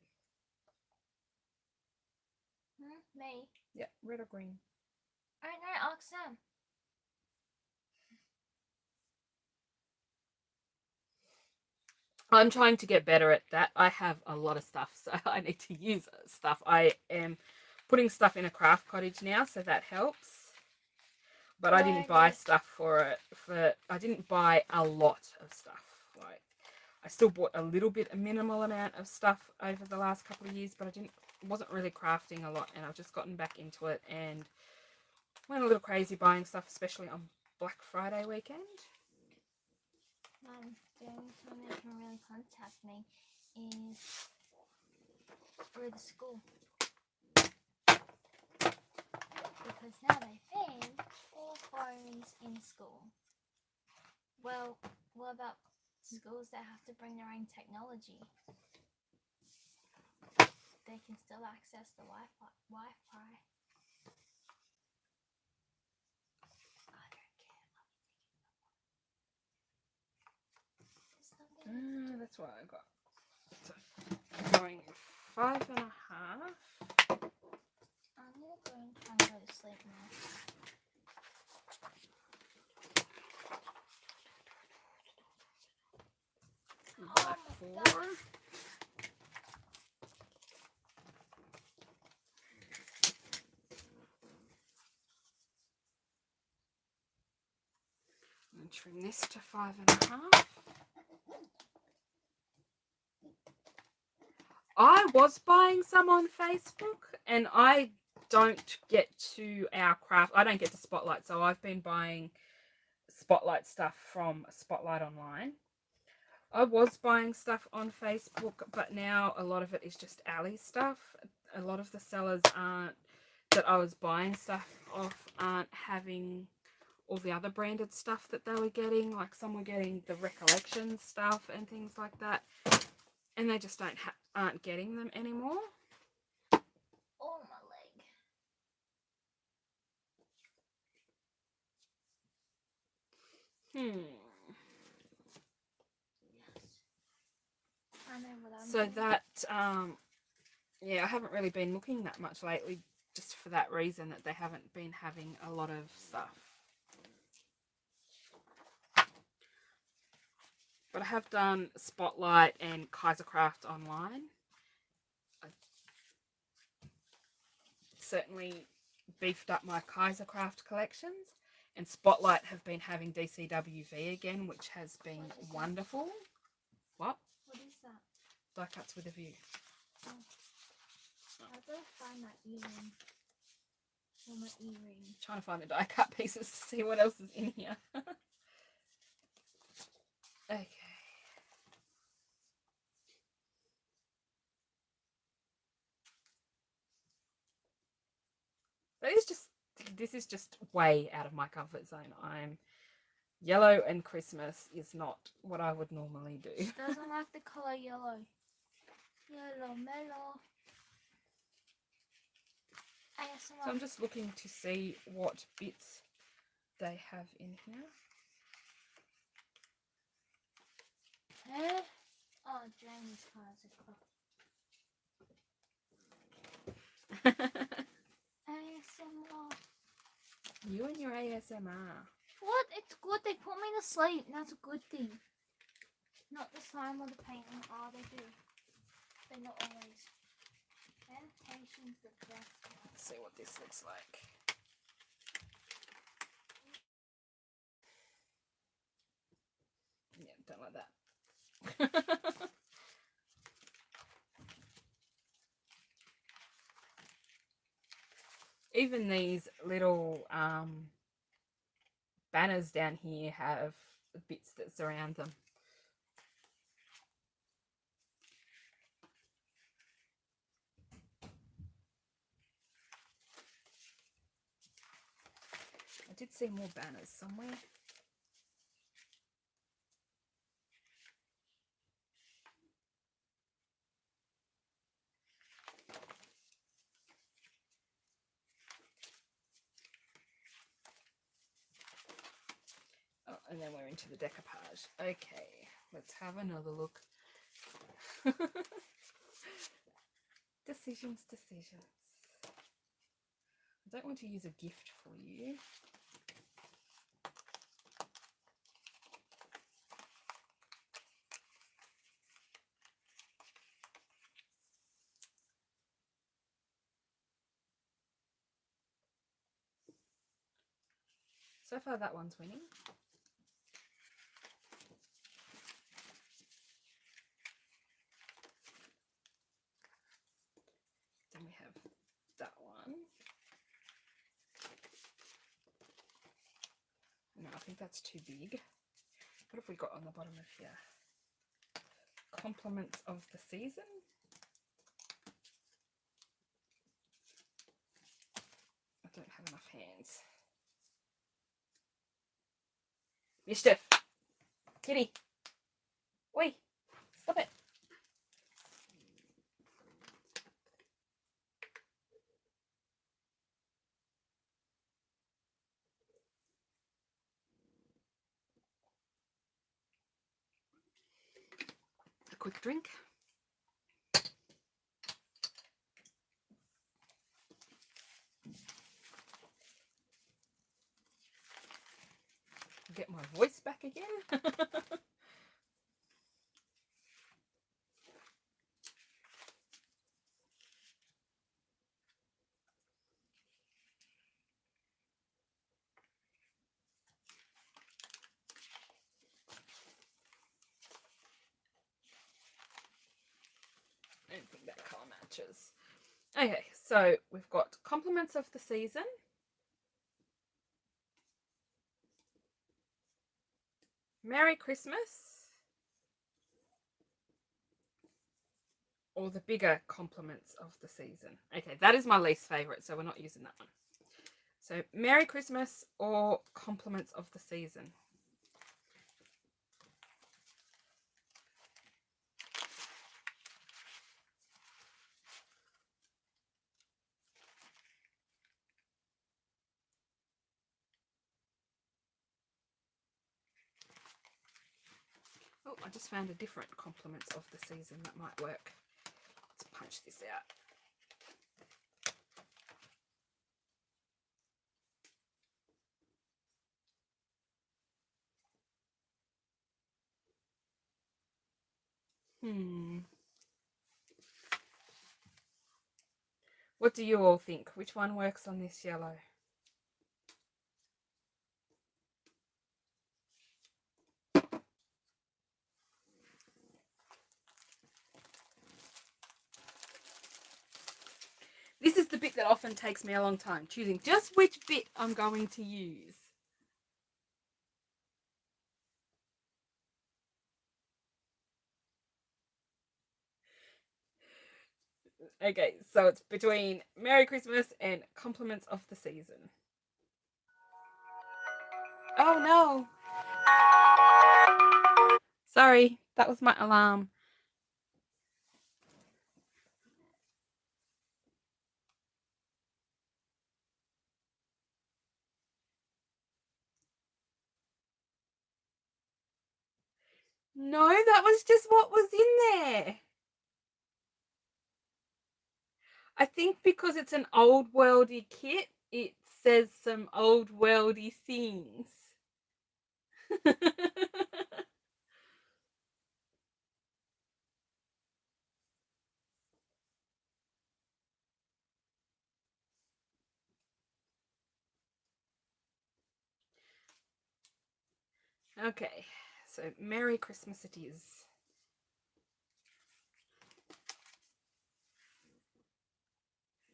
Me? Yeah, red or green. I don't know, ask them. I'm trying to get better at that. I have a lot of stuff, so I need to use stuff. I am putting stuff in a craft cottage now, so that helps. But I didn't buy stuff for it. I didn't buy a lot of stuff. Like, I still bought a little bit, a minimal amount of stuff over the last couple of years, but wasn't really crafting a lot, and I've just gotten back into it and went a little crazy buying stuff, especially on Black Friday weekend. The only time they can really contact me is through the school. Because now they ban all phones in school. Well, what about schools that have to bring their own technology? They can still access the Wi-Fi. That's what I got. So, going 5.5. I'm gonna go and try and go to sleep now. By 4. And trim this to 5.5. I was buying some on Facebook, and I don't get to our craft. I don't get to Spotlight, so I've been buying Spotlight stuff from Spotlight Online. I was buying stuff on Facebook, but now a lot of it is just Ali stuff. A lot of the sellers that I was buying stuff off aren't having all the other branded stuff that they were getting. Like, some were getting the Recollection stuff and things like that, and they just aren't getting them anymore. Oh, my leg. I know what I'm So doing. that, yeah, I haven't really been looking that much lately, just for that reason, that they haven't been having a lot of stuff. But I have done Spotlight and Kaisercraft online. I certainly beefed up my Kaisercraft collections, and Spotlight have been having DCWV again, which has been wonderful. What? What is that? Die cuts with a view. Oh. I gotta find that earring. Or my earring. Trying to find the die cut pieces to see what else is in here. Okay. This is just way out of my comfort zone. Yellow and Christmas is not what I would normally do. She doesn't like the colour yellow. Yellow mellow. So I'm just looking to see what bits they have in here. Oh, Jamie's cards are ASMR. You and your ASMR. What? It's good. They put me to sleep. That's a good thing. Not the slime or the painting. Oh, they do. But not always. Meditation's the best. Let's see what this looks like. Yeah, don't like that. Even these little banners down here have bits that surround them. I did see more banners somewhere. Oh, and then we're into the decoupage. Okay, let's have another look. Decisions. I don't want to use a gift for you. So far that one's winning. Then we have that one. No, I think that's too big. What have we got on the bottom of here? Compliments of the season. I don't have enough hands. Mischief. Kitty. Oi. Stop it. A quick drink. Get my voice back again. I don't think that colour matches. Okay, so we've got compliments of the season. Merry Christmas. Or the bigger compliments of the season. Okay, that is my least favourite, so we're not using that one. So Merry Christmas or compliments of the season. Oh, I just found a different compliments of the season that might work. Let's punch this out. What do you all think? Which one works on this yellow? This is the bit that often takes me a long time, choosing just which bit I'm going to use. Okay, so it's between Merry Christmas and compliments of the season. Oh no. Sorry, that was my alarm. No, that was just what was in there. I think because it's an old worldy kit, it says some old worldy things. Okay, so Merry Christmas it is.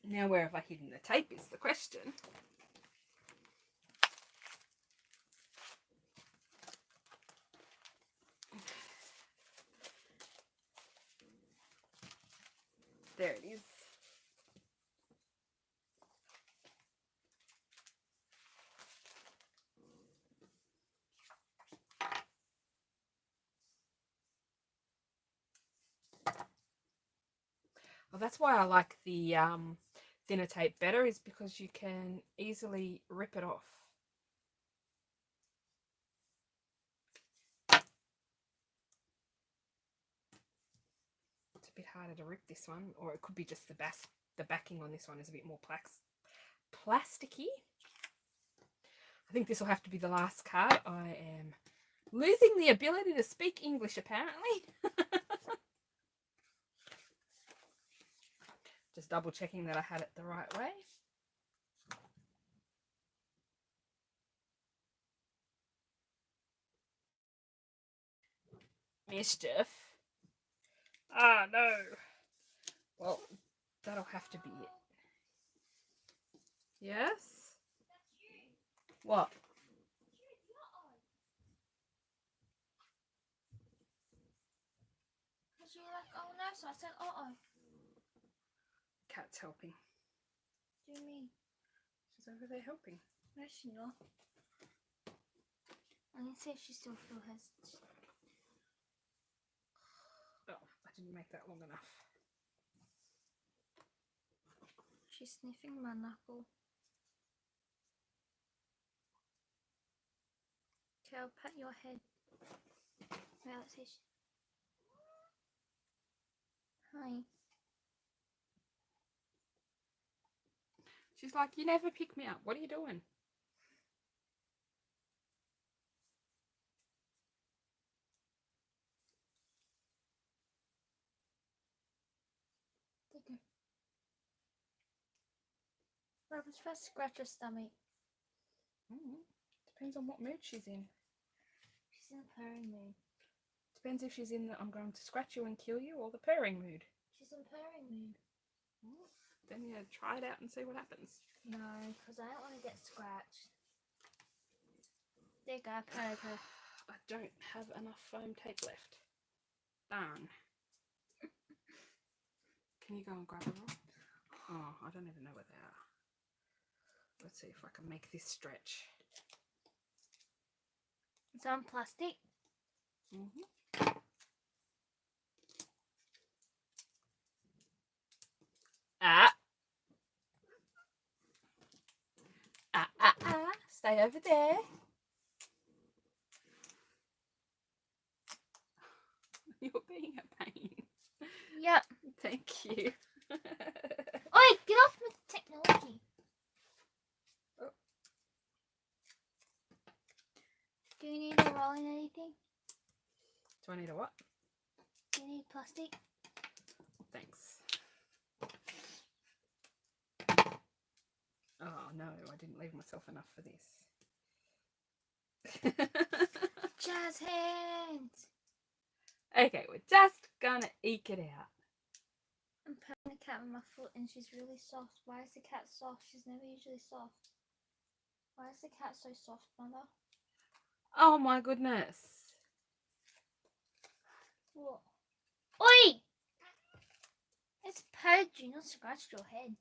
Now where have I hidden the tape is the question. There it is. Well, that's why I like the thinner tape better, is because you can easily rip it off. It's a bit harder to rip this one, or it could be just the backing on this one is a bit more plasticky. I think this will have to be the last card. I am losing the ability to speak English, apparently. Just double checking that I had it the right way. Mischief. Ah, no. Well, that'll have to be it. Yes? What? Because you're like, oh no, so I said, uh-oh. Cat's helping. Do you mean? She's over there helping. No, she's not. I can see if she still feels her. Oh, I didn't make that long enough. She's sniffing my knuckle. Okay, I'll pat your head. Wait, let's see. Hi. She's like, you never pick me up. What are you doing? Take her. Robin's first scratch her stomach. Depends on what mood she's in. She's in a purring mood. Depends if she's in the I'm going to scratch you and kill you or the purring mood. She's in purring mood. Then you try it out and see what happens. No, because I don't want to get scratched. There you go, I purred her. I don't have enough foam tape left. Darn. Can you go and grab a roll? Oh, I don't even know where they are. Let's see if I can make this stretch. It's on plastic. Ah. Stay over there. You're being a pain. Yep. Thank you. Oi, get off with the technology. Oh. Do you need a roll in anything? Do I need a what? Do you need plastic? Thanks. Oh no, I didn't leave myself enough for this. Jazz hands. Okay, we're just gonna eke it out. I'm patting the cat with my foot and she's really soft. Why is the cat soft? She's never usually soft. Why is the cat so soft, Mother? Oh my goodness. What? Oi! It's patted you, not scratched your head.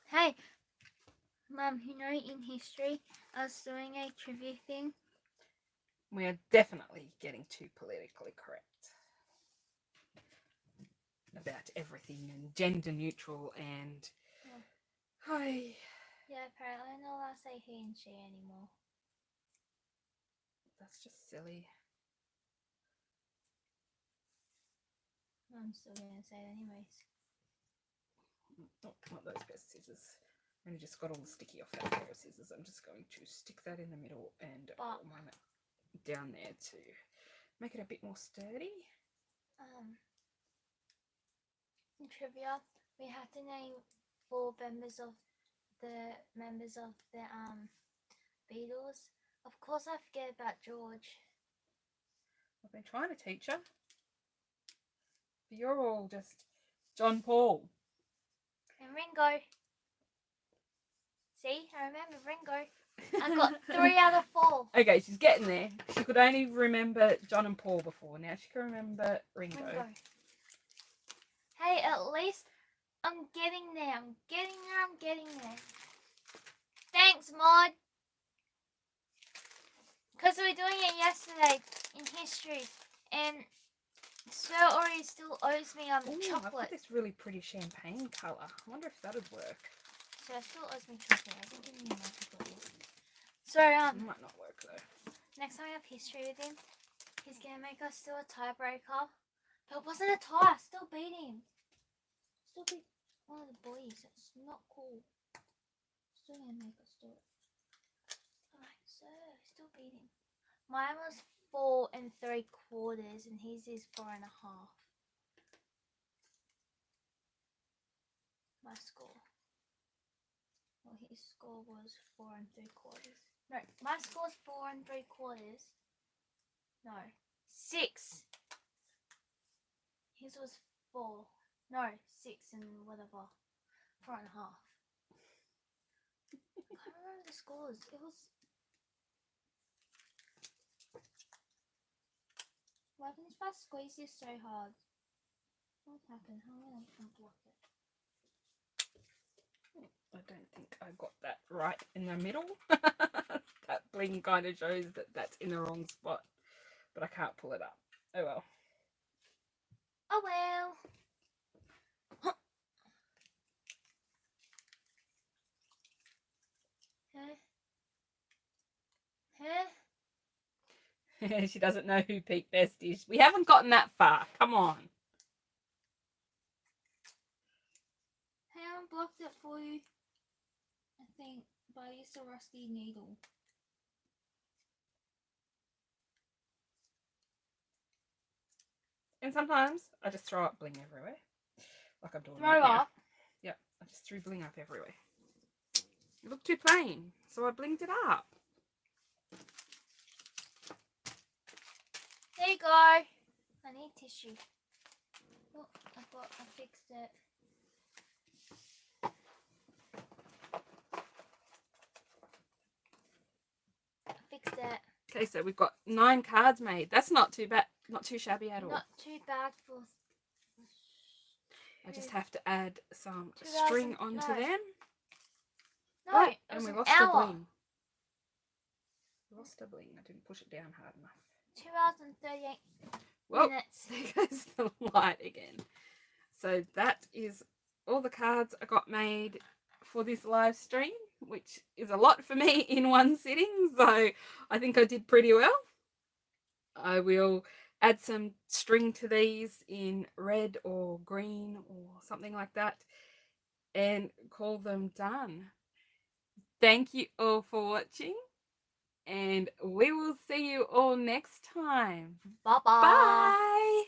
Hey, Mum, you know in history I was doing a trivia thing. We are definitely getting too politically correct about everything and gender neutral and hi. Yeah, apparently I'm not allowed to say he and she anymore. That's just silly. I'm still gonna say it anyways. Oh, not those best scissors. I only just got all the sticky off that pair of scissors. I'm just going to stick that in the middle and mine down there to make it a bit more sturdy. In trivia, we had to name 4 members of the Beatles. Of course, I forget about George. I've been trying to teach her. But you're all just John Paul. And Ringo. See, I remember Ringo. I got 3 out of 4. Okay, she's getting there. She could only remember John and Paul before. Now she can remember Ringo. Hey, at least I'm getting there. I'm getting there. Thanks, Maud. Because we were doing it yesterday in history. And Sir Ori still owes me Ooh, chocolate. I've got this really pretty champagne colour. I wonder if that'd work. Sir still owes me chocolate. I hasn't given me my chocolate yet. So, It might not work though. next time we have history with him, he's going to make us do a tiebreaker. But it wasn't a tie. I still beat him. Still beat one of the boys. It's not cool. Still going to make us do it. Alright, so still beat him. Mine was 4 3/4 and his is 4.5. My score. Well, his score was 4 3/4. No, my score's 4 3/4. No, 6. His was 4. No, 6 and whatever. 4.5. I can't remember the scores. It was. Why didn't I squeeze this so hard? What happened? How will I unblock it? I don't think I got that right in the middle. That bling kind of shows that that's in the wrong spot, but I can't pull it up. Oh well. Oh well. Huh? She doesn't know who Pete Best is. We haven't gotten that far. Come on. Hey, I unblocked it for you. I think, but I used a rusty needle. And sometimes I just throw up bling everywhere. Like I'm doing Throw right now. up. Yep, I just threw bling up everywhere. It looked too plain, so I blinged it up. There you go. I need tissue. Oh, I fixed it. I fixed it. Okay, so we've got 9 cards made. That's not too bad. Not too shabby at all. Not too bad for. I just have to add some 2000 string onto no. them. No, Oh, it and was we an lost the hour. bling. We lost the bling. I didn't push it down hard enough. 2 hours and 38 Well, minutes. there goes the light again. So that is all the cards I got made for this live stream, which is a lot for me in one sitting. So I think I did pretty well. I will add some string to these in red or green or something like that and call them done. Thank you all for watching, and we will see you all next time. Bye-bye. Bye.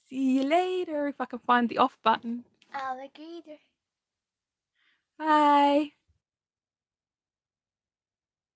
See you later if I can find the off button. Alligator. Bye.